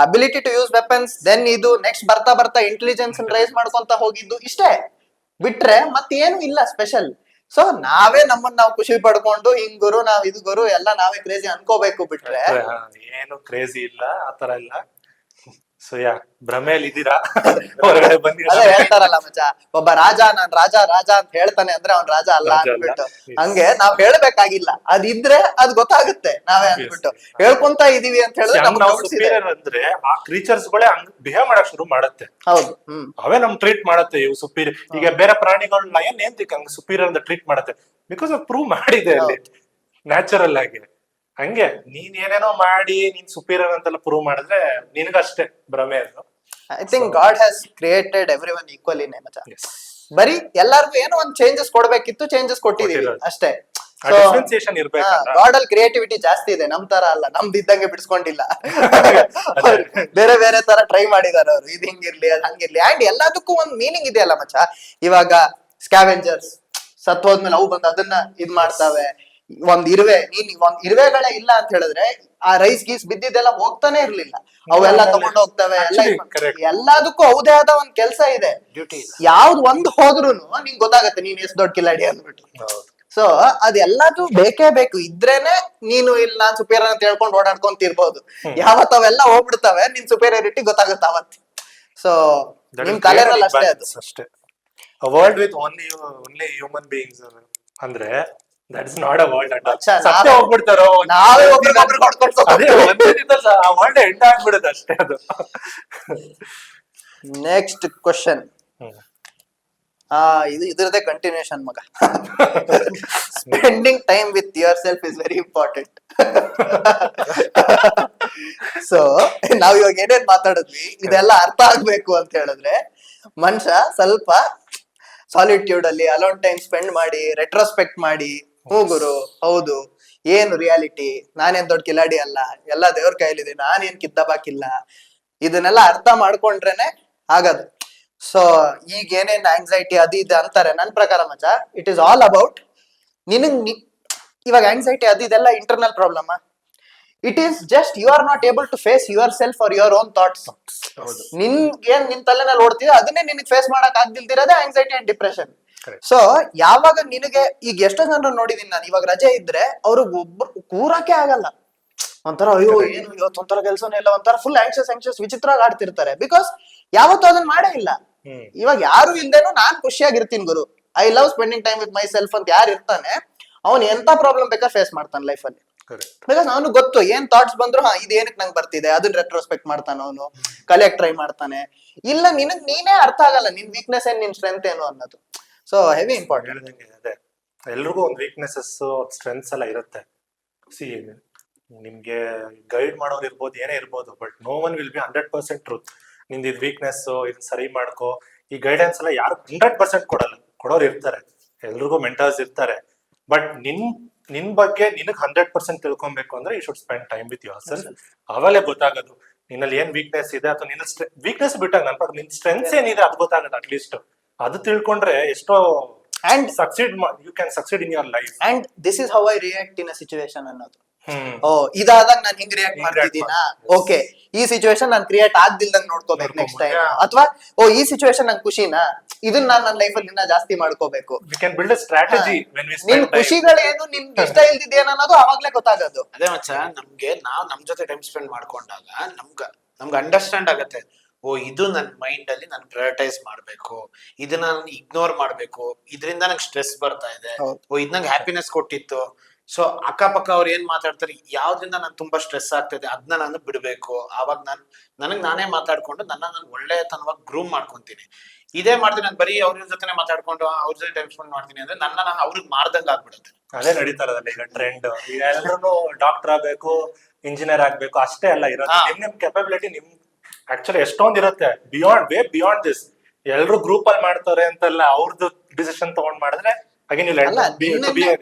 ability to use weapons, then ಇದು ನೆಕ್ಸ್ಟ್ ಬರ್ತಾ ಬರ್ತಾ ಇಂಟೆಲಿಜೆನ್ಸ್ ರೈಸ್ ಮಾಡ್ಕೊಂತ ಹೋಗಿದ್ದು ಇಷ್ಟೇ, ಬಿಟ್ರೆ ಮತ್ತೇನು ಇಲ್ಲ ಸ್ಪೆಷಲ್. ಸೊ ನಾವೇ ನಮ್ಮನ್ನ ನಾವು ಖುಷಿ ಪಡ್ಕೊಂಡು ಹಿಂಗ್ ಗುರು ನಾವ್ ಇದು ಗುರು ಎಲ್ಲ ನಾವೇ ಕ್ರೇಜಿ ಅನ್ಕೋಬೇಕು, ಬಿಟ್ರೆ ಏನು ಕ್ರೇಜಿ ಇಲ್ಲ ಆತರ ಇಲ್ಲ. ಸೊ ಯಾ ಭ್ರಮೇಲಿ ಇದೀರಾ, ಹೊರಗಡೆ ಬಂದಿ. ಅದೇ ಹೇಳ್ತಾರಲ್ಲ ಮಚ್ಚ, ಒಬ್ಬ ರಾಜ ನಾನ್ ರಾಜ ರಾಜ ಅಂತ ಹೇಳ್ತಾನೆ ಅಂದ್ರೆ ಅವ್ನ್ ರಾಜ ಅಲ್ಲ ಅಂದ್ಬಿಟ್ಟು. ಹಂಗೆ ನಾವ್ ಹೇಳ್ಬೇಕಾಗಿಲ್ಲ, ಅದಿದ್ರೆ ಅದ್ ಗೊತ್ತಾಗುತ್ತೆ ನಾವೇ ಅಂದ್ಬಿಟ್ಟು ಹೇಳ್ಕೊಂತ ಇದೀವಿ ಅಂತ ಹೇಳಿದ್ರೆ ಅಂದ್ರೆ ಆ ಕ್ರೀಚರ್ಸ್ ಗಳೇ ಹಂಗ್ ಬಿಹೇವ್ ಮಾಡಕ್ ಶುರು ಮಾಡತ್ತೆ. ಹೌದು, ಅವೇ ನಮ್ ಟ್ರೀಟ್ ಮಾಡತ್ತೆ ಇವು ಸುಪೀರಿಯರ್. ಈಗ ಬೇರೆ ಪ್ರಾಣಿಗಳನ್ನ ಏನ್ ಹಂಗ ಸುಪೀರಿಯರ್ ಅಂತ ಟ್ರೀಟ್ ಮಾಡತ್ತೆ, ಬಿಕಾಸ್ ಅದ್ ಪ್ರೂವ್ ಮಾಡಿದೆ ಅಲ್ಲಿ ನ್ಯಾಚುರಲ್ ಆಗಿ. ಹಂಗೆ ನೀನ್ ಏನೇನೋ ಮಾಡಿ ನೀನ್ ಸುಪೀರಿಯರ್ ಅಂತೆಲ್ಲ ಪ್ರೂವ್ ಮಾಡಿದ್ರೆ ನಿನಗಷ್ಟೇ ಭ್ರಮೆ ಅದು. I think god has created everyone equally ಮಚ್ಚ. ಬರೀ ಎಲ್ಲಾರ್ಗು ಏನೋ ಒಂದ್ ಚೇಂಜಸ್ ಕೊಡ್ಬೇಕಿತ್ತು, ಚೇಂಜಸ್ ಕೊಟ್ಟಿದೀವಿ ಅಷ್ಟೇ. ಗಾಡ್ ಅಲ್ಲಿ ಕ್ರಿಯೇಟಿವಿಟಿ ಜಾಸ್ತಿ ಇದೆ, ನಮ್ ತರ ಅಲ್ಲ, ನಮ್ದು ಇದ್ದಂಗೆ ಬಿಡಿಸ್ಕೊಂಡಿಲ್ಲ. ಬೇರೆ ಬೇರೆ ತರ ಟ್ರೈ ಮಾಡಿದಾರೆ ಅವ್ರು, ಇದು ಹಿಂಗಿರ್ಲಿ ಅದ್ ಹಂಗಿರ್ಲಿ. ಅಂಡ್ ಎಲ್ಲದಕ್ಕೂ ಒಂದ್ ಮೀನಿಂಗ್ ಇದೆ ಅಲ್ಲ ಮಚ್ಚ. ಇವಾಗ ಸ್ಕ್ಯಾವೆಂಜರ್ಸ್ ಸತ್ ಹೋದ್ಮೇಲೆ ಅವು ಬಂದು ಅದನ್ನ ಇದ್ ಮಾಡ್ತಾವೆ. ಒಂದ್ ಇರುವೆಗಳೇ ಇಲ್ಲ ಅಂತ ಹೇಳಿದ್ರೆ ಆ ರೈಸ್ ಗೀಸ್ ಬಿದ್ದಿದ್ದೆಲ್ಲ ಹೋಗ್ತಾನೆ ಇರ್ಲಿಲ್ಲ, ಅವೆಲ್ಲ ತಗೊಂಡ್ ಹೋಗ್ತವೆ. ಎಲ್ಲದಕ್ಕೂ ಅವ್ದೇ ಆದ ಒಂದ್ ಕೆಲ್ಸ ಇದೆ. ಯಾವ್ದು ಒಂದ್ ಹೋದ್ರುನು ನಿಂಗ್ ಗೊತ್ತಾಗತ್ತೆ ನೀನ್ ಎಷ್ಟ್ ದೊಡ್ಡ ಕಿಲಾಡಿ ಅಂದ್ಬಿಟ್ಟು. ಸೊ ಅದೆಲ್ಲದು ಬೇಕೇ ಬೇಕು, ಇದ್ರೇನೆ ನೀನು ಇಲ್ಲಿ ನಾನ್ ಸುಪೀರಿಯರ್ ಅಂತ ಹೇಳ್ಕೊಂಡು ಓಡಾಡ್ಕೊಂತಿರ್ಬೋದು. ಯಾವತ್ ಅವೆಲ್ಲ ಹೋಗ್ಬಿಡ್ತವೆ ನಿನ್ ಸುಪೀರಿಯರಿಟಿ ಗೊತ್ತಾಗುತ್ತೆ ಅವತ್. ಸೊ ನಿಮ್ ಕಲೆನಲ್ಲಿ ಅಷ್ಟೇ ಅದು. ಅಷ್ಟೇ world with only human beings ಅಂದ್ರೆ that is not a world at ಅಚ್ಚಾ, ಸತ್ಯ ಹೋಗ್ಬಿಡ್ತಾರೋ ನಾವೇ ಒಬ್ರಿಗೊಬ್ರಿಗೆ ಹೊಡ್ಕೊಂಡು ಅದೇ ಒಂದೇ ದಿನ ಆ ವರ್ಲ್ಡ್ ಎಂಡ್ ಆಗ್ಬಿಡುತ್ತೆ ಅಷ್ಟೇ ಅದು. ನೆಕ್ಸ್ಟ್ ಕ್ವಶನ್, ಇದು ಇದ್ರದೇ ಕಂಟಿನ್ಯೂಷನ್ ಮಗ. Spending time with your self is very important. So ನಾವ್ ಇವಾಗ ಏನೇನ್ ಮಾತಾಡಿದ್ವಿ ಇದೆಲ್ಲ ಅರ್ಥ ಆಗ್ಬೇಕು ಅಂತ ಹೇಳಿದ್ರೆ ಮನುಷ್ಯ ಸ್ವಲ್ಪ ಸಾಲಿಟ್ಯೂಡ್ ಅಲ್ಲಿ ಅಲೋನ್ ಟೈಮ್ ಸ್ಪೆಂಡ್ ಮಾಡಿ ರೆಟ್ರೋಸ್ಪೆಕ್ಟ್ ಮಾಡಿ, ಗುರು ಹೌದು ಏನು ರಿಯಾಲಿಟಿ, ನಾನೇನ್ ದೊಡ್ಡ ಕಿಲಾಡಿ ಅಲ್ಲ, ಎಲ್ಲ ದೇವ್ರ ಕೈಲಿದೆ, ನಾನೇನ್ ಕಿತ್ತಬಾಕಿಲ್ಲ, ಇದನ್ನೆಲ್ಲ ಅರ್ಥ ಮಾಡ್ಕೊಂಡ್ರೇನೆ ಆಗದು. ಸೊ ಈಗ ಏನೇನ್ ಆಂಗ್ಸೈಟಿ ಅದು ಇದು ಅಂತಾರೆ, ನನ್ ಪ್ರಕಾರ ಮಚ್ಚ ಇಟ್ ಈಸ್ ಆಲ್ ಅಬೌಟ್ ಇವಾಗ ಆಂಗ್ಸೈಟಿ ಅದು ಇದೆಲ್ಲ internal problem. It is just you are not able to face yourself or your own thoughts. ನಿನ್ಗೇನ್ ನಿನ್ ತಲೆನಲ್ಲಿ ಓಡ್ತೀವಿ ಅದನ್ನೇ ನಿನಗೆ ಫೇಸ್ ಮಾಡಕ್ ಆಗ್ದಿಲ್ದಿರೋದೇ ಆಂಗ್ಸೈಟಿ ಅಂಡ್ ಡಿಪ್ರೆಷನ್. ಸೊ ಯಾವಾಗ ನಿನಗೆ ಈಗ ಎಷ್ಟೋ ಜನರು ನೋಡಿದೀನಿ ನಾನು, ಇವಾಗ ರಜೆ ಇದ್ರೆ ಅವ್ರಿಗೆ ಒಬ್ರು ಕೂರಕ್ಕೆ ಆಗಲ್ಲ, ಒಂಥರ ಅಯ್ಯೋ ಏನು ಇವತ್ತು ಒಂಥರ ಕೆಲ್ಸನೇ ಇಲ್ಲ, ಒಂಥರ ಫುಲ್ ಆಂಕ್ಷಸ್ ವಿಚಿತ್ರವಾಗಿ ಆಡ್ತಿರ್ತಾರೆ. ಬಿಕಾಸ್ ಯಾವತ್ತೂ ಅದನ್ನ ಮಾಡೇ ಇಲ್ಲ. ಇವಾಗ ಯಾರು ಇಲ್ದೇನು ನಾನ್ ಖುಷಿಯಾಗಿರ್ತೀನಿ ಗುರು, I love spending time with myself ಅಂತ ಯಾರು ಇರ್ತಾನೆ ಅವ್ನು ಎಂತ ಪ್ರಾಬ್ಲಮ್ ಬೇಕಾದ್ರೆ ಫೇಸ್ ಮಾಡ್ತಾನೆ ಲೈಫ್ ಅಲ್ಲಿ. ಬಿಕಾಸ್ ಅವನು ಗೊತ್ತು ಏನ್ ಥಾಟ್ಸ್ ಬಂದ್ರು ಇದು ಏನಕ್ಕೆ ನಂಗೆ ಬರ್ತಿದೆ ಅದನ್ನ ರೆಟ್ರೋಸ್ಪೆಕ್ಟ್ ಮಾಡ್ತಾನೆ, ಅವನು ಕಲಿಯಕ್ ಟ್ರೈ ಮಾಡ್ತಾನೆ. ಇಲ್ಲ ನಿನಗ್ ನೀನೇ ಅರ್ಥ ಆಗಲ್ಲ ನಿನ್ ವೀಕ್ನೆಸ್ ಏನ್ ನಿನ್ ಸ್ಟ್ರೆಂತ್ ಏನು ಅನ್ನೋದು. So heavy important. ಅದೇ ಎಲ್ರಿಗೂ ಒಂದು ವೀಕ್ನೆಸಸ್ ಸ್ಟ್ರೆಂತ್ಸ್ ಎಲ್ಲ ಇರುತ್ತೆ. ಸಿ ನಿಮ್ಗೆ ಗೈಡ್ ಮಾಡೋರು ಇರ್ಬೋದು, ಏನೇ ಇರ್ಬೋದು, but no one will be 100% truth. ನಿಂದು ಇದು ವೀಕ್ನೆಸ್, ಇದನ್ನ ಸರಿ ಮಾಡ್ಕೋ, ಈ ಗೈಡೆನ್ಸ್ ಎಲ್ಲ ಯಾರು 100% ಕೊಡಲ್ಲ. ಕೊಡೋರು ಇರ್ತಾರೆ, ಎಲ್ರಿಗೂ ಮೆಂಟರ್ಸ್ ಇರ್ತಾರೆ. ಬಟ್ ನಿನ್ ಬಗ್ಗೆ ನಿನಗ್ 100% ತಿಳ್ಕೊಬೇಕು ಅಂದ್ರೆ you should spend time with yourself. ಅವಾಗಲೇ ಗೊತ್ತಾಗೋದು ನಿನ್ನಲ್ಲಿ ಏನ್ ವೀಕ್ನೆಸ್ ಇದೆ, ಅಥವಾ ನಿನ್ನ ವೀಕ್ನೆಸ್ ಬಿಟ್ಟಾಗ ನನ್ ನಿನ್ ಸ್ಟ್ರೆಂತ್ಸ್ ಏನಿದೆ ಅದು ಗೊತ್ತಾಗದು. ಅಟ್ಲೀಸ್ಟ್ ಅದು ತಿಳ್ಕೊಂಡ್ರೆ ಎಷ್ಟೋ and succeed you can succeed in your life. And this is how I react in a situation ಅನ್ನೋದು. ಓ ಇದಾದಾಗ ನಾನು ಹಿಂಗ್ ರಿಯಾಕ್ಟ್ ಮಾಡ್ತಿದ್ದೀನಾ, ಓಕೆ ಈ ಸಿಚುವೇಶನ್ ನಾನು ಕ್ರಿಯೇಟ್ ಆಗ್ದಿಲ್ದಂಗ್ ನೋಡ್ಕೋಬೇಕು ನೆಕ್ಸ್ಟ್ ಟೈಮ್. ಅಥವಾ ಓ ಈ ಸಿಚುವೇಶನ್ ನಂಗೆ ಖುಷಿನಾ, ಇದನ್ನ ನಾನು ನನ್ನ ಲೈಫ್ ಅಲ್ಲಿ ಜಾಸ್ತಿ ಮಾಡ್ಕೋಬೇಕು. We can build a strategy when we ನಿನ್ ಸ್ಪೆಂಡ್ ಟೈಮ್. ಖುಷಿಗಳೇನು ನಿನ್ಗೆ ಇಷ್ಟ ಇಲ್ದಿದ್ದೇನು ಅನ್ನೋದು ಅವಾಗ್ಲೇ ಗೊತ್ತಾಗೋದು. ಅದೇ ಮಚ್ಚ, ನಾವ್ ನಮ್ ಜೊತೆ ಟೈಮ್ ಸ್ಪೆಂಡ್ ಮಾಡ್ಕೊಂಡಾಗ ನಮ್ಗೆ ಅಂಡರ್ಸ್ಟ್ಯಾಂಡ್ ಆಗತ್ತೆ, ಓ ಇದು ನನ್ ಮೈಂಡ್ ಅಲ್ಲಿ ನಾನು ಪ್ರಯಾರಿಟೈಸ್ ಮಾಡ್ಬೇಕು, ಇದನ್ನ ನಾನು ಇಗ್ನೋರ್ ಮಾಡ್ಬೇಕು, ಇದರಿಂದ ನಂಗೆ ಸ್ಟ್ರೆಸ್ ಬರ್ತಾ ಇದೆ, ಓ ಇದ್ ನಂಗೆ ಹ್ಯಾಪಿನೆಸ್ ಕೊಟ್ಟಿತ್ತು. ಸೊ ಅಕ್ಕಪಕ್ಕ ಅವ್ರು ಏನ್ ಮಾತಾಡ್ತಾರೆ, ಯಾವ್ದ್ರಿಂದ ನಾನು ತುಂಬಾ ಸ್ಟ್ರೆಸ್ ಆಗ್ತಿದೆ ಅದನ್ನ ನಾನು ಬಿಡ್ಬೇಕು. ಆವಾಗ ನಾನೇ ಮಾತಾಡ್ಕೊಂಡು ನಾನು ಒಳ್ಳೆತನವಾಗಿ ಗ್ರೂಮ್ ಮಾಡ್ಕೊಂತೀನಿ. ಇದೇ ಮಾಡ್ತೀನಿ ನಾನು ಬರೀ ಅವ್ರ ಜೊತೆ ಮಾತಾಡ್ಕೊಂಡು ಅವ್ರ ಜೊತೆ ಟೈಮ್ ಸ್ಪೆಂಡ್ ಮಾಡ್ತೀನಿ ಅಂದ್ರೆ ನಾನು ಅವ್ರಿಗೆ ಮಾರ್ದಂಗ ಆಗ್ಬಿಡುತ್ತೆ. ಅದೇ ನಡೀತಾ ಇರೋದಲ್ಲ ಈಗ ಟ್ರೆಂಡ್. ಈಗ ಎಲ್ಲರೂ ಡಾಕ್ಟರ್ ಆಗ್ಬೇಕು, ಇಂಜಿನಿಯರ್ ಆಗ್ಬೇಕು ಅಷ್ಟೇ ಅಲ್ಲ ಇರೋದು. ನಿಮ್ ಕೆಪಬಿಲಿಟಿ ನಿಮ್ ಆಕ್ಚುಲಿ ಎಷ್ಟೊಂದ್ ಇರುತ್ತೆ ಬಿಯಾಂಡ್ ದಿಸ್. ಎಲ್ರು ಗ್ರೂಪ್ ಅಲ್ಲಿ ಮಾಡ್ತಾರೆ ಅಂತೆಲ್ಲ ಅವ್ರದ್ದು ಡಿಸಿಷನ್ ತಗೊಂಡ್ ಮಾಡಿದ್ರೆ ಅಗೇನ್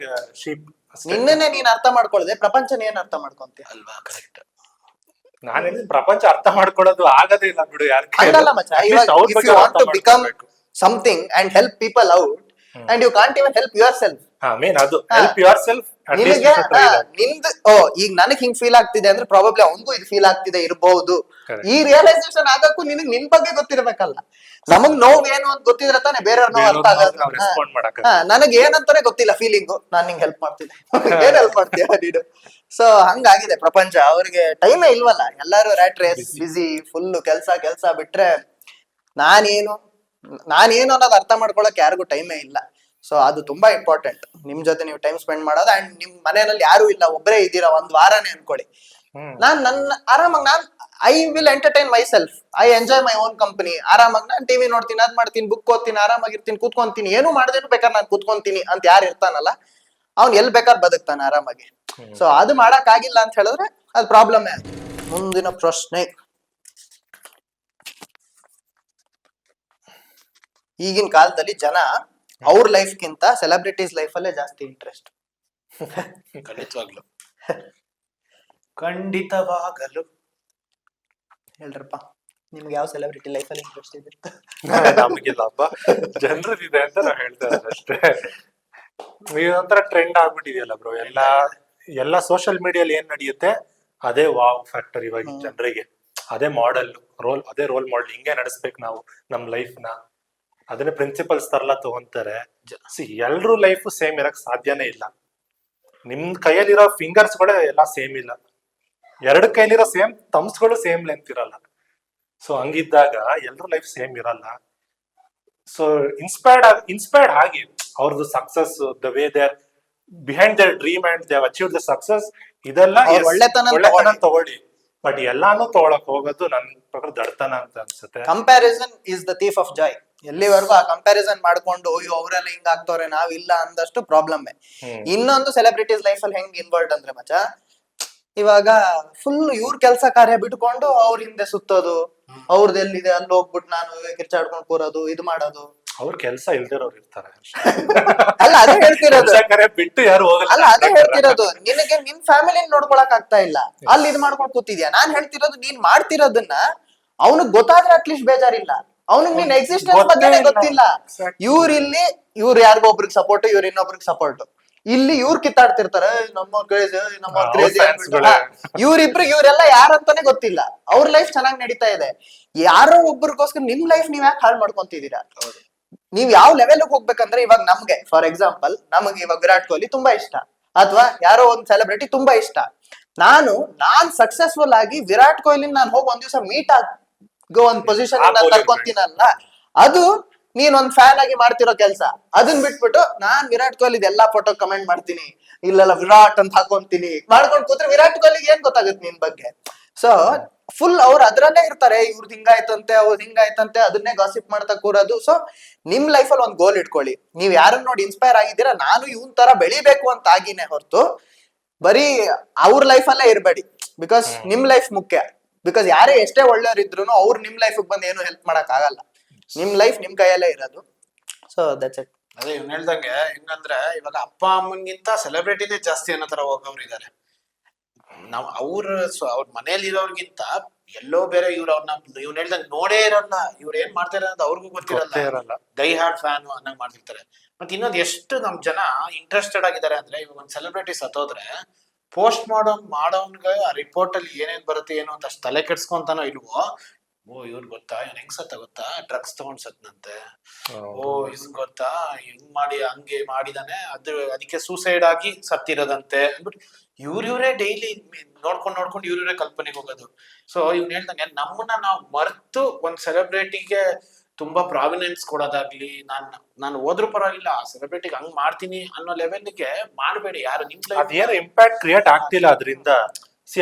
ನಿನ್ನೆ ನೀನ್ ಅರ್ಥ ಮಾಡ್ಕೊಳ್ಳದೆ ಪ್ರಪಂಚನ ಏನ್ ಅರ್ಥ ಮಾಡ್ಕೊಂತೀಯ ಅಲ್ವಾ? ಕರೆಕ್ಟ್. ನಾನೇನು ಪ್ರಪಂಚ ಅರ್ಥ ಮಾಡ್ಕೊಳ್ಳೋದು ಆಗದೇ ಇಲ್ಲ ಬಿಡು. ಹಂಗಲ್ಲ ಮಚ್ಚ, if you want to become something and help people out and you can't even help yourself. Main ಅದು ಹೆಲ್ಪ್ ಯುವರ್ ಸೆಲ್ಫ್. ನಿನಗೆ ನಿಂದು ಈಗ ನನಗ್ ಹಿಂಗ್ ಫೀಲ್ ಆಗ್ತಿದೆ ಅಂದ್ರೆ ಪ್ರಾಬಬ್ಲಿ ಅವನಿಗೂ ಇದು ಫೀಲ್ ಆಗ್ತಿದೆ ಇರಬಹುದು. ಈ ರಿಯಲೈಸೇಷನ್ ಆಗಕ್ಕೂ ನಿನಗ್ ನಿನ್ ಬಗ್ಗೆ ಗೊತ್ತಿರ್ಬೇಕಲ್ಲ. ನಮಗ್ ನೋವು ಏನು ಅಂತ ಗೊತ್ತಿದ್ರೆ ತಾನೆ ಬೇರೆಯವ್ರ ನೋವು ಅರ್ಥ ಆಗೋದು. ನನಗ್ ಏನಂತಾನೆ ಗೊತ್ತಿಲ್ಲ ಫೀಲಿಂಗು, ನಾನ್ ನಿಂಗೆ ಹೆಲ್ಪ್ ಮಾಡ್ತಿದ್ದೆ, ಏನ್ ಹೆಲ್ಪ್ ಮಾಡ್ತೀಯ ನೀನು? ಸೊ ಹಂಗಾಗಿದೆ ಪ್ರಪಂಚ. ಅವ್ರಿಗೆ ಟೈಮೇ ಇಲ್ವಲ್ಲ, ಎಲ್ಲಾರು ರ್ಯಾಟ್ ರೇಸ್, ಬಿಸಿ, ಫುಲ್ ಕೆಲ್ಸ ಬಿಟ್ರೆ ನಾನೇನು ಅನ್ನೋದು ಅರ್ಥ ಮಾಡ್ಕೊಳಕ್ ಯಾರಿಗೂ ಟೈಮೇ ಇಲ್ಲ. ಸೊ ಅದು ತುಂಬಾ ಇಂಪಾರ್ಟೆಂಟ್. ನಿಮ್ ಜೊತೆ ನೀವು ಟೈಮ್ ಸ್ಪೆಂಡ್ ಮಾಡೋದು. ಅಂಡ್ ನಿಮ್ ಮನೆಯಲ್ಲಿ ಯಾರು ಇಲ್ಲ, ಒಬ್ಬರೇ ಇದ್ದೀರಾ, ಒಂದ್ ವಾರನೇ ಅನ್ಕೊಳ್ಳಿ, ನನ್ನ ಆರಾಮಾಗಿ I will entertain my self, I enjoy my own company. ಆರಾಮಾಗಿ ನಾನು ಟಿವಿ ನೋಡ್ತೀನಿ, ಅದ್ ಮಾಡ್ತೀನಿ, ಬುಕ್ ಓದ್ತೀನಿ, ಆರಾಮಾಗಿರ್ತೀನಿ, ಕೂತ್ಕೊಂತೀನಿ, ಏನು ಮಾಡ್ದೇನು ಬೇಕಾದ್ರೆ ನಾನು ಕೂತ್ಕೊಂತೀನಿ ಅಂತ ಯಾರು ಇರ್ತಾನಲ್ಲ ಅವ್ನ್ ಎಲ್ ಬೇಕಾದ್ರೆ ಬದುಕ್ತಾನೆ ಆರಾಮಾಗಿ. ಸೊ ಅದು ಮಾಡಕ್ ಆಗಿಲ್ಲ ಅಂತ ಹೇಳಿದ್ರೆ ಅದು ಪ್ರಾಬ್ಲಮ್. ಮುಂದಿನ ಪ್ರಶ್ನೆ, ಈಗಿನ ಕಾಲದಲ್ಲಿ ಜನ ಅವ್ರ ಲೈಫ್ಗಿಂತ ಸೆಲೆಬ್ರಿಟೀಸ್ ಲೈಫ್ ಅಲ್ಲೇ ಜಾಸ್ತಿ ಇಂಟ್ರೆಸ್ಟ್. ಖಂಡಿತವಾಗಲು ಹೇಳ್ರಪ್ಪ, ನಿಮ್ಗೆ ಯಾವ ಸೆಲೆಬ್ರಿಟಿ ಲೈಫ್ ಅಲ್ಲಿ ಇಂಟ್ರೆಸ್ಟ್ ಇದೆ? ನಮಗಿಲ್ಲಪ್ಪ, ಜನರಿದೆ ಅಂತ ನಾವ್ ಹೇಳ್ತಾ ಇರೋದು ಅಷ್ಟೇ. ಇದೊಂಥರ ಟ್ರೆಂಡ್ ಆಗ್ಬಿಟ್ಟಿದೆಯಲ್ಲ ಬ್ರೋ. ಎಲ್ಲ ಸೋಷಿಯಲ್ ಮೀಡಿಯಲ್ಲಿ ಏನ್ ನಡೆಯುತ್ತೆ ಅದೇ ವಾವ್ ಫ್ಯಾಕ್ಟರ್ ಇವಾಗ ಜನರಿಗೆ. ಅದೇ ಮಾಡೆಲ್ ರೋಲ್, ಅದೇ ರೋಲ್ ಮಾಡೆಲ್. ಹಿಂಗೆ ನಡೆಸ್ಬೇಕು ನಾವು ನಮ್ ಲೈಫ್ ನ. ಅದನ್ನೇ ಪ್ರಿನ್ಸಿಪಲ್ಸ್ ತರಲ್ಲ ತಗೊಂತಾರೆ. ಎಲ್ರೂ ಲೈಫ್ ಸೇಮ್ ಇರಕ್ ಸಾಧ್ಯನೇ ಇಲ್ಲ. ನಿಮ್ ಕೈಯಲ್ಲಿರೋ ಫಿಂಗರ್ಸ್ ಗಳು ಎಲ್ಲ ಸೇಮ್ ಇಲ್ಲ, ಎರಡು ಕೈಲಿರೋ ಸೇಮ್ ಥಮ್ಸ್ಗಳು ಸೇಮ್ ಲೆಂತ್ ಇರಲ್ಲ. ಸೊ ಹಂಗಿದ್ದಾಗ ಎಲ್ರೂ ಲೈಫ್ ಸೇಮ್ ಇರಲ್ಲ. ಸೊ ಇನ್ಸ್ಪೈರ್ಡ್ ಆಗಿ ಅವ್ರದ್ದು success, the way they are behind their dream and they have achieved the success, ಇದೆಲ್ಲ ಅವ್ರ ಒಳ್ಳೆತನ ತಗೊಳ್ಳಿ. ಬಟ್ ಎಲ್ಲಾನು ತಗೊಳಕ್ ಹೋಗೋದು ನನ್ ಪ್ರಕಾರ ದಡ್ತನ ಅಂತ ಅನ್ಸುತ್ತೆ. Comparison is the thief of Joy. ಎಲ್ಲಿವರೆಗೂ ಆ ಕಂಪ್ಯಾರಿಸನ್ ಮಾಡ್ಕೊಂಡು ಅಯ್ಯೋ ಅವರೆಲ್ಲ ಹಿಂಗ್ ಆಗ್ತವ್ರೆ ನಾವ್ ಇಲ್ಲ ಅಂದಷ್ಟು ಪ್ರಾಬ್ಲಮ್. ಇನ್ನೊಂದು ಸೆಲೆಬ್ರಿಟೀಸ್ ಲೈಫ್ ಅಲ್ಲಿ ಹೆಂಗ್ ಇನ್ವಾಲ್ವ್ ಅಂದ್ರೆ ಮಚ್ಚ, ಇವಾಗ ಫುಲ್ ಇವ್ರ ಕೆಲ್ಸ ಕಾರ್ಯ ಬಿಟ್ಕೊಂಡು ಅವ್ರ ಹಿಂದೆ ಸುತ್ತೋದು, ಅವ್ರದ್ದು ಎಲ್ಲಿದೆ ಅಲ್ಲಿ ಹೋಗ್ಬಿಟ್ಟು ನಾನು ಕಿರ್ಚಾಡ್ಕೊಂಡ್ ಕೂರೋದು, ಇದು ಮಾಡೋದು. ಅವ್ರ ಕೆಲ್ಸ ಇಲ್ದಿರೋರು ಇರ್ತಾರೆ. ಅಲ್ಲ ಅದೇ ಹೇಳ್ತಿರೋದು, ಬಿಟ್ಟು ಯಾರು ಹೋಗಲ್ಲ. ಅಲ್ಲ ಅದೇ ಹೇಳ್ತಿರೋದು, ನಿನಗೆ ನಿನ್ ಫ್ಯಾಮಿಲಿ ನೋಡ್ಕೊಳಕ್ ಆಗ್ತಾ ಇಲ್ಲ, ಅಲ್ಲಿ ಇದು ಮಾಡ್ಕೊಂಡ್ ಕೂತಿದ್ಯಾ. ನಾನ್ ಹೇಳ್ತಿರೋದು ನೀನ್ ಮಾಡ್ತಿರೋದನ್ನ ಅವನಿಗೆ ಗೊತ್ತಾದ್ರೆ ಅಟ್ಲೀಸ್ಟ್ ಬೇಜಾರಿಲ್ಲ. ಅವನಿಗೆ ನಿನ್ ಎಕ್ಸಿಸ್ಟೆನ್ಸ್ ಬಗ್ಗೆ ಗೊತ್ತಿಲ್ಲ. ಇವ್ರು ಯಾರಿಗೊಬ್ರಿಗೆ ಸಪೋರ್ಟ್, ಇವ್ರ ಇನ್ನೊಬ್ರಿಗೆ ಸಪೋರ್ಟ್. ಇಲ್ಲಿ ಇವ್ರು ಕಿತ್ತಾಡ್ತಿರ್ತಾರೆ, ನಮ್ಮವ್ರ ಕ್ರೇಜಿ ನಮ್ಮವ್ರ ಕ್ರೇಜಿ. ಇವ್ರಿಬ್ರಿಗೆ ಇವರೆಲ್ಲ ಯಾರಂತಾನೆ ಗೊತ್ತಿಲ್ಲ. ಅವ್ರ ಲೈಫ್ ಚೆನ್ನಾಗಿ ನಡೀತಾ ಇದೆ. ಯಾರೋ ಒಬ್ರಿಗೋಸ್ಕರ ನಿಮ್ ಲೈಫ್ ನೀವ್ ಯಾಕೆ ಹಾಳು ಮಾಡ್ಕೊಂತಿದೀರಾ? ನೀವ್ ಯಾವ ಲೆವೆಲ್ ಹೋಗ್ಬೇಕಂದ್ರೆ, ಇವಾಗ ನಮ್ಗೆ ಫಾರ್ ಎಕ್ಸಾಂಪಲ್ ನಮಗೆ ಇವಾಗ ವಿರಾಟ್ ಕೊಹ್ಲಿ ತುಂಬಾ ಇಷ್ಟ, ಅಥವಾ ಯಾರೋ ಒಂದ್ ಸೆಲೆಬ್ರಿಟಿ ತುಂಬಾ ಇಷ್ಟ. ನಾನ್ ಸಕ್ಸಸ್ಫುಲ್ ಆಗಿ ವಿರಾಟ್ ಕೊಹ್ಲಿ ನಾನು ಹೋಗಿ ಒಂದ್ ದಿವಸ ಮೀಟ್ ಆಗೋ ಒಂದ್ ಪೊಸಿಷನ್ ತರ್ಕೊಂತೀನಲ್ಲ, ಅದು ನೀನ್ ಒಂದ್ ಫ್ಯಾನ್ ಆಗಿ ಮಾಡ್ತಿರೋ ಕೆಲ್ಸ. ಅದನ್ ಬಿಟ್ಬಿಟ್ಟು ನಾನ್ ವಿರಾಟ್ ಕೊಹ್ಲಿ ಎಲ್ಲಾ ಫೋಟೋ ಕಮೆಂಟ್ ಮಾಡ್ತೀನಿ, ಇಲ್ಲೆಲ್ಲ ವಿರಾಟ್ ಅಂತ ಹಾಕೊಂತೀನಿ ಮಾಡ್ಕೊಂಡ್ ಕೂತ್ರೆ ವಿರಾಟ್ ಕೊಹ್ಲಿಗೆ ಏನ್ ಗೊತ್ತಾಗುತ್ತೆ ನಿನ್ ಬಗ್ಗೆ? ಸೊ ಫುಲ್ ಅವ್ರು ಅದ್ರಲ್ಲೇ ಇರ್ತಾರೆ, ಇವ್ರದ್ ಹಿಂಗಾಯ್ತಂತೆ ಅವ್ರದ್ ಹಿಂಗಾಯ್ತಂತೆ, ಅದನ್ನೇ ಗಾಸಿಪ್ ಮಾಡ್ತಾ ಕೂರೋದು. ಸೊ ನಿಮ್ ಲೈಫ್ ಅಲ್ಲಿ ಒಂದ್ ಗೋಲ್ ಇಟ್ಕೊಳ್ಳಿ. ನೀವ್ ಯಾರನ್ನ ನೋಡಿ ಇನ್ಸ್ಪೈರ್ ಆಗಿದ್ದೀರಾ, ನಾನು ಇವನ್ ತರ ಬೆಳಿಬೇಕು ಅಂತ ಆಗಿನೇ ಹೊರತು ಬರೀ ಅವ್ರ ಲೈಫ್ ಅಲ್ಲೇ ಇರ್ಬೇಡಿ. ಬಿಕಾಸ್ ನಿಮ್ ಲೈಫ್ ಮುಖ್ಯ. ಬಿಕಾಸ್ ಯಾರೇ ಎಷ್ಟೇ ಒಳ್ಳೆಯವ್ರು ಇದ್ರು ಅವ್ರು ನಿಮ್ ಲೈಫ್ ಬಂದು ಏನು ಹೆಲ್ಪ್ ಮಾಡಕ್ ಆಗಲ್ಲ. ನಿಮ್ ಲೈಫ್ ನಿಮ್ ಕೈಯಲ್ಲೇ ಇರೋದು. So that's it. ಅದೇ ಇವ್ನು ಹೇಳ್ದಂಗೆ ಹೆಂಗಂದ್ರೆ, ಇವಾಗ ಅಪ್ಪ ಅಮ್ಮನ್ಗಿಂತ ಸೆಲೆಬ್ರಿಟಿನೇ ಜಾಸ್ತಿ ಅನ್ನೋ ತರ ಹೋಗೋರು ಇದಾರೆ. ನಾವ್ ಅವ್ರ ಮನೇಲಿ ಇರೋರ್ಗಿಂತ ಎಲ್ಲೋ ಬೇರೆ ಇವ್ನ ಹೇಳ್ದಂಗೆ ನೋಡೇ ಇರಲ್ಲ. ಇವ್ರು ಏನ್ ಮಾಡ್ತಾರೆ ಅನ್ನೋದು ಅವ್ರಿಗೂ ಗೊತ್ತಿರಲ್ಲ. ಡೈ ಹಾರ್ಡ್ ಫ್ಯಾನ್ ಅನ್ನಂಗ್ ಮಾಡ್ತಿರ್ತಾರೆ. ಮತ್ತೆ ಇನ್ನೊಂದು ಎಷ್ಟು ನಮ್ ಜನ ಇಂಟ್ರೆಸ್ಟೆಡ್ ಆಗಿದ್ದಾರೆ ಅಂದ್ರೆ, ಇವಾಗ ಒಂದ್ ಸೆಲೆಬ್ರಿಟಿ ಸತ್ತೋದ್ರೆ ಪೋಸ್ಟ್ ಮಾಡೋನ್ಗೆ ಆ ರಿಪೋರ್ಟ್ ಅಲ್ಲಿ ಏನೇನ್ ಬರುತ್ತೆ ಏನೋ ಅಂತ ಅಷ್ಟು ತಲೆ ಕೆಡ್ಸ್ಕೊಂತಾನೋ ಇಲ್ವೋ, ಓ ಇವ್ನ್ ಗೊತ್ತಾ ಇವ್ನ್ ಹೆಂಗ್ ಸತ್ತ ಗೊತ್ತಾ, ಡ್ರಗ್ಸ್ ತಗೊಂಡ್ ಸತ್ನಂತೆ, ಓ ಇವ್ನ್ ಗೊತ್ತಾ ಹೆಂಗ್ ಮಾಡಿ ಹಂಗೆ ಮಾಡಿದಾನೆ, ಅದಕ್ಕೆ ಸೂಸೈಡ್ ಆಗಿ ಸತ್ತಿರೋದಂತೆ ಅಂದ್ಬಿಟ್ಟು ಇವ್ರೇ ಡೈಲಿ ನೋಡ್ಕೊಂಡು ಇವ್ರೇ ಕಲ್ಪನೆಗೆ ಹೋಗೋದು. ಸೊ ಇವ್ನ್ ಹೇಳ್ದಂಗೆ ನಮ್ಮನ್ನ ನಾವು ಮರ್ತು ಒಂದ್ ಸೆಲೆಬ್ರಿಟಿಗೆ ತುಂಬಾ ಪ್ರಾವಿನೆನ್ಸ್ ಕೊಡೋದಾಗ್ಲಿ, ನಾನು ಹೋದ್ರೂ ಪರವಾಗಿಲ್ಲ ಆ ಸೆಲೆಬ್ರಿಟಿಗೆ ಹಂಗ್ ಮಾಡ್ತೀನಿ ಅನ್ನೋ ಲೆವೆಲ್ಗೆ ಮಾಡ್ಬೇಡಿ. ಯಾರು ನಿಮ್ ಅದೇನು ಇಂಪ್ಯಾಕ್ಟ್ ಕ್ರಿಯೇಟ್ ಆಗ್ತಿಲ್ಲ ಅದರಿಂದ.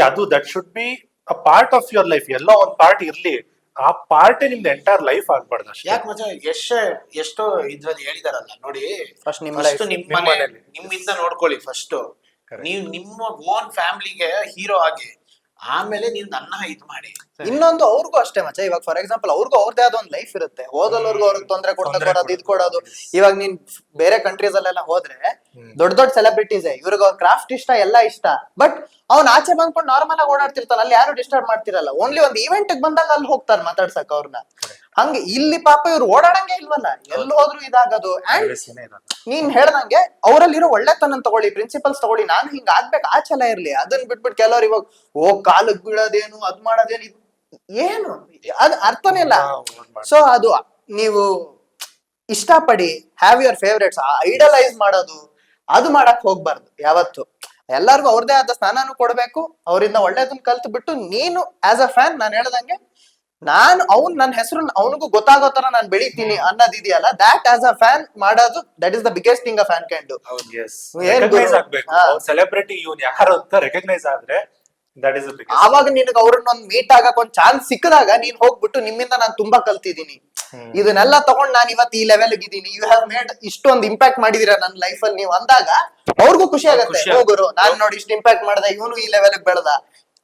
ಅದು that should be a part of your life. ಎಲ್ಲೋ ಒಂದ್ ಪಾರ್ಟ್ ಇರ್ಲಿ, ಆ ಪಾರ್ಟ್ ನಿಮ್ದು ಎಂಟೈರ್ ಲೈಫ್ ಆಗ್ಬಾರ್ದು ಅಷ್ಟೇ. ಯಾಕೆ ಮಜಾ ಎಷ್ಟೋ ಇದ್ರಲ್ಲಿ ಹೇಳಿದಾರಲ್ಲ ನೋಡಿ, ಫಸ್ಟ್ ನಿಮ್ಮಿಂದ ನೋಡ್ಕೊಳ್ಳಿ ಫಸ್ಟ್. ನೀವು ನಿಮ್ಮ ಓನ್ ಫ್ಯಾಮಿಲಿಗೆ ಹೀರೋ ಆಗಿ, ಆಮೇಲೆ ನೀವು ನನ್ನ ಇದ್ ಮಾಡಿ. ಇನ್ನೊಂದು ಅವ್ರಿಗೂ ಅಷ್ಟೇ ಮಚ್ಚ. ಇವಾಗ ಫಾರ್ ಎಕ್ಸಾಂಪಲ್ ಅವ್ರಿಗೂ ಅವ್ರದೇ ಆದ ಒಂದು ಲೈಫ್ ಇರುತ್ತೆ. ಹೋದಲ್ಲವ್ರಿಗೂ ಅವ್ರಿಗೆ ತೊಂದರೆ ಕೊಡೋದು ಇದ್ ಕೊಡೋದು. ಇವಾಗ ನೀನ್ ಬೇರೆ ಕಂಟ್ರೀಸ್ ಅಲ್ಲೆಲ್ಲ ಹೋದ್ರೆ ದೊಡ್ಡ ಸೆಲೆಬ್ರಿಟೀಸ್, ಇವ್ರಿಗೆ ಅವ್ರ ಕ್ರಾಫ್ಟ್ ಇಷ್ಟ ಎಲ್ಲ ಇಷ್ಟ, ಬಟ್ ಅವ್ನ್ ಆಚೆ ಬಂದ್ಕೊಂಡು ನಾರ್ಮಲ್ ಆಗಿ ಓಡಾಡ್ತಿರ್ತಾನ, ಅಲ್ಲಿ ಯಾರು ಡಿಸ್ಟರ್ಬ್ ಮಾಡ್ತಿರಲ್ಲ. ಓನ್ಲಿ ಒಂದ್ ಇವೆಂಟ್ ಬಂದಾಗ ಅಲ್ಲಿ ಹೋಗ್ತಾರ ಮಾತಾಡ್ಸಕ್ ಅವ್ರನ್ನ. ಹಂಗೆ ಇಲ್ಲಿ ಪಾಪ ಇವ್ರು ಓಡಾಡಂಗೆ ಇಲ್ವಲ್ಲ, ಎಲ್ಲಿ ಹೋದ್ರು ಇದಾಗದು. ಅಂಡ್ ನೀನ್ ಹೇಳ್ದಂಗೆ ಅವರಲ್ಲಿರೋ ಒಳ್ಳೆತನ ತಗೊಳ್ಳಿ, ಪ್ರಿನ್ಸಿಪಲ್ಸ್ ತಗೊಳ್ಳಿ. ನಾನು ಹಿಂಗ ಆಗ್ಬೇಕು ಆ ಛಲ ಇರ್ಲಿ. ಅದನ್ನ ಬಿಟ್ಬಿಟ್ಟು ಕೆಲವ್ರು ಇವಾಗ ಕಾಲಕ್ ಬೀಳೋದೇನು ಅದ್ ಮಾಡೋದೇನು ಏನು ಅದ್ ಅರ್ಥನೇ ಇಲ್ಲ. ಸೊ ಅದು ನೀವು ಇಷ್ಟಪಡಿ, ಹ್ಯಾವ್ ಯುವರ್ ಫೇವ್ರೇಟ್ಸ್, ಐಡಲೈಸ್ ಮಾಡೋದು ಅದು ಮಾಡಕ್ ಹೋಗ್ಬಾರ್ದು ಯಾವತ್ತು. ಎಲ್ಲಾರ್ಗು ಅವ್ರದೇ ಆದ ಸ್ಥಾನನೂ ಕೊಡ್ಬೇಕು, ಅವರಿಂದ ಒಳ್ಳೇದನ್ನ ಕಲ್ತು ಬಿಟ್ಟು ನೀನು ಆಸ್ ಅ ಫ್ಯಾನ್ ನಾನು ಹೇಳ್ದಂಗೆ ನನ್ನ ಹೆಸರು ಅವನಿಗೂ ಗೊತ್ತಾಗೋ ತರ ನಾನು ಬೆಳಿತೀನಿ ಅನ್ನೋದಿದೆಯಲ್ಲ, ದಾಟ್ ಆಸ್ ಅ ಫ್ಯಾನ್ ಮಾಡೋದು, that is the biggest thing a fan can do. Celebrity ಇವನ್ ಯಾರು ಅಂತ ರೆಕಗ್ನೈಸ್ ಆದ್ರೆ ಆವಾಗ ನಿನಗೆ ಅವ್ರನ್ನ ಒಂದ್ ಮೀಟ್ ಆಗಕ್ ಒಂದ್ ಚಾನ್ಸ್ ಸಿಕ್ಕದಾಗ ನೀನ್ ಹೋಗ್ಬಿಟ್ಟು ನಿಮ್ಮಿಂದ ನಾನ್ ತುಂಬಾ ಕಲ್ತಿದ್ದೀನಿ, ಇದನ್ನೆಲ್ಲ ತಗೊಂಡ್ ನಾನ್ ಇವತ್ತು ಈ ಲೆವೆಲ್ ಇದ್ದೀನಿ, ಯು ಹ್ಯಾವ್ ಮೇಡ್ ಇಷ್ಟೊಂದು ಇಂಪ್ಯಾಕ್ಟ್ ಮಾಡಿದೀರಾ ನನ್ನ ಲೈಫ್ ಅಲ್ಲಿ ನೀವು ಅಂದಾಗ ಅವ್ರಿಗೂ ಖುಷಿ ಆಗುತ್ತೆ. ಹೋಗುರು ನಾನ್ ನೋಡಿ ಇಷ್ಟು ಇಂಪ್ಯಾಕ್ಟ್ ಮಾಡ್ದೆ, ಇವನು ಈ ಲೆವೆಲ್ ಬೆಳೆದ.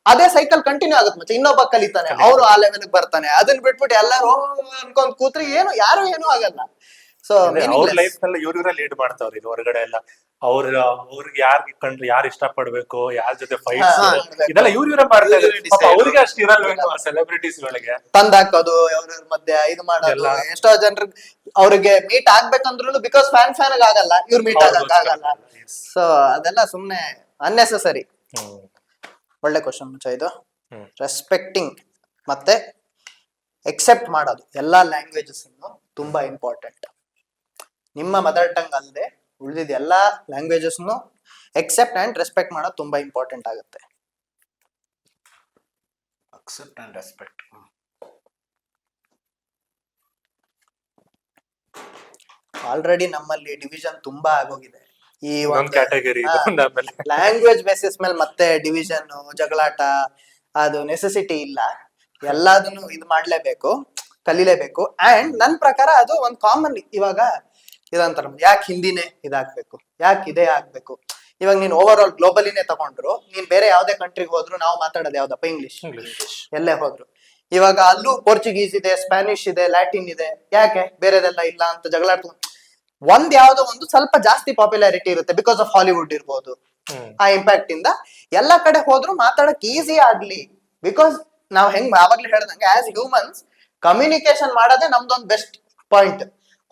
ಅದೇ ಸೈಕಲ್ ಕಂಟಿನ್ಯೂ ಆಗುತ್ತೆ ಮತ್ತೆ. ಇನ್ನೊಬ್ಬ ಕಲಿತಾನೆ, ಅವ್ರು ಆ ಲೆವೆಲ್ ಬರ್ತಾನೆ. ಅದನ್ನ ಬಿಟ್ಬಿಟ್ಟು ಎಲ್ಲಾರು ಅನ್ಕೊಂಡ್ ಕೂತ್ರೆ ಏನು ಆಗಲ್ಲ. ಸೊ ಅವ್ರ ಲೈಫ್ ನಲ್ಲಿ ಇವ್ರ ಲೀಡ್ ಮಾಡ್ತಾವ್ರಿ ಹೊರಗಡೆ ಎಲ್ಲ. ಅವ್ರಿಗೆ ಯಾರು ಇಷ್ಟ ಪಡ್ಬೇಕು, ಯಾರ ಜೊತೆ ಫೈಟ್ಸ್, ಇದೆಲ್ಲ ಇವ್ರ ಮಾಡ್ತಾ ಇದ್ದಾರೆ. ಅವ್ರಿಗೆ ಅಷ್ಟು ಇರಲ್ವೇನೋ ಸೆಲೆಬ್ರಿಟೀಸ್ ಗಳಿಗೆ ತಂದಾಕೋದು, ಅವ್ರ ಮಧ್ಯೆ ಇದು ಮಾಡೋದು. ಎಷ್ಟೋ ಜನರು ಅವ್ರಿಗೆ ಮೀಟ್ ಆಗ್ಬೇಕಂದ್ರು ಬಿಕಾಸ್ ಫ್ಯಾನ್ ಆಗಲ್ಲ, ಇವ್ರು ಮೀಟ್ ಆಗಕ್ ಆಗಲ್ಲ. ಸೊ ಅದೆಲ್ಲ ಸುಮ್ನೆ ಅನ್ನೆಸೆಸರಿ. ಒಳ್ಳೆ ಕ್ವಶನ್ ಮುಂಚೆ ಇದು. ರೆಸ್ಪೆಕ್ಟಿಂಗ್ ಮತ್ತೆ ಎಕ್ಸೆಪ್ಟ್ ಮಾಡೋದು ಎಲ್ಲಾ ಲ್ಯಾಂಗ್ವೇಜಸ್ ತುಂಬಾ ಇಂಪಾರ್ಟೆಂಟ್. ನಿಮ್ಮ ಮದರ್ ಟಂಗ್ ಅಲ್ಲದೆ ಉಳಿದಿದ್ದ ಎಲ್ಲಾ ಲ್ಯಾಂಗ್ವೇಜಸ್ನು ಎಕ್ಸೆಪ್ಟ್ ಅಂಡ್ ರೆಸ್ಪೆಕ್ಟ್ ಮಾಡೋದು ತುಂಬಾ ಇಂಪಾರ್ಟೆಂಟ್ ಆಗುತ್ತೆ. Accept and respect. ಆಲ್ರೆಡಿ ನಮ್ಮಲ್ಲಿ ಡಿವಿಷನ್ ತುಂಬಾ ಆಗೋಗಿದೆ. ಈ ಒಂದ್ ಕ್ಯಾಟಗರಿ ಆಮೇಲೆ ಲ್ಯಾಂಗ್ವೇಜ್ ಬೇಸಿಸ್ ಮೇಲೆ ಮತ್ತೆ ಡಿವಿಷನ್ ಜಗಳಾಟ ಅದು ನೆಸೆಸಿಟಿ ಇಲ್ಲ. ಎಲ್ಲದನ್ನು ಇದು ಮಾಡ್ಲೇಬೇಕು, ಕಲಿಲೇಬೇಕು. ಅಂಡ್ ನನ್ ಪ್ರಕಾರ ಅದು ಒಂದ್ ಕಾಮನ್ ಇವಾಗ ಇದಂತಾರ, ಯಾಕೆ ಹಿಂದಿನೇ ಇದಾಗ್ಬೇಕು, ಯಾಕೆ ಇದೇ ಆಗ್ಬೇಕು. ಇವಾಗ ನೀನ್ ಓವರ್ ಆಲ್ ಗ್ಲೋಬಲಿನೇ ತಗೊಂಡ್ರು, ನೀನ್ ಬೇರೆ ಯಾವ್ದೇ ಕಂಟ್ರಿಗೆ ಹೋದ್ರು ನಾವು ಮಾತಾಡೋದು ಯಾವ್ದಪ್ಪ ಇಂಗ್ಲಿಷ್. ಎಲ್ಲೇ ಹೋದ್ರು ಇವಾಗ ಅಲ್ಲೂ ಪೋರ್ಚುಗೀಸ್ ಇದೆ, ಸ್ಪ್ಯಾನಿಷ್ ಇದೆ, ಲ್ಯಾಟಿನ್ ಇದೆ. ಯಾಕೆ ಬೇರೆದೆಲ್ಲ ಇಲ್ಲ ಅಂತ ಜಗಳಾಡ್ತು. ಯಾವ್ದೋ ಒಂದು ಸ್ವಲ್ಪ ಜಾಸ್ತಿ ಪಾಪ್ಯುಲಾರಿಟಿ ಇರುತ್ತೆ ಬಿಕಾಸ್ ಆಫ್ ಹಾಲಿವುಡ್ ಇರ್ಬೋದು. ಆ ಇಂಪ್ಯಾಕ್ಟ್ ಇಂದ ಎಲ್ಲಾ ಕಡೆ ಹೋದ್ರು ಮಾತಾಡಕ್ ಈಸಿ ಆಗ್ಲಿ. ಬಿಕಾಸ್ ನಾವ್ ಹೆಂಗ್ ಆವಾಗ್ಲೇ ಹೇಳ್ದಂಗೆ ಆಸ್ ಹ್ಯೂಮನ್ಸ್ ಕಮ್ಯುನಿಕೇಶನ್ ಮಾಡೋದೇ ನಮ್ದೊಂದ್ ಬೆಸ್ಟ್ ಪಾಯಿಂಟ್.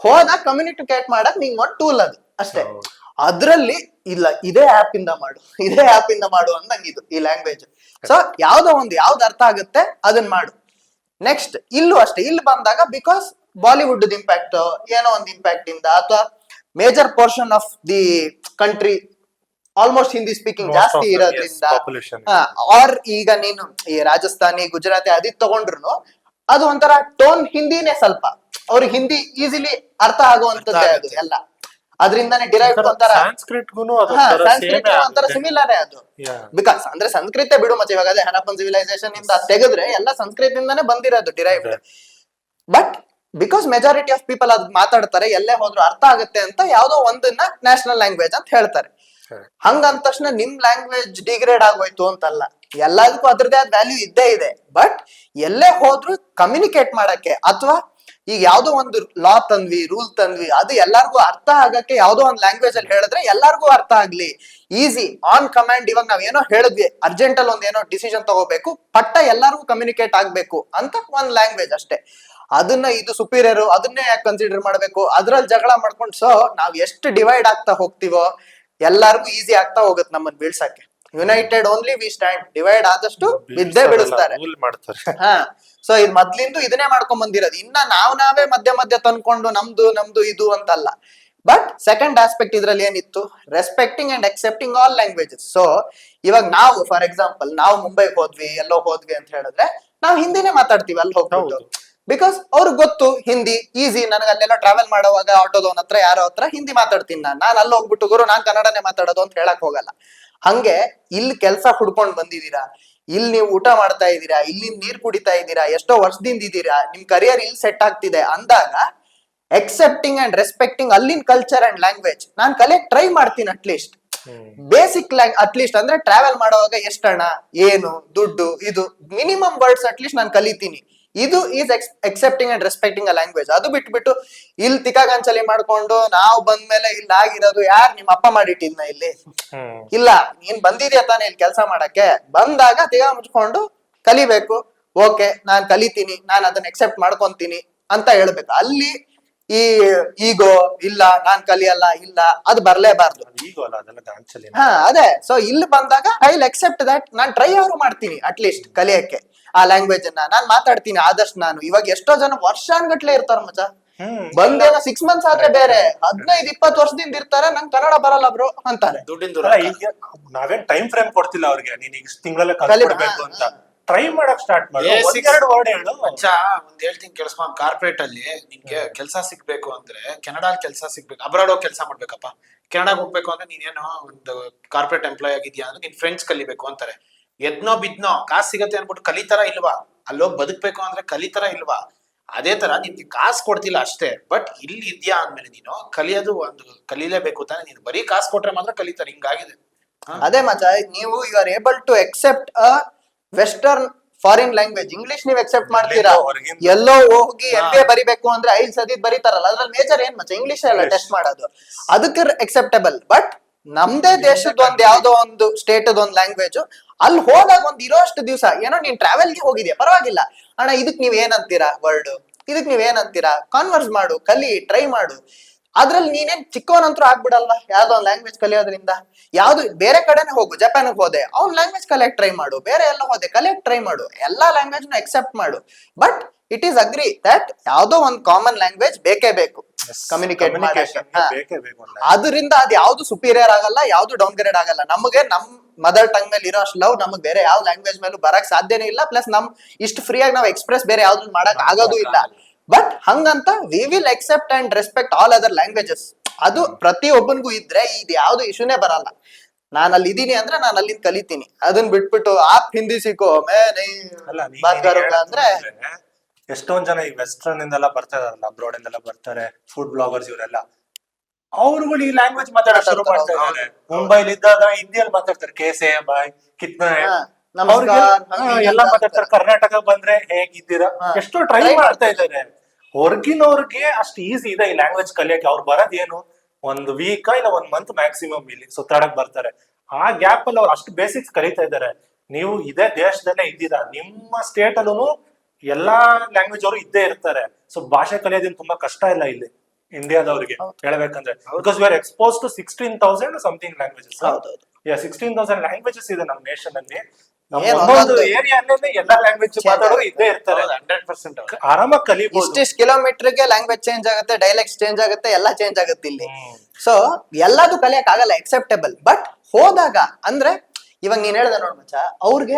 ಹೋದಾಗ ಕಮ್ಯುನಿಕೇಟ್ ಮಾಡಕ್ ನಿಂಗ್ ಒಂದ್ ಟೂಲ್ ಅದು ಅಷ್ಟೇ. ಅದ್ರಲ್ಲಿ ಇಲ್ಲ ಇದೇ ಆಪ್ ಇಂದ ಮಾಡು, ಇದೇ ಆಪ್ ಇಂದ ಮಾಡು ಅಂದಂಗಿದು ಈ ಲ್ಯಾಂಗ್ವೇಜ್. ಸೊ ಯಾವ್ದೋ ಒಂದು ಯಾವ್ದು ಅರ್ಥ ಆಗುತ್ತೆ ಅದನ್ನ ಮಾಡು. ನೆಕ್ಸ್ಟ್ ಇಲ್ಲೂ ಅಷ್ಟೇ, ಇಲ್ಲಿ ಬಂದಾಗ ಬಿಕಾಸ್ ಬಾಲಿವುಡ್ ಇಂಪ್ಯಾಕ್ಟ್ ಏನೋ ಒಂದು ಇಂಪ್ಯಾಕ್ಟ್ ಇಂದ ಅಥವಾ major portion of the country almost Hindi speaking ಜಾಸ್ತಿ ಇರೋದ್ರಿಂದ, ಆರ್ ಈಗ ನೀನು ಈ ರಾಜಸ್ಥಾನಿ ಗುಜರಾತಿ ಅದಿದ್ ತಗೊಂಡ್ರು ಅದು ಒಂಥರ ಟೋನ್ ಹಿಂದಿನೇ ಸ್ವಲ್ಪ ಅವ್ರಿಗೆ ಹಿಂದಿ ಈಸಿಲಿ ಅರ್ಥ ಆಗುವಂತದ್ದೇ ಅದು ಎಲ್ಲ. ಅದರಿಂದಾನೇ ಡಿರೈವ್ ಒಂಥರ ಸಂಸ್ಕೃತ ಒಂಥರ ಸಿಮಿಲರೇ ಅದು. ಬಿಕಾಸ್ ಅಂದ್ರೆ ಸಂಸ್ಕೃತ ಬಿಡು ಮತ್ತೆ ಇವಾಗ ಅದೇ ಹರಪ್ಪನ್ ಸಿವಿಲೈಸೇಷನ್ ಇಂದ ತೆಗೆದ್ರೆ ಎಲ್ಲ ಸಂಸ್ಕೃತದಿಂದಾನೇ ಬಂದಿರೋದು derived. But because majority of people ಅದ್ ಮಾತಾಡ್ತಾರೆ, ಎಲ್ಲೇ ಹೋದ್ರು ಅರ್ಥ ಆಗುತ್ತೆ ಅಂತ ಯಾವ್ದೋ ಒಂದನ್ನ ನ್ಯಾಷನಲ್ ಲ್ಯಾಂಗ್ವೇಜ್ ಅಂತ ಹೇಳ್ತಾರೆ. ಹಂಗಂದ ತಕ್ಷಣ ನಿಮ್ ಲ್ಯಾಂಗ್ವೇಜ್ ಡಿಗ್ರೇಡ್ ಆಗೋಯ್ತು ಅಂತಲ್ಲ, ಎಲ್ಲದಕ್ಕೂ ಅದ್ರದೇ ಆದ ವ್ಯಾಲ್ಯೂ ಇದ್ದೇ ಇದೆ. ಬಟ್ ಎಲ್ಲೇ ಹೋದ್ರು ಕಮ್ಯುನಿಕೇಟ್ ಮಾಡಕ್ಕೆ ಅಥವಾ ಈಗ ಯಾವ್ದೋ ಒಂದು ಲಾ ತಂದ್ವಿ, ರೂಲ್ ತಂದ್ವಿ, ಅದು ಎಲ್ಲಾರ್ಗು ಅರ್ಥ ಆಗಕ್ಕೆ ಯಾವ್ದೋ ಒಂದ್ ಲ್ಯಾಂಗ್ವೇಜ್ ಅಲ್ಲಿ ಹೇಳಿದ್ರೆ ಎಲ್ಲಾರ್ಗು ಅರ್ಥ ಆಗ್ಲಿ, ಈಸಿ ಆನ್ ಕಮಾಂಡ್. ಇವಾಗ ನಾವ್ ಏನೋ ಹೇಳಿದ್ವಿ, ಅರ್ಜೆಂಟ್ ಅಲ್ಲಿ ಒಂದ್ ಏನೋ ಡಿಸಿಷನ್ ತಗೋಬೇಕು, ಪಟ್ಟ ಎಲ್ಲಾರ್ಗು ಕಮ್ಯುನಿಕೇಟ್ ಆಗ್ಬೇಕು ಅಂತ ಒಂದ್ ಲ್ಯಾಂಗ್ವೇಜ್ ಅಷ್ಟೇ. ಅದನ್ನ ಇದು ಸುಪೀರಿಯರ್, ಅದನ್ನೇ ಯಾಕೆ ಕನ್ಸಿಡರ್ ಮಾಡ್ಬೇಕು, ಅದ್ರಲ್ಲಿ ಜಗಳ ಮಾಡ್ಕೊಂಡು. ಸೊ ನಾವ್ ಎಷ್ಟು ಡಿವೈಡ್ ಆಗ್ತಾ ಹೋಗ್ತಿವೋ ಎಲ್ಲಾರ್ಗು ಈಸಿ ಆಗ್ತಾ ಹೋಗುತ್ತೆ ನಮ್ಮನ್ನ ಬೀಳ್ಸಕ್ಕೆ. United only we stand, divide ಆದಷ್ಟು ಬಿದ್ದೇ ಬೀಳಿಸ್ತಾರೆ. ಹಾ, ಸೊ ಇದು ಮೊದ್ಲಿಂದು ಇದನ್ನೇ ಮಾಡ್ಕೊಂಡ್ ಬಂದಿರೋದು. ಇನ್ನ ನಾವೇ ಮಧ್ಯ ಮಧ್ಯ ತಂದ್ಕೊಂಡು ನಮ್ದು ಇದು ಅಂತಲ್ಲ. ಬಟ್ ಸೆಕೆಂಡ್ ಆಸ್ಪೆಕ್ಟ್ ಇದ್ರಲ್ಲಿ ಏನಿತ್ತು, respecting and accepting all languages. So ಇವಾಗ ನಾವು ಫಾರ್ ಎಕ್ಸಾಂಪಲ್ ನಾವು ಮುಂಬೈಗೆ ಹೋದ್ವಿ, ಎಲ್ಲೋ ಹೋದ್ವಿ ಅಂತ ಹೇಳಿದ್ರೆ ನಾವು ಹಿಂದಿನೇ ಮಾತಾಡ್ತೀವಿ ಅಲ್ಲಿ ಹೋಗ್ಬಿಟ್ಟು. ಬಿಕಾಸ್ ಅವ್ರಿಗೆ ಗೊತ್ತು ಹಿಂದಿ ಈಸಿ. ನನಗೆ ಅಲ್ಲೆಲ್ಲ ಟ್ರಾವೆಲ್ ಮಾಡುವಾಗ ಆಟೋದವನ ಹತ್ರ ಯಾರೋ ಹತ್ರ ಹಿಂದಿ ಮಾತಾಡ್ತೀನಿ ನಾನು ಅಲ್ಲಿ ಹೋಗ್ಬಿಟ್ಟು ಗುರು ನಾನ್ ಕನ್ನಡನೇ ಮಾತಾಡೋದು ಅಂತ ಹೇಳಕ್ ಹೋಗಲ್ಲ. ಹಂಗೆ ಇಲ್ಲಿ ಕೆಲ್ಸ ಹುಡ್ಕೊಂಡ್ ಬಂದಿದೀರಾ, ಇಲ್ಲಿ ನೀವು ಊಟ ಮಾಡ್ತಾ ಇದ್ದೀರಾ, ಇಲ್ಲಿ ನೀರ್ ಕುಡಿತಾ ಇದ್ದೀರಾ, ಎಷ್ಟೋ ವರ್ಷದಿಂದ ಇದ್ದೀರಾ, ನಿಮ್ ಕರಿಯರ್ ಇಲ್ಲಿ ಸೆಟ್ ಆಗ್ತಿದೆ ಅಂದಾಗ ಎಕ್ಸೆಪ್ಟಿಂಗ್ ಅಂಡ್ ರೆಸ್ಪೆಕ್ಟಿಂಗ್ ಅಲ್ಲಿನ ಕಲ್ಚರ್ ಅಂಡ್ ಲ್ಯಾಂಗ್ವೇಜ್ ನಾನ್ ಕಲಿಯಕ್ ಟ್ರೈ ಮಾಡ್ತೀನಿ. ಅಟ್ಲೀಸ್ಟ್ ಬೇಸಿಕ್ ಅಟ್ಲೀಸ್ಟ್ ಅಂದ್ರೆ ಟ್ರಾವೆಲ್ ಮಾಡುವಾಗ ಎಷ್ಟಣ್ಣ, ಏನು ದುಡ್ಡು, ಇದು ಮಿನಿಮಮ್ ವರ್ಡ್ಸ್ ಅಟ್ಲೀಸ್ಟ್ ನಾನು ಕಲಿತೀನಿ. ಇದು is accepting and respecting a language. ಅದು ಬಿಟ್ಬಿಟ್ಟು ಇಲ್ಲಿ ತಿಕ್ಕಾಗಂಚಲಿ ಮಾಡ್ಕೊಂಡು ನಾವು ಬಂದ್ಮೇಲೆ ಇಲ್ಲಿ ಆಗಿರೋದು ಯಾರು ನಿಮ್ಮ ಅಪ್ಪ ಮಾಡಿಟ್ಟಿದ್ನ ಇಲ್ಲಿ ಇಲ್ಲ, ನೀನ್ ಬಂದಿದ್ಯಾ ತಾನೇ ಇಲ್ಲಿ ಕೆಲಸ ಮಾಡಕ್ಕೆ, ಬಂದಾಗ ತಿಗಾ ಮುಚ್ಕೊಂಡು ಕಲಿಬೇಕು. ಓಕೆ ನಾನ್ ಕಲಿತೀನಿ, ನಾನ್ ಅದನ್ನ ಎಕ್ಸೆಪ್ಟ್ ಮಾಡ್ಕೊಂತೀನಿ ಅಂತ ಹೇಳ್ಬೇಕು. ಅಲ್ಲಿ ಈ ಈಗೋ ಇಲ್ಲ ನಾನ್ ಕಲಿಯಲ್ಲ ಇಲ್ಲ ಅದು ಬರ್ಲೇಬಾರ್ದು. ಹಾ ಅದೇ. ಸೊ ಇಲ್ಲಿ ಬಂದಾಗ I will accept that, non try ಆದ್ರೂ ಮಾಡ್ತೀನಿ ಅಟ್ಲೀಸ್ಟ್ ಕಲಿಯಕ್ಕೆ ಆ ಲ್ಯಾಂಗ್ವೇಜ್ ಅನ್ನ. ನಾನ್ ಮಾತಾಡ್ತೀನಿ ಆದಷ್ಟು. ನಾನು ಇವಾಗ ಎಷ್ಟೋ ಜನ ವರ್ಷಾನ್ಗಟ್ಲೆ ಇರ್ತಾರ ಮಚ್ಚ, ಬಂದೇನೋ 6 months ಆದ್ರೆ ಬೇರೆ, 15-20 ವರ್ಷದಿಂದ ಇರ್ತಾರೆ, ನಂಗೆ ಕನ್ನಡ ಬರಲ್ಲ ಬ್ರೋ ಅಂತಾರೆ. ನಾವೇನ್ ಟೈಮ್ ಫ್ರೇಮ್ ಕೊಡ್ತಿಲ್ಲ ಅವ್ರಿಗೆ, ನೀನ್ ಇಷ್ಟು ತಿಂಗಳಲ್ಲೇ ಕಲಿಬೇಕು ಅಂತ. ಟ್ರೈ ಮಾಡಕ್ ಸ್ಟಾರ್ಟ್ ಮಾಡಿ, ಒಂದೆರಡು ವರ್ಡ್ ಹೇಳು ಮಚ್ಚ. ಒಂದ್ ಹೇಳ್ತೀನಿ ಕೇಳಿಸ್ಕೊಂಡ್, ಕಾರ್ಪೊರೇಟ್ ಅಲ್ಲಿ ನಿನ್ಗೆ ಕೆಲಸ ಸಿಗ್ಬೇಕು ಅಂದ್ರೆ ಕೆನಡಾ ಕೆಲಸ ಸಿಗ್ಬೇಕು, ಅಬ್ರಾಡ್ ಹೋಗಿ ಕೆಲಸ ಮಾಡ್ಬೇಕಪ್ಪ. ಕೆನಡಾಗ ಹೋಗ್ಬೇಕು ಅಂದ್ರೆ ನೀನೇನೋ ಒಂದು ಕಾರ್ಪೊರೇಟ್ ಎಂಪ್ಲಾಯ್ ಆಗಿದ್ಯಾ ಅಂದ್ರೆ ನೀನ್ ಫ್ರೆಂಡ್ಸ್ ಕಲಿಬೇಕು ಅಂತಾರೆ. ಎದ್ನೋ ಬಿದ್ನೋ ಕಾಸು ಸಿಗತ್ತೆ ಅನ್ಬಿಟ್ಟು ಕಲಿತಾರ ಇಲ್ವಾ? ಅಲ್ಲೋಗಿ ಬದುಕ್ಬೇಕು ಅಂದ್ರೆ ಕಲಿತಾರ ಇಲ್ವಾ? ಅದೇ ತರ ನಿನ್ಗೆ ಕಾಸು ಕೊಡ್ತಿಲ್ಲ ಅಷ್ಟೇ, ಬಟ್ ಇಲ್ಲಿ ಇದ್ಯಾ ಅಂದ್ಮೇಲೆ ನೀನು ಕಲಿಯೋದು ಒಂದು ಕಲೀಲೇಬೇಕು ತಾನೆ. ನೀನು ಬರೀ ಕಾಸು ಕೊಟ್ರೆ ಮಾತ್ರ ಕಲಿತಾರೆ, ಹಿಂಗಾಗಿದೆ. ಅದೇ ಮಚ್ಚ, ನೀವು you are able to accept a western foreign language. English ನೀವು ಎಕ್ಸೆಪ್ಟ್ ಮಾಡ್ತೀರಾ, ಎಲ್ಲೋ ಹೋಗಿ MBA ಬರಿಬೇಕು ಅಂದ್ರೆ ಐಲ್ ಸದಿದ್ ಬರೀತಾರಲ್ಲ, ಅದ್ರಲ್ಲಿ ಮೇಜರ್ ಏನ್ ಮಚ್ಚ ಇಂಗ್ಲಿಷ್ ಎಲ್ಲ ಟೆಸ್ಟ್ ಮಾಡೋದು, ಅದಕ್ಕೆ ಅಕ್ಸೆಪ್ಟಬಲ್. ಬಟ್ ನಮ್ದೇ ದೇಶದ ಒಂದ್ ಯಾವ್ದೋ ಒಂದು ಸ್ಟೇಟ್ ಒಂದ್ ಲ್ಯಾಂಗ್ವೇಜ್ ಅಲ್ಲಿ ಹೋದಾಗ ಒಂದ್ ಇರೋಷ್ಟು ದಿವಸ ಏನೋ ನೀನ್ ಟ್ರಾವೆಲ್ಗೆ ಹೋಗಿದ್ಯಾ ಪರವಾಗಿಲ್ಲ ಅಣ್ಣ, ಇದಕ್ ನೀವ್ ಏನಂತೀರಾ ವರ್ಡ್, ಇದಕ್ ನೀವ್ ಏನಂತೀರಾ, ಕಾನ್ವರ್ಸ್ ಮಾಡು, ಕಲಿ, ಟ್ರೈ ಮಾಡು. ಅದ್ರಲ್ಲಿ ನೀನೇನ್ ಚಿಕ್ಕವನಂತರೂ ಆಗ್ಬಿಡಲ್ವಾ ಯಾವ್ದೋ ಒಂದ್ ಲ್ಯಾಂಗ್ವೇಜ್ ಕಲಿಯೋದ್ರಿಂದ. ಯಾವ್ದು ಬೇರೆ ಕಡೆನೆ ಹೋಗು, ಜಪಾನ್ಗೆ ಹೋದೆ ಅವ್ನ್ ಲ್ಯಾಂಗ್ವೇಜ್ ಕಲಿಯಕ್ ಟ್ರೈ ಮಾಡು, ಬೇರೆ ಎಲ್ಲ ಹೋದೆ ಕಲಿಯಕ್ ಟ್ರೈ ಮಾಡು, ಎಲ್ಲಾ ಲ್ಯಾಂಗ್ವೇಜ್ ಎಕ್ಸೆಪ್ಟ್ ಮಾಡು. But it is agree that ಯಾವ್ದೋ ಒಂದ್ ಕಾಮನ್ ಲ್ಯಾಂಗ್ವೇಜ್ ಬೇಕೇ ಬೇಕು ಕಮ್ಯುನಿಕೇಟ್ ಕಮ್ಯುನಿಕೇಶನ್ ಬೇಕೇ ಬೇಕು ಒಂದು ಅದರಿಂದ ಅದ್ ಯಾವ್ದು ಸುಪೀರಿಯರ್ ಆಗಲ್ಲ, ಯಾವ್ದು ಡೌನ್ ಗ್ರೇಡ್ ಆಗಲ್ಲ. ನಮಗೆ ನಮ್ ಮದರ್ ಟಂಗ್ ಮೇಲೆ ಇರೋ ಅಷ್ಟು ಲವ್ ನಮಗ್ ಬೇರೆ ಯಾವ ಲ್ಯಾಂಗ್ವೇಜ್ ಮೇಲೂ ಬರಕ್ ಸಾಧ್ಯನೇ ಇಲ್ಲ. ಪ್ಲಸ್ ನಮ್ ಇಷ್ಟು ಫ್ರೀ ಆಗಿ ನಾವು ಎಕ್ಸ್ಪ್ರೆಸ್ ಬೇರೆ ಯಾವ್ದು ಮಾಡಕ್ ಆಗೋದು ಇಲ್ಲ. ಬಟ್ ಹಂಗಂತ we will accept and respect all other languages. ಅದು ಪ್ರತಿಯೊಬ್ಬನಿಗೂ ಇದ್ರೆ ಇದು ಯಾವ್ದು ಇಶ್ಯೂನೇ ಬರಲ್ಲ. ನಾನು ಅಲ್ಲಿ ಇದೀನಿ ಅಂದ್ರೆ ನಾನು ಅಲ್ಲಿಂದ ಕಲಿತೀನಿ. ಅದನ್ನ ಬಿಟ್ಬಿಟ್ಟು ಆಪ್ ಹಿಂದಿ ಸಿಕ್ಕೋ ಅಲ್ಲ ಅಂದ್ರೆ ಎಷ್ಟೊಂದ್ ಜನ ಈ ವೆಸ್ಟರ್ನ್ ಇಂದೆಲ್ಲ ಬರ್ತಾ ಇದಾರಲ್ಲ, ಅಬ್ರಾಡ್ ಇಂದೆಲ್ಲ ಬರ್ತಾರೆ, ಫುಡ್ ಬ್ಲಾಗರ್ಸ್ ಇವರೆಲ್ಲ, ಅವ್ರುಗಳು ಈ ಲ್ಯಾಂಗ್ವೇಜ್ ಮಾತಾಡಕ್ ಶುರು ಮಾಡ್ತಾ ಇದ್ದಾರೆ. ಮುಂಬೈಲಿ ಇದ್ದಾಗ ಹಿಂದಿಯಲ್ಲಿ ಮಾತಾಡ್ತಾರೆ, ಕೇಸೆ ಬಾಯ್ ಕಿತ್ನ ಎಲ್ಲ ಮಾತಾಡ್ತಾರೆ. ಕರ್ನಾಟಕ ಬಂದ್ರೆ ಹೇಗಿದ್ದೀರಾ ಎಷ್ಟೋ ಟ್ರೈ ಮಾಡ್ತಾ ಇದ್ದಾರೆ. ಹೊರ್ಗಿನವ್ರಿಗೆ ಅಷ್ಟು ಈಸಿ ಇದೆ ಈ ಲ್ಯಾಂಗ್ವೇಜ್ ಕಲಿಯಕ್ಕೆ. ಅವ್ರು ಬರೋದ್ ಏನು ಒಂದು ವೀಕ್ ಇಲ್ಲ 1 ಮಂತ್ ಮ್ಯಾಕ್ಸಿಮಮ್ ಇಲ್ಲಿ ಸುತ್ತಾಡಕ್ ಬರ್ತಾರೆ. ಆ ಗ್ಯಾಪ್ ಅಲ್ಲಿ ಅವ್ರು ಅಷ್ಟು ಬೇಸಿಕ್ಸ್ ಕಲಿತಾ ಇದ್ದಾರೆ. ನೀವು ಇದೇ ದೇಶದಲ್ಲೇ ಇದ್ದೀರಾ, ನಿಮ್ಮ ಸ್ಟೇಟ್ ಅಲ್ಲೂ ಎಲ್ಲಾ ಲ್ಯಾಂಗ್ವೇಜ್ ಅವರು ಇದ್ದೇ ಇರ್ತಾರೆ. ಸೊ ಭಾಷೆ ಕಲಿಯೋದೇನು ತುಂಬಾ ಕಷ್ಟ ಇಲ್ಲ ಇಲ್ಲಿ ಇಂಡಿಯಾದವ್ರಿಗೆ ಹೇಳ್ಬೇಕಂದ್ರೆ. Because we are expose to 16,000 something languages. 16,000 languages ಇದೆ ನಮ್ಮ ನೇಷನ್ ಅಲ್ಲಿ. ಒಂದೊಂದು ಏರಿಯಾನೇ ಎಲ್ಲಾ ಲ್ಯಾಂಗ್ವೇಜ್ ಮಾತಾಡೋರು ಇದ್ದೇ ಇರ್ತಾರೆ. 100% ಆರಾಮಾಗಿ ಕಲಿಬಹುದು. ಇಷ್ಟಿಷ್ಟು ಕಿಲೋಮೀಟರ್ಗೆ ಲ್ಯಾಂಗ್ವೇಜ್ ಚೇಂಜ್ ಆಗುತ್ತೆ, ಡೈಲೆಕ್ಟ್ ಚೇಂಜ್ ಆಗುತ್ತೆ, ಎಲ್ಲ ಚೇಂಜ್ ಆಗುತ್ತೆ ಇಲ್ಲಿ. ಸೊ ಎಲ್ಲದೂ ಕಲಿಯಕ್ ಆಗಲ್ಲ, ಎಕ್ಸೆಪ್ಟೇಬಲ್. ಬಟ್ ಹೋದಾಗ ಅಂದ್ರೆ ಇವಾಗ ನೀನ್ ಹೇಳ್ದೆ ನೋಡ್ ಮಚ್ಚ, ಅವ್ರಿಗೆ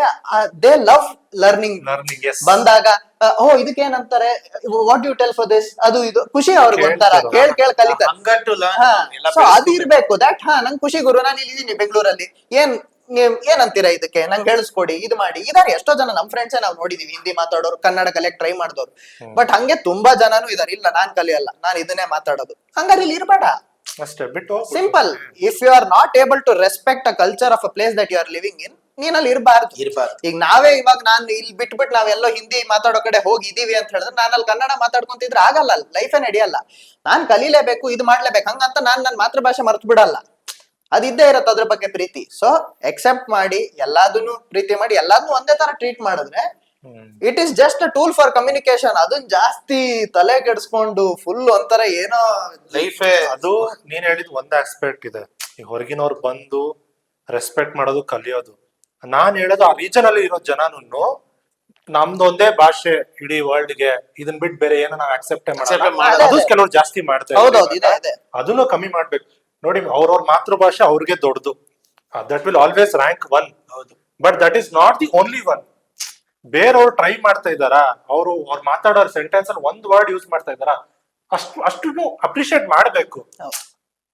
ದೇ ಲವ್ ಲರ್ನಿಂಗ್. ಬಂದಾಗ ಓ ಇದಕ್ಕೇನಂತಾರೆ, what you tell for this, ಅದು ಇದು ಖುಷಿ ಅವ್ರಿಗೆ ಒಂಥರ ಕೇಳ್ ಕಲಿತಾರೆ. ಸೊ ಅದು ಇರ್ಬೇಕು ದಟ್ ನಂಗ್ ಖುಷಿ ಗುರು, ನಾನು ಇಲ್ಲಿ ಇದೀನಿ ಬೆಂಗಳೂರಲ್ಲಿ, ಏನಂತೀರಾ ಇದಕ್ಕೆ, ನಂಗೆ ಹೇಳಿಸ್ಕೊಡಿ, ಇದು ಮಾಡಿ. ಇದಾರೆ ಎಷ್ಟೋ ಜನ ನಮ್ ಫ್ರೆಂಡ್ಸೇ ನಾವು ನೋಡಿದೀವಿ, ಹಿಂದಿ ಮಾತಾಡೋರು, ಕನ್ನಡ ಕಲಿಯಕ್ ಟ್ರೈ ಮಾಡಿದವ್ರು. ಬಟ್ ಹಂಗೆ ತುಂಬಾ ಜನನು ಇದಾರೆ, ಇಲ್ಲ ನಾನ್ ಕಲಿಯಲ್ಲ, ನಾನ್ ಇದನ್ನೇ ಮಾತಾಡೋದು. ಹಂಗಾರೆ ಇಲ್ಲಿ ಇರ್ಬೇಡ. ಅಷ್ಟೇ ಬಿಟ್ಟು simple. If you are not able to respect a culture of a place that you are living in, ನೀನ್ ಅಲ್ಲಿ ಇರಬಾರ್ದು. ಈಗ ನಾವೇ ಇವಾಗ ನಾನು ಇಲ್ಲಿ ಬಿಟ್ಬಿಟ್ಟು ನಾವೆಲ್ಲೋ ಹಿಂದಿ ಮಾತಾಡೋ ಕಡೆ ಹೋಗಿದೀವಿ ಅಂತ ಹೇಳಿದ್ರೆ, ನಾನು ಅಲ್ಲಿ ಕನ್ನಡ ಮಾತಾಡ್ಕೊಂತಿದ್ರೆ ಆಗಲ್ಲ, ಲೈಫೇ ನಡೆಯಲ್ಲ. ನಾನ್ ಕಲೀಲೇಬೇಕು, ಇದು ಮಾಡ್ಲೇಬೇಕು. ಹಂಗಂತ ನಾನ್ ನನ್ನ ಮಾತೃಭಾಷೆ ಮರ್ತು ಬಿಡಲ್ಲ, ಅದಿದ್ದೇ ಇರತ್ತೆ ಅದ್ರ ಬಗ್ಗೆ ಪ್ರೀತಿ. ಸೊ ಎಕ್ಸೆಪ್ಟ್ ಮಾಡಿ, ಎಲ್ಲಾದನ್ನು ಪ್ರೀತಿ ಮಾಡಿ, ಎಲ್ಲಾದ್ನೂ ಒಂದೇ ತರ ಟ್ರೀಟ್ ಮಾಡಿದ್ರೆ it is just a tool for communication. ಅದನ್ನ ಜಾಸ್ತಿ ತಲೆ ಕೆಡಿಸ್ಕೊಂಡು ಫುಲ್ ಒಂಥರ ಏನೋ ಲೈಫ್. ಅದು ನೀನ್ ಹೇಳಿದ್ ಒಂದ್ ಆಸ್ಪೆಕ್ಟ್ ಇದೆ, ಈ ಹೊರಗಿನವ್ರು ಬಂದು ರೆಸ್ಪೆಕ್ಟ್ ಮಾಡೋದು, ಕಲಿಯೋದು. ನಾನ್ ಹೇಳೋದು ಆ ರೀಜನ್ ಅಲ್ಲಿ ಇರೋ ಜನನು ನಮ್ದೊಂದೇ ಭಾಷೆ ಇಡೀ ವರ್ಲ್ಡ್ ಗೆ, ಇದನ್ ಬಿಟ್ಟು ಬೇರೆ ಏನೋ ನಾವು ಅಕ್ಸೆಪ್ಟ್ ಮಾಡಲ್ಲ. ಅದು ಕೆಲವ್ರು ಜಾಸ್ತಿ ಮಾಡ್ತಾರೆ, ಅದನ್ನು ಕಮ್ಮಿ ಮಾಡ್ಬೇಕು. ನೋಡಿ, ಅವ್ರವ್ರ ಮಾತೃಭಾಷೆ ಅವ್ರಿಗೆ ದೊಡ್ಡದು, that will always rank 1. But that is not the only one. ಬೇರೆಯವ್ರು ಟ್ರೈ ಮಾಡ್ತಾ ಇದಾರ, ಅವ್ರು ಮಾತಾಡೋ ಸೆಂಟೆನ್ಸ್ ಅಲ್ಲಿ ಒಂದ್ ವರ್ಡ್ ಯೂಸ್ ಮಾಡ್ತಾ ಇದಾರ, ಅಷ್ಟು ಅಪ್ರಿಶಿಯೇಟ್ ಮಾಡ್ಬೇಕು.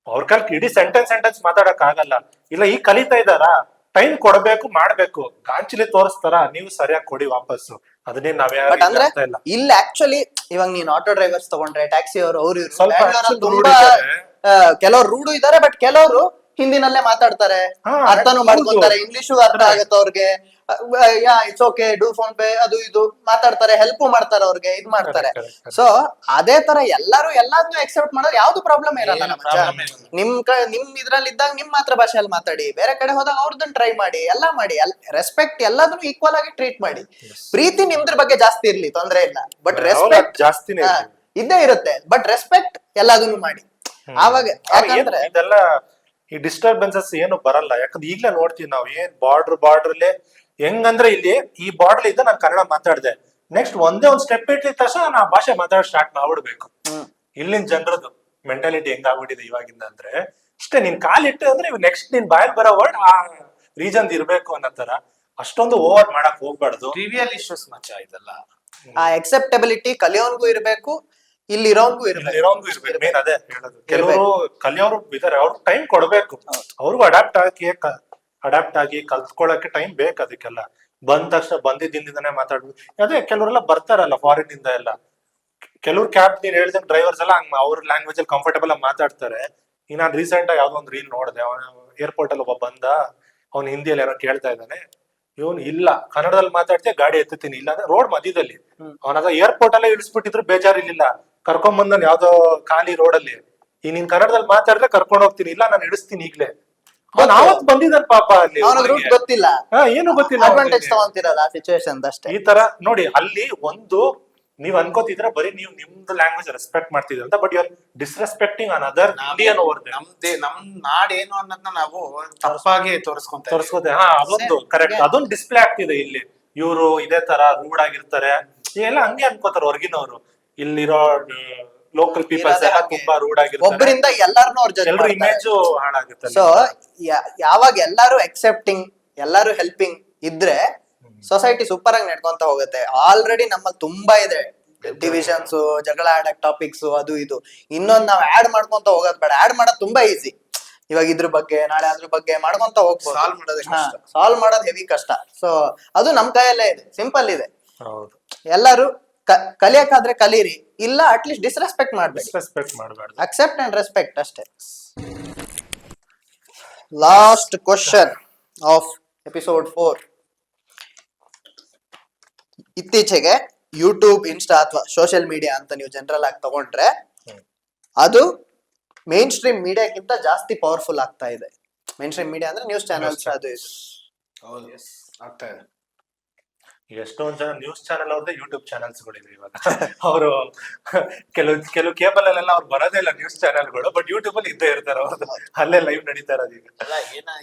ಅವ್ರ ಕಾಲ ಇಡೀ ಸೆಂಟೆನ್ಸ್ ಮಾತಾಡಕ್ ಆಗಲ್ಲ. ಇಲ್ಲ ಈಗ ಕಲಿತಾ ಇದಾರ, ಟೈಮ್ ಕೊಡ್ಬೇಕು, ಮಾಡ್ಬೇಕು. ಗಾಂಚಿಲಿ ತೋರಿಸ್ತಾರ, ನೀವು ಸರಿಯಾಗಿ ಕೊಡಿ ವಾಪಸ್ಸು. ಅದನ್ನೇ ನಾವೇ ಇಲ್ಲಿ ಆಕ್ಚುಲಿ ಇವಾಗ ನೀನ್ ಆಟೋ ಡ್ರೈವರ್ಸ್ ತಗೊಂಡ್ರೆ, ಟ್ಯಾಕ್ಸಿ ಅವರು, ಅವ್ರು ಸ್ವಲ್ಪ ತುಂಬಾ ಕೆಲವ್ರು ರೂಢು ಇದಾರೆ. ಬಟ್ ಕೆಲವರು ಹಿಂದಿನಲ್ಲೇ ಮಾತಾಡ್ತಾರೆ, ಅರ್ಥನೂ ಮಾಡ್ಕೊಂತಾರೆ, ಇಂಗ್ಲಿಷು ಅರ್ಥ ಆಗತ್ತೆ ಅವ್ರಿಗೆ. It's okay, do phone pay, ಅದು ಇದು ಮಾತಾಡ್ತಾರೆ, ಹೆಲ್ಪ್ ಮಾಡ್ತಾರೆ ಅವ್ರಿಗೆ, ಇದ್ ಮಾಡ್ತಾರೆ. ಸೊ ಅದೇ ತರ ಎಲ್ಲಾದ್ನೂ ಎಕ್ಸೆಪ್ಟ್ ಮಾಡೋದು ಯಾವ್ದು ಪ್ರಾಬ್ಲಮ್ ಇರಲ್ಲ. ನಿಮ್ ಇದ್ರಲ್ಲಿ ಇದ್ದಾಗ ನಿಮ್ ಮಾತೃಭಾಷೆಯಲ್ಲಿ ಮಾತಾಡಿ, ಬೇರೆ ಕಡೆ ಹೋದಾಗ ಅವ್ರದನ್ನ ಟ್ರೈ ಮಾಡಿ, ಎಲ್ಲಾ ಮಾಡಿ. ರೆಸ್ಪೆಕ್ಟ್ ಎಲ್ಲದನ್ನು ಈಕ್ವಲ್ ಆಗಿ ಟ್ರೀಟ್ ಮಾಡಿ. ಪ್ರೀತಿ ನಿಮ್ದ್ರ ಬಗ್ಗೆ ಜಾಸ್ತಿ ಇರ್ಲಿ, ತೊಂದ್ರೆ ಇಲ್ಲ. ಬಟ್ ರೆಸ್ಪೆಕ್ಟ್ ಜಾಸ್ತಿನೇ ಇದ್ದೇ ಇರುತ್ತೆ. ಬಟ್ ರೆಸ್ಪೆಕ್ಟ್ ಎಲ್ಲದನ್ನು ಮಾಡಿ. ಆವಾಗ ಯಾಕಂದ್ರೆ ಇದೆಲ್ಲ ಈ ಡಿಸ್ಟರ್ಬೆನ್ಸಸ್ ಏನು ಬರಲ್ಲ. ಯಾಕಂದ್ರೆ ಈಗ್ಲೇ ನೋಡ್ತೀವಿ ನಾವು, ಏನ್ ಬಾರ್ಡರ್ಲೆ ಹೆಂಗಂದ್ರೆ ಇಲ್ಲಿ ಈ ಬಾರ್ಡರ್ ಇದ್ದ ನಾನು ಕನ್ನಡ ಮಾತಾಡ್ದೆ, ನೆಕ್ಸ್ಟ್ ಒಂದೇ ಒಂದ್ ಸ್ಟೆಪ್ ಇಟ್ಟಿದ ತಕ್ಷಣ ನಾ ಭಾಷೆ ಮಾತಾಡ ಸ್ಟಾರ್ಟ್ ಮಾಡ್ಬಿಡ್ಬೇಕು. ಇಲ್ಲಿನ ಜನರದ್ದು ಮೆಂಟಾಲಿಟಿ ಹೆಂಗ್ ಆಗ್ಬಿಟ್ಟಿದೆ ಇವಾಗಿಂದ ಅಂದ್ರೆ, ಅಷ್ಟೇ ನೀನ್ ಕಾಲಿಟ್ಟು ಅಂದ್ರೆ ನೆಕ್ಸ್ಟ್ ನೀನ್ ಬಾಯಲ್ಲಿ ಬರೋ ವರ್ಡ್ ಆ ರೀಜನ್ ಇರ್ಬೇಕು ಅನ್ನೋ ತರ. ಅಷ್ಟೊಂದು ಓವರ್ ಮಾಡಕ್ ಹೋಗ್ಬಾರ್ದು. ಟ್ರಿವಿಯಲ್ ಇಶ್ಯೂಸ್ ಮಚ್ಚ ಇದೆಲ್ಲ. ಆ ಅಕ್ಸೆಪ್ಟಬಿಲಿಟಿ ಕಲಿಯೋನ್ಗೂ ಇರ್ಬೇಕು, ಇಲ್ಲಿರೋನ್ಗೂ ಇರ್ಬೇಕು. ಮೇನ್ ಅದೇ ಹೇಳೋದು. ಕೆಲವರು ಕಲಿಯೋರು ಇದಾರೆ, ಅವ್ರಿಗೆ ಟೈಮ್ ಕೊಡ್ಬೇಕು. ಅವ್ರಿಗೂ ಅಡಾಪ್ಟ್ ಆಗಿ ಕಲ್ತ್ಕೊಳ್ಳಕ್ಕೆ ಟೈಮ್ ಬೇಕು. ಅದಕ್ಕೆಲ್ಲ ಬಂದ ತಕ್ಷಣ ಬಂದಿದ್ದಾನೆ ಮಾತಾಡ್ಬೋದು. ಅದೇ ಕೆಲವರೆಲ್ಲ ಬರ್ತಾರಲ್ಲ ಫಾರಿನ್ ಇಂದ ಎಲ್ಲ, ಕೆಲವ್ರು ಕ್ಯಾಬ್ ನೀನ್ ಹೇಳ್ದಂಗೆ ಡ್ರೈವರ್ಸ್ ಎಲ್ಲ ಹಂಗ ಅವ್ರ ಲ್ಯಾಂಗ್ವೇಜ್ ಅಲ್ಲಿ ಕಂಫರ್ಟಬಲ್ ಆಗಿ ಮಾತಾಡ್ತಾರೆ. ಈಗ ನಾನ್ ರೀಸೆಂಟ್ ಆಗಿ ಯಾವ್ದೋ ಒಂದು ರೀಲ್ ನೋಡಿದೆ, ಏರ್ಪೋರ್ಟ್ ಅಲ್ಲಿ ಒಬ್ಬ ಬಂದ, ಅವ್ನು ಹಿಂದಿಯಲ್ಲಿ ಏನೋ ಕೇಳ್ತಾ ಇದ್ದಾನೆ. ಇವನು ಇಲ್ಲ ಕನ್ನಡದಲ್ಲಿ ಮಾತಾಡ್ತೀಯ, ಗಾಡಿ ಎತ್ತುತ್ತೀನಿ, ಇಲ್ಲ ಅಂದ್ರೆ ರೋಡ್ ಮಧ್ಯದಲ್ಲಿ. ಅವನದ ಏರ್ಪೋರ್ಟ್ ಅಲ್ಲೇ ಇಳಿಸ್ಬಿಟ್ಟಿದ್ರು ಬೇಜಾರಿರ್ಲಿಲ್ಲ, ಕರ್ಕೊಂಡ್ ಬಂದನ್ ಯಾವ್ದೋ ಖಾಲಿ ರೋಡ್ ಅಲ್ಲಿ. ಈಗ ನೀನ್ ಕನ್ನಡದಲ್ಲಿ ಮಾತಾಡಿದ್ರೆ ಕರ್ಕೊಂಡ್ ಹೋಗ್ತೀನಿ, ಇಲ್ಲ ನಾನು ಇಳಿಸ್ತೀನಿ ಈಗ್ಲೇ. ಅವತ್ ಬಂದಿದ್ದಾನೆ ಪಾಪ ಅಲ್ಲಿ, ಗೊತ್ತಿಲ್ಲ, ಏನು ಗೊತ್ತಿಲ್ಲ. ಅಡ್ವಾಂಟೇಜ್ ತಗೊಂತಿರಲ್ಲ ಆ ಸಿಚುವೇಶನ್ ಅಷ್ಟೇ. ಈ ತರ ನೋಡಿ, ಅಲ್ಲಿ ಒಂದು ನೀವ್ ಅನ್ಕೋತಿದ್ರೆ ಬರೀ ನೀವು ನಿಮ್ದು ಲ್ಯಾಂಗ್ವೇಜ್ ರೆಸ್ಪೆಕ್ಟ್ ಮಾಡ್ತಿದ್ರಿ ಅಂತ, but you are disrespecting other Indian over there. ನಮ್ ನಾಡ್ ಏನು ಅನ್ನೋದನ್ನ ನಾವು ತಪ್ಪಾಗಿ ತೋರಿಸ್ಕೋತೆ. ಹಾ, ಅದೊಂದು ಕರೆಕ್ಟ್, ಅದೊಂದು ಡಿಸ್ಪ್ಲೇ ಆಗ್ತಿದೆ ಇಲ್ಲಿ. ಇವರು ಇದೇ ತರ ರೂಡ್ ಆಗಿರ್ತಾರೆ, ಎಲ್ಲ ಹಂಗೆ ಅನ್ಕೋತಾರೆ ಹೊರಗಿನವರು. ಇಲ್ಲಿರೋ ಲೋಕಲ್ ಪೀಪಲ್ಸ್ ಎಲ್ಲ ತುಂಬಾ ರೂಡ್ ಆಗಿರ್ತಾರೆ, ಒಬ್ಬರಿಂದ ಎಲ್ಲಾರನ್ನೂ ಅವ್ರ ಜೊತೆ ಎಲ್ಲರ ಇಮೇಜ್ ಹಾಳಾಗುತ್ತೆ. ಸೊ ಯಾವಾಗ ಎಲ್ಲಾರು ಅಕ್ಸೆಪ್ಟಿಂಗ್, ಎಲ್ಲಾರು ಹೆಲ್ಪಿಂಗ್ ಇದ್ರೆ ಸೊಸೈಟಿ ಸೂಪರ್ ಆಗಿ ನಡ್ಕೊಂತ ಹೋಗುತ್ತೆ. ಆಲ್ರೆಡಿ ನಮ್ಮಲ್ಲಿ ತುಂಬಾ ಇದೆ ಡಿವಿಷನ್ಸ್, ಜಗಳ ಆಡಕ್ ಟಾಪಿಕ್ಸ್, ಅದು ಇದು. ಇನ್ನೊಂದ್ ನಾವ್ ಆಡ್ ಮಾಡ್ಕೊಂತ ಹೋಗೋದ್ ಬೇಡ. ಆಡ್ ಮಾಡೋದ್ ತುಂಬಾ ಈಸಿ. ಇವಾಗ ಇದ್ರ ಬಗ್ಗೆ ನಾಳೆ ಅದ್ರ ಬಗ್ಗೆ ಮಾಡ್ಕೊಂತ ಹೋಗ್ಬೋದು. ಸಾಲ್ವ್ ಮಾಡೋದ್ ಹೆವಿ ಕಷ್ಟ. ಸೊ ಅದು ನಮ್ ಕೈಯಲ್ಲೇ ಇದೆ, ಸಿಂಪಲ್ ಇದೆ. ಹೌದು, ಎಲ್ಲಾರು ಕಲಿಯಕ್ಕಾದ್ರೆ ಕಲೀರಿ, ಇಲ್ಲ ಅಟ್ಲೀಸ್ಟ್ ಡಿಸ್ರೆಸ್ಪೆಕ್ಟ್ ಮಾಡ್ಬೇಡಿ. ಡಿಸ್ರೆಸ್ಪೆಕ್ಟ್ ಮಾಡಬಾರ್ದು. ಅಕ್ಸೆಪ್ಟ್ ಅಂಡ್ ರೆಸ್ಪೆಕ್ಟ್ ಅಷ್ಟೇ. Last question of episode 4. ಇತ್ತೀಚೆಗೆ ಯೂಟ್ಯೂಬ್, ಇನ್ಸ್ಟಾ ಅಥವಾ ಸೋಷಿಯಲ್ ಮೀಡಿಯಾ ಅಂತ ನೀವು ಜನರಲ್ ಆಗಿ ತಗೊಂಡ್ರೆ ಅದು ಮೇನ್ ಸ್ಟ್ರೀಮ್ ಮೀಡಿಯಾಕ್ಕಿಂತ ಜಾಸ್ತಿ ಪವರ್ಫುಲ್ ಆಗ್ತಾ ಇದೆ. ಮೇನ್ ಸ್ಟ್ರೀಮ್ ಮೀಡಿಯಾ ಅಂದ್ರೆ ನ್ಯೂಸ್ ಚಾನೆಲ್ಸ್, ಅದು ಇದು. ಹೌದು, ಆಗ್ತಾ ಇದೆ. ಈಗ ಎಷ್ಟೊಂದ್ ಜನ ನ್ಯೂಸ್ ಚಾನೆಲ್ ಅವ್ರದ್ದೇ ಯೂಟ್ಯೂಬ್ ಚಾನೆಲ್ಸ್ ಗಳಿದೆ ಇವಾಗ. ಅವರು ಕೆಲವು ಕೇಬಲ್ ಅಲ್ಲೆಲ್ಲ ಅವ್ರು ಬರೋದೇ ಇಲ್ಲ ನ್ಯೂಸ್ ಚಾನೆಲ್ಗಳು, ಬಟ್ ಯೂಟ್ಯೂಬ್ ಅಲ್ಲಿ ಇದ್ದೇ ಇರ್ತಾರೆ ಅವ್ರದ್ದು, ಅಲ್ಲೇ ಲೈವ್ ನಡೀತಾ ಇರೋದು ಈಗ. ಅಲ್ಲ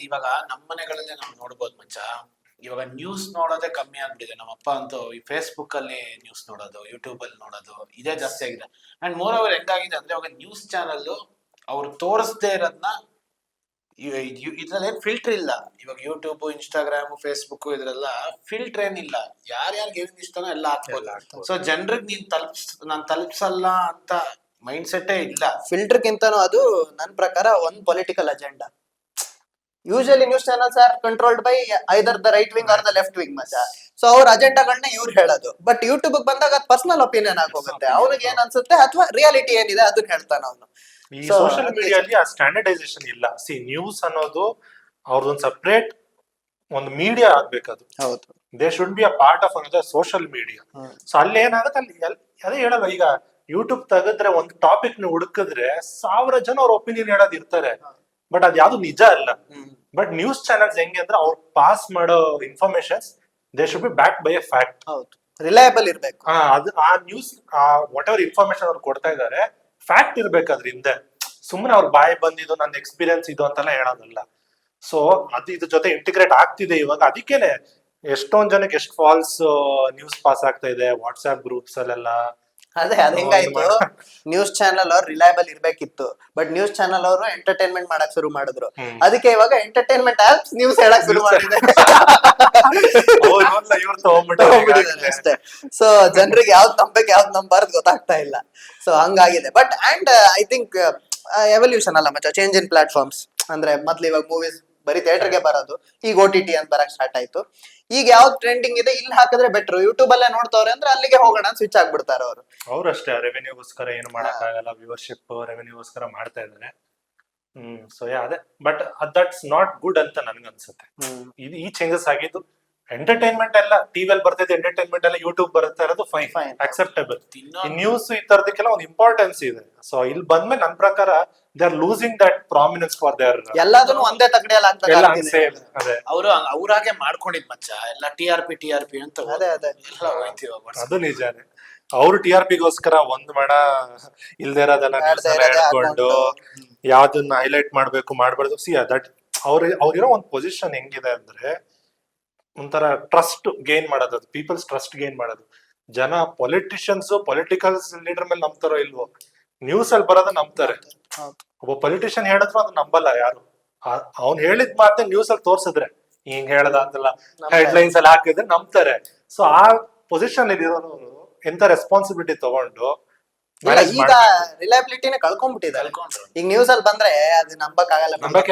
ಇವಾಗ ನಮ್ಮ ಮನೆಗಳಲ್ಲೇ ನಾವು ನೋಡ್ಬೋದು ಮಚ್ಚ. ಇವಾಗ ನ್ಯೂಸ್ ನೋಡೋದೇ ಕಮ್ಮಿ ಆಗ್ಬಿಟ್ಟಿದೆ. ನಮ್ಮಪ್ಪ ಅಂತೂ ಈ ಫೇಸ್ಬುಕ್ ಅಲ್ಲಿ ನ್ಯೂಸ್ ನೋಡೋದು, ಯೂಟ್ಯೂಬ್ ಅಲ್ಲಿ ನೋಡೋದು ಇದೇ ಜಾಸ್ತಿ ಆಗಿದೆ. ಅಂಡ್ ಮೋರ್ ಓವರ್ ಹೆಂಗಾಗಿದೆ ಅಂದ್ರೆ, ಇವಾಗ ನ್ಯೂಸ್ ಚಾನಲ್ ಅವ್ರು ತೋರಿಸದೇ ಇರೋದನ್ನ ಇದ್ರಲ್ಲಿ ಏನ್ ಫಿಲ್ಟರ್ ಇಲ್ಲ. ಇವಾಗ ಯೂಟ್ಯೂಬ್, ಇನ್ಸ್ಟಾಗ್ರಾಮ್, ಫೇಸ್ಬುಕ್ ಇದ್ರೆಲ್ಲ ಫಿಲ್ಟರ್ ಏನಿಲ್ಲ. ಯಾರ್ಯಾರಿಗೆ ಏನ್ ಇಷ್ಟನೋ ಎಲ್ಲ ಹಾಕ್ಬೋದು. ಸೊ ಜನರಿಗೆ ನಾನ್ ತಲುಪ್ಸಲ್ಲ ಅಂತ ಮೈಂಡ್ ಸೆಟ್ಟೇ ಇಲ್ಲ. ಫಿಲ್ಟರ್ ಗಿಂತನೂ ಅದು ನನ್ನ ಪ್ರಕಾರ ಒಂದು political agenda. Usually news channels R controlled by either the right wing are the left wing ಮಚ್ಚ. ಸೊ ಅವ್ರ ಅಜೆಂಡಾಗಳನ್ನ ಇವ್ರು ಹೇಳೋದು. ಬಟ್ ಯೂಟ್ಯೂಬ್ ಬಂದಾಗ ಅದು ಪರ್ಸನಲ್ ಒಪಿನಿಯನ್ ಆಗೋಗುತ್ತೆ. ಅವ್ನಿಗೆ ಏನ್ ಅನ್ಸುತ್ತೆ ಅಥವಾ ರಿಯಾಲಿಟಿ ಏನಿದೆ ಅದನ್ನ ಹೇಳ್ತಾನ ಅವನು. ಈ ಸೋಷಿಯಲ್ ಮೀಡಿಯಾದಲ್ಲಿ ಆ ಸ್ಟ್ಯಾಂಡರ್ಡೈಸೇಷನ್ ಇಲ್ಲ. ನ್ಯೂಸ್ ಅನ್ನೋದು ಅವ್ರದೊಂದು ಸಪರೇಟ್ ಒಂದು ಮೀಡಿಯಾ ಆಗ್ಬೇಕದು. ಹೌದು, they should be a part of another social media. So ಅಲ್ಲಿ ಏನಾಗುತ್ತೆ, ಅಲ್ಲಿ ಅದೇ ಹೇಳಲ್ಲ, ಈಗ ಯೂಟ್ಯೂಬ್ ತೆಗೆದ್ರೆ ಒಂದು ಟಾಪಿಕ್ ನ ಹುಡುಕಿದ್ರೆ 1000 ಜನ ಅವ್ರ ಒಪಿನಿಯನ್ ಹೇಳೋದ್ ಇರ್ತಾರೆ, ಬಟ್ ಅದ್ ಯಾವ್ದು ನಿಜ ಅಲ್ಲ. ಬಟ್ ನ್ಯೂಸ್ ಚಾನೆಲ್ಸ್ ಹೆಂಗೆ ಅಂದ್ರೆ ಅವ್ರು ಪಾಸ್ ಮಾಡೋ informations they should be back by A fact. ಹೌದು, ರಿಲಯಬಲ್ ಇರ್ಬೇಕು. ಅದು ಆ ನ್ಯೂಸ್ ವಾಟ್ ಎವರ್ ಇನ್ಫಾರ್ಮೇಶನ್ ಅವ್ರು ಕೊಡ್ತಾ ಇದಾರೆ ಫ್ಯಾಕ್ಟ್ ಇರ್ಬೇಕು ಅದ್ರ ಹಿಂದೆ. ಸುಮ್ಮನೆ ಅವ್ರ ಬಾಯಿ ಬಂದಿದ್ದು ನನ್ನ ಎಕ್ಸ್ಪೀರಿಯನ್ಸ್ ಇದು ಅಂತೆಲ್ಲ ಹೇಳೋದಲ್ಲ. ಸೊ ಅದು ಇದ್ರ ಜೊತೆ ಇಂಟಿಗ್ರೇಟ್ ಆಗ್ತಿದೆ ಇವಾಗ. ಅದಕ್ಕೇನೆ ಎಷ್ಟೊಂದ್ ಜನಕ್ಕೆ ಎಷ್ಟು ಫಾಲ್ಸ್ ನ್ಯೂಸ್ ಪಾಸ್ ಆಗ್ತಾ ಇದೆ ವಾಟ್ಸ್ಆಪ್ ಗ್ರೂಪ್ಸ್ ಅಲ್ಲೆಲ್ಲ. ಅದೇ ಅದ್ ಹೆಂಗಾಯ್ತು, ನ್ಯೂಸ್ ಚಾನಲ್ ಅವ್ರು ರಿಲಯಬಲ್ ಇರ್ಬೇಕಿತ್ತು, ಬಟ್ ನ್ಯೂಸ್ ಚಾನಲ್ ಅವರು ಎಂಟರ್ಟೈನ್ಮೆಂಟ್ ಮಾಡಕ್ ಶುರು ಮಾಡಿದ್ರು. ಅದಕ್ಕೆ ಇವಾಗ ಎಂಟರ್ಟೈನ್ಮೆಂಟ್ ಆಪ್ಸ್ ನ್ಯೂಸ್ ಹೇಳಕ್ ಶುರು ಮಾಡಿದೆ ಅಷ್ಟೇ. ಸೊ ಜನರಿಗೆ ಯಾವ್ದು ನಂಬೇಕು ಯಾವ್ದು ನಂಬಾರ್ದು ಗೊತ್ತಾಗ್ತಾ ಇಲ್ಲ. ಸೊ ಹಂಗಾಗಿದೆ. But and I think evolution ಅಲ್ಲ ಮಚ್ಚ, ಚೇಂಜ್ ಇನ್ ಪ್ಲಾಟ್ಫಾರ್ಮ್ಸ್. ಅಂದ್ರೆ ಮೊದ್ಲು ಇವಾಗ ಮೂವೀಸ್ ಬರೀ ಥಿಯೇಟರ್ಗೆ ಬರೋದು, ಈಗ OTT ಅಂತ ಬರಕ್ ಸ್ಟಾರ್ಟ್ ಆಯ್ತು. ಈಗ ಯಾವ್ದು ಟ್ರೆಂಡಿಂಗ್ ಇದೆ ಇಲ್ಲಿ ಹಾಕಿದ್ರೆ ಬೆಟರ್, ಯೂಟ್ಯೂಬ್ ಅಲ್ಲೇ ನೋಡ್ತವ್ರೆ ಅಂದ್ರೆ ಅಲ್ಲಿಗೆ ಹೋಗೋಣ ಸ್ವಿಚ್ ಆಗ್ಬಿಡ್ತಾರೆ ಅವರು. ಅವ್ರಷ್ಟೇ ರೆವೆನ್ಯೂಗೋಸ್ಕರ ಏನು ಮಾಡಕ್ ಆಗಲ್ಲ, ವ್ಯೂವರ್ಶಿಪ್ ರೆವೆನ್ಯೂಗೋಸ್ಕರ ಮಾಡ್ತಾ ಇದಾರೆ. ಸೊ ಅದೇ, ಬಟ್ ದಟ್ಸ್ ನಾಟ್ ಗುಡ್ ಅಂತ ನನ್ಗನ್ಸುತ್ತೆ. ಇದು ಈ ಚೇಂಜಸ್ ಆಗಿದ್ದು ಎಂಟರ್ಟೈನ್ಮೆಂಟ್ ಎಲ್ಲ ಟಿವಿ ಅಲ್ಲಿ ಬರ್ತೈತೆ, ಎಂಟರ್ಟೈನ್ಮೆಂಟ್ ಎಲ್ಲ ಯೂಟ್ಯೂಬ್ ಬರುತ್ತೆ ಇರೋದು ಫೈನ್, ಅಕ್ಸೆಪ್ಟೇಬಲ್. ನ್ಯೂಸ್ ಈ ತರದಕ್ಕೆಲ್ಲ ಒಂದು ಇಂಪಾರ್ಟೆನ್ಸ್ ಇದೆ. ಸೊ ಇಲ್ಲಿ ಬಂದ್ಮೇಲೆ ನನ್ ಪ್ರಕಾರ they are losing that prominence for there. ಎಲ್ಲದನ್ನು ಒಂದೇ ತಗಡಿಯಲ್ಲಿ ಅದೇ ಅವ್ರಾಗೆ ಮಾಡ್ಕೊಂಡಿದ್ ಮಚ್ಚ ಎಲ್ಲ TRP ಅಂತ. ಅದೇ ಅದೇ ಅದು ನಿಜಾನೇ. ಅವ್ರು TRPಗೋಸ್ಕರ ಒಂದ್ ಮಾಡ ಇಲ್ದೇ ಇರೋದೆಲ್ಲ ಹೇಳ್ಕೊಂಡು ಯಾವ್ದನ್ನ ಹೈಲೈಟ್ ಮಾಡ್ಬೇಕು ಮಾಡ್ಬಾರ್ದು. ಸಿ ದಟ್ ಅವ್ರಿರೋ ಒಂದು ಪೊಸಿಷನ್ ಹೆಂಗಿದೆ ಅಂದ್ರೆ ಒಂಥರ ಟ್ರಸ್ಟ್ ಗೇನ್ ಮಾಡೋದು, ಪೀಪಲ್ಸ್ ಟ್ರಸ್ಟ್ ಗೇನ್ ಮಾಡೋದು. ಜನ ಪೊಲಿಟಿಷಿಯನ್ಸ್ ಪೊಲಿಟಿಕಲ್ ಲೀಡರ್ ಮೇಲೆ ನಂಬ್ತಾರೋ ಇಲ್ವೋ, ನ್ಯೂಸ್ ಅಲ್ಲಿ ಬರೋದ ನಂಬ್ತಾರೆ. ಒಬ್ಬ ಪೊಲಿಟಿಷಿಯನ್ ಹೇಳಿದ್ರು ಅದು ನಂಬಲ್ಲ ಯಾರು. ಅವ್ನ್ ಹೇಳಿದ್ ಮಾತ್ರ ನ್ಯೂಸ್ ಅಲ್ಲಿ ತೋರ್ಸಿದ್ರೆ ಹಿಂಗ್ ಹೇಳ್ದ ಅಂತೆಲ್ಲ ಹೆಡ್ಲೈನ್ಸ್ ಅಲ್ಲಿ ಹಾಕಿದ್ರೆ ನಂಬ್ತಾರೆ. ಸೊ ಆ ಪೊಸಿಷನ್ ಇರೋರು ಎಂತ ರೆಸ್ಪಾನ್ಸಿಬಿಲಿಟಿ ತಗೊಂಡು ಈಗ ರಿಲಯಬಿಲಿಟಿನೇ ಕಳ್ಕೊಂಡ್ಬಿಟ್ಟಿದ್ದಾರೆ. ಈಗ ನ್ಯೂಸ್ ಅಲ್ಲಿ ಬಂದ್ರೆ ಅದು ನಂಬಕ್ ಆಗಲ್ಲ,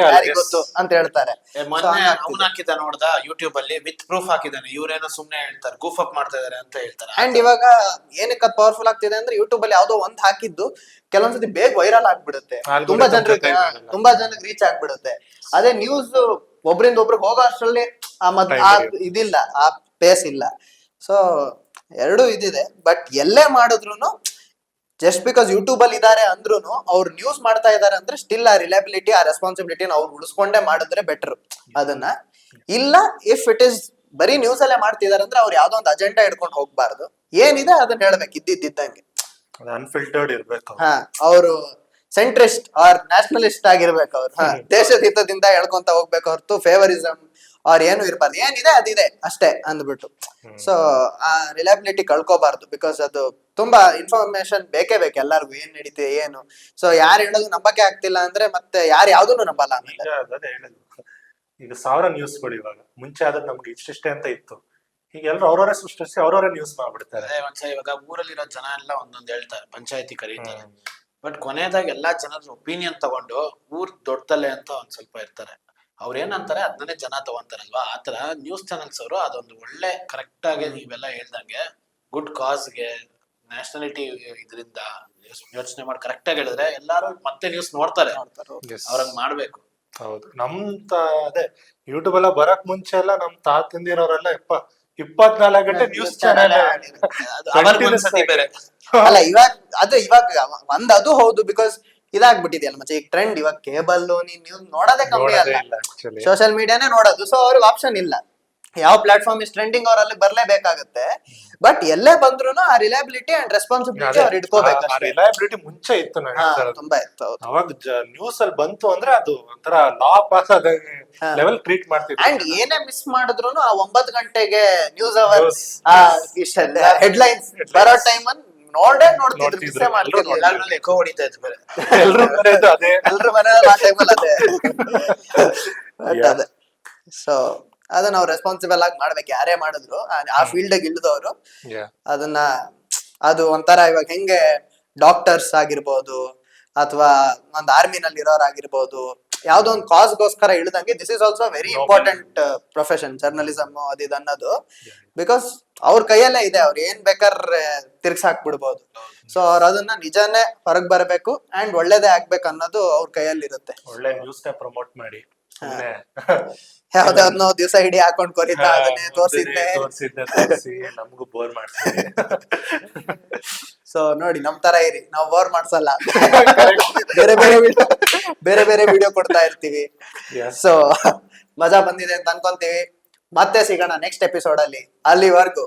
ಗೊತ್ತು ಅಂತ ಹೇಳ್ತಾರೆ. ಅವ್ನು ಹಾಕಿದ ನೋಡ್ದ ಯೂಟ್ಯೂಬ್ ಅಲ್ಲಿ ವಿತ್ ಪ್ರೂಫ್ ಹಾಕಿದಾನೆ, ಇವ್ರೇನೋ ಸುಮ್ನೆ ಹೇಳ್ತಾರೆ, ಗೂಫ್ ಅಪ್ ಮಾಡ್ತಾ ಇದಾರೆ ಅಂತ ಹೇಳ್ತಾರೆ. ಅಂಡ್ ಇವಾಗ ಏನಕ್ಕೆ ಪವರ್ಫುಲ್ ಆಗ್ತಿದೆ ಅಂದ್ರೆ ಯೂಟ್ಯೂಬ್ ಅಲ್ಲಿ ಯಾವ್ದೋ ಒಂದ್ ಹಾಕಿದ್ದು ಕೆಲವೊಂದ್ಸತಿ ಬೇಗ ವೈರಲ್ ಆಗ್ಬಿಡುತ್ತೆ, ತುಂಬಾ ಜನರಿಗೆ ರೀಚ್ ಆಗ್ಬಿಡುತ್ತೆ. ಅದೇ ನ್ಯೂಸ್ ಒಬ್ರಿಂದ ಒಬ್ರಿಗೆ ಹೋಗೋ ಅಷ್ಟ್ರಲ್ಲಿ ಇದಿಲ್ಲ, ಆ ಪೇಸ್ ಇಲ್ಲ. ಸೊ ಎರಡೂ ಇದಿದೆ. ಬಟ್ ಎಲ್ಲೇ ಮಾಡಿದ್ರು ಜಸ್ಟ್ ಬಿಕಾಸ್ ಯೂಟ್ಯೂಬ್ ಅಲ್ಲಿ ಇದಾರೆ ಅಂದ್ರೂ ಅವ್ರು ನ್ಯೂಸ್ ಮಾಡ್ತಾ ಇದಾರೆ ಅಂದ್ರೆ ಸ್ಟಿಲ್ ಆ ರಿಲಯಬಿಲಿಟಿ, ಆ ರೆಸ್ಪಾನ್ಸಿಬಿಲಿಟಿ ಅವ್ರು ಉಳಿಸ್ಕೊಂಡೇ ಮಾಡಿದ್ರೆ ಬೆಟರ್ ಅದನ್ನ. ಇಲ್ಲ ಇಫ್ ಇಟ್ ಇಸ್ ಬರೀ ನ್ಯೂಸ್ ಅಲ್ಲೇ ಮಾಡ್ತಿದಾರೆ ಅಂದ್ರೆ ಅವ್ರು ಯಾವ್ದೋ ಒಂದು ಅಜೆಂಡಾ ಇಟ್ಕೊಂಡು ಹೋಗ್ಬಾರ್ದು, ಏನಿದೆ ಅದನ್ನ ಹೇಳ್ಬೇಕು ಇದ್ದಿದ್ದಂಗೆ. ಅನ್ಫಿಲ್ಟರ್ಡ್ ಇರ್ಬೇಕು. ಹಾ, ಅವರು ಸೆಂಟ್ರಿಸ್ಟ್ ಆರ್ ನ್ಯಾಷನಲಿಸ್ಟ್ ಆಗಿರ್ಬೇಕು ಅವ್ರು. ದೇಶದ ಹಿತದಿಂದ ಹೇಳ್ಕೊಂತ ಹೋಗ್ಬೇಕು ಹೊರತು ಫೇವರಿಸಮ್ ಅವ್ರ ಏನು ಇರ್ಬಾರ್ದು, ಏನಿದೆ ಅದಿದೆ ಅಷ್ಟೇ ಅಂದ್ಬಿಟ್ಟು. ಸೊ ಆ ರಿಲಯಬಿಲಿಟಿ ಕಳ್ಕೋಬಾರ್ದು, ಬಿಕಾಸ್ ಅದು ತುಂಬಾ ಇನ್ಫಾರ್ಮೇಶನ್ ಬೇಕೇ ಬೇಕು ಎಲ್ಲರಿಗೂ, ಏನ್ ನಡೀತಿದೆ ಏನು. ಸೊ ಯಾರು ಹೇಳೋದು ನಂಬಕ್ಕೆ ಆಗ್ತಿಲ್ಲ ಅಂದ್ರೆ ಮತ್ತೆ ಯಾರು ಯಾವ್ದನ್ನು ನಂಬಲ್ಲ ಆಮೇಲೆ. ಈಗ ಅದೇ ಹೇಳುದು, ಈಗ 1000 ನ್ಯೂಸ್ಗಳು ಇವಾಗ, ಮುಂಚೆ ಆದ್ರೆ ನಮ್ಗೆ ಇಷ್ಟಿಷ್ಟೇ ಅಂತ ಇತ್ತು, ಈಗ ಎಲ್ಲರೂ ಅವ್ರವರೇ ಸೃಷ್ಟಿಸಿ ಅವ್ರವರೇ ನ್ಯೂಸ್ ಮಾಡ್ಬಿಡ್ತಾರೆ. ಅದೇ ಒಂದ್ಸಲ ಇವಾಗ ಊರಲ್ಲಿರೋ ಜನ ಎಲ್ಲ ಒಂದೊಂದ್ ಹೇಳ್ತಾರೆ, ಪಂಚಾಯತಿ ಕರೀತಾರೆ, ಬಟ್ ಕೊನೆಯದಾಗ ಎಲ್ಲಾ ಜನರ ಒಪಿನಿಯನ್ ತಗೊಂಡು ಊರ್ ದೊಡ್ಡದಲ್ಲೇ ಅಂತ ಒಂದ್ ಸ್ವಲ್ಪ ಇರ್ತಾರೆ, ಅವ್ರ ಏನಂತಾರೆ ಅದನ್ನೇ ಜನ ತಗೊಂತಾರಲ್ವಾ. ಆತರ ನ್ಯೂಸ್ ಚಾನೆಲ್ಸ್ ಅವರು ಅದೊಂದು ಒಳ್ಳೆ ಕರೆಕ್ಟ್ ಆಗಿ ನೀವೆಲ್ಲ ಹೇಳ್ದಂಗೆ ಗುಡ್ ಕಾಸ್ಗೆ ನ್ಯಾಷನಾಲಿಟಿ ಇದರಿಂದ ಯೋಚನೆ ಮಾಡಿ ಕರೆಕ್ಟ್ ಆಗಿ ಹೇಳಿದ್ರೆ ಎಲ್ಲಾರು ಮತ್ತೆ ನ್ಯೂಸ್ ನೋಡ್ತಾರೆ. ಅವ್ರಂಗ್ ಮಾಡ್ಬೇಕು. ಹೌದು, ಅದೇ ಯೂಟ್ಯೂಬ್ ಎಲ್ಲ ಬರಕ್ ಮುಂಚೆ ಎಲ್ಲ ನಮ್ ತಾತಂದಿರೋರೆಲ್ಲ 24 ಗಂಟೆ ನ್ಯೂಸ್ ಚಾನೆಲ್. ಅಲ್ಲ ಇವಾಗ ಅದು ಹೌದು, ಬಿಕಾಸ್ ಇದಾಗ್ಬಿಟ್ಟಿದೆಯಲ್ಲ ಮತ್ತೆ ಈಗ ಟ್ರೆಂಡ್. ಇವಾಗ ಕೇಬಲ್ ನೀನ್ ನ್ಯೂಸ್ ನೋಡೋದೇ ಕಮ್ಮಿ ಅಲ್ಲ, ಸೋಷಿಯಲ್ ಮೀಡಿಯಾನೇ ನೋಡೋದು. ಸೊ ಅವ್ರಿಗೆ ಆಪ್ಷನ್ ಇಲ್ಲ, ಯಾವ ಪ್ಲಾಟ್ಫಾರ್ಮ್ ಇಸ್ ಟ್ರೆಂಡಿಂಗ್ ಅವ್ರ ಅಲ್ಲಿ ಬರ್ಲೇಬೇಕಾಗುತ್ತೆ. ಬಟ್ ಎಲ್ಲೇ ಬಂದ್ರು ಆ ರಿಲಯಬಿಲಿಟಿ ಅಂಡ್ ರೆಸ್ಪಾನ್ಸಿಬಿಲಿಟಿ ಅವ್ರು ಇಟ್ಕೋಬೇಕು. ರಿಲಯಬಿಲಿಟಿ ಮುಂಚೆ ಇತ್ತು, ತುಂಬಾ ಇತ್ತು. ಅವಾಗ ನ್ಯೂಸ್ ಅಲ್ಲಿ ಬಂತು ಅಂದ್ರೆ ಅದು ಒಂಥರ ಲಾ ಪಾಸ್ ಆದ ಲೆವೆಲ್ ಟ್ರೀಟ್ ಮಾಡ್ತಿದ್ರು. ಅಂಡ್ ಏನೇ ಮಿಸ್ ಮಾಡಿದ್ರು ಆ 9 ಗಂಟೆಗೆ ನ್ಯೂಸ್ ಅವರ್ ಹೆಡ್ಲೈನ್ಸ್ ಬರೋ ಟೈಮ್ ನೋಡ್ತಿದ್ರು. ಎಲ್ಲಾದ್ರಲ್ಲಿ ಎಕೋ ಹೊಡಿತಾ ಇತ್ತು ಬೇರೆ, ಎಲ್ರು ಮನೆಯಲ್ಲಿ ಆ ಟೈಮಲ್ಲಿ ಅದೇ. ಸೊ ಅದನ್ನ ನಾವು ರೆಸ್ಪಾನ್ಸಿಬಲ್ ಆಗಿ ಮಾಡ್ಬೇಕು, ಯಾರೇ ಮಾಡಿದ್ರು ಆ ಫೀಲ್ಡ್ ಇಳಿದವರು ಅದನ್ನ. ಅದು ಒಂಥರ ಇವಾಗ ಹೆಂಗೆ ಡಾಕ್ಟರ್ಸ್ ಆಗಿರ್ಬೋದು ಅಥವಾ ಒಂದು ಆರ್ಮಿನಲ್ಲಿ ಇರೋರಾಗಿರ್ಬೋದು, ಯಾವ್ದೋ ಒಂದು ಕಾಸ್ಗೋಸ್ಕರ ಇಳಿದಂಗೆ this is also very important profession, journalism ಅದಿದ್ ಅನ್ನೋದು. ಬಿಕಾಸ್ ಅವ್ರ ಕೈಯಲ್ಲೇ ಇದೆ, ಅವ್ರು ಏನ್ ಬೇಕಾದ್ರೆ ತಿರ್ಗ್ಸಾಕ್ಬಿಡ್ಬೋದು. ಸೊ ಅವ್ರು ಅದನ್ನ ನಿಜಾನೇ ಹೊರಗ್ ಬರ್ಬೇಕು ಅಂಡ್ ಒಳ್ಳೇದೇ ಆಗ್ಬೇಕು ಅನ್ನೋದು ಅವ್ರ ಕೈಯಲ್ಲಿ ಇರುತ್ತೆ. ಒಳ್ಳೆ ನ್ಯೂಸ್ ನ ಪ್ರಮೋಟ್ ಮಾಡಿ, ಯಾವ್ದಾದ್ನೋ ದಿವಸ ಇಡೀ ಹಾಕೊಂಡ್ ಕೊರಿತಾ ಅದನ್ನೇ ತೋರ್ಸಿದ್ದೆ ನಮಗೂ ಬೋರ್ ಮಾಡ್ತೀವಿ. ಸೊ ನೋಡಿ, ನಮ್ ತರ ಇರಿ, ನಾವು ಬೋರ್ ಮಾಡ್ಸಲ್ಲ, ಬೇರೆ ಬೇರೆ ವಿಡಿಯೋ ಕೊಡ್ತಾ ಇರ್ತೀವಿ. ಸೊ ಮಜಾ ಬಂದಿದೆ ಅಂತ ಅನ್ಕೊಂತೀವಿ. ಮತ್ತೆ ಸಿಗೋಣ ನೆಕ್ಸ್ಟ್ ಎಪಿಸೋಡ್ ಅಲ್ಲಿ. ಅಲ್ಲಿವರೆಗೂ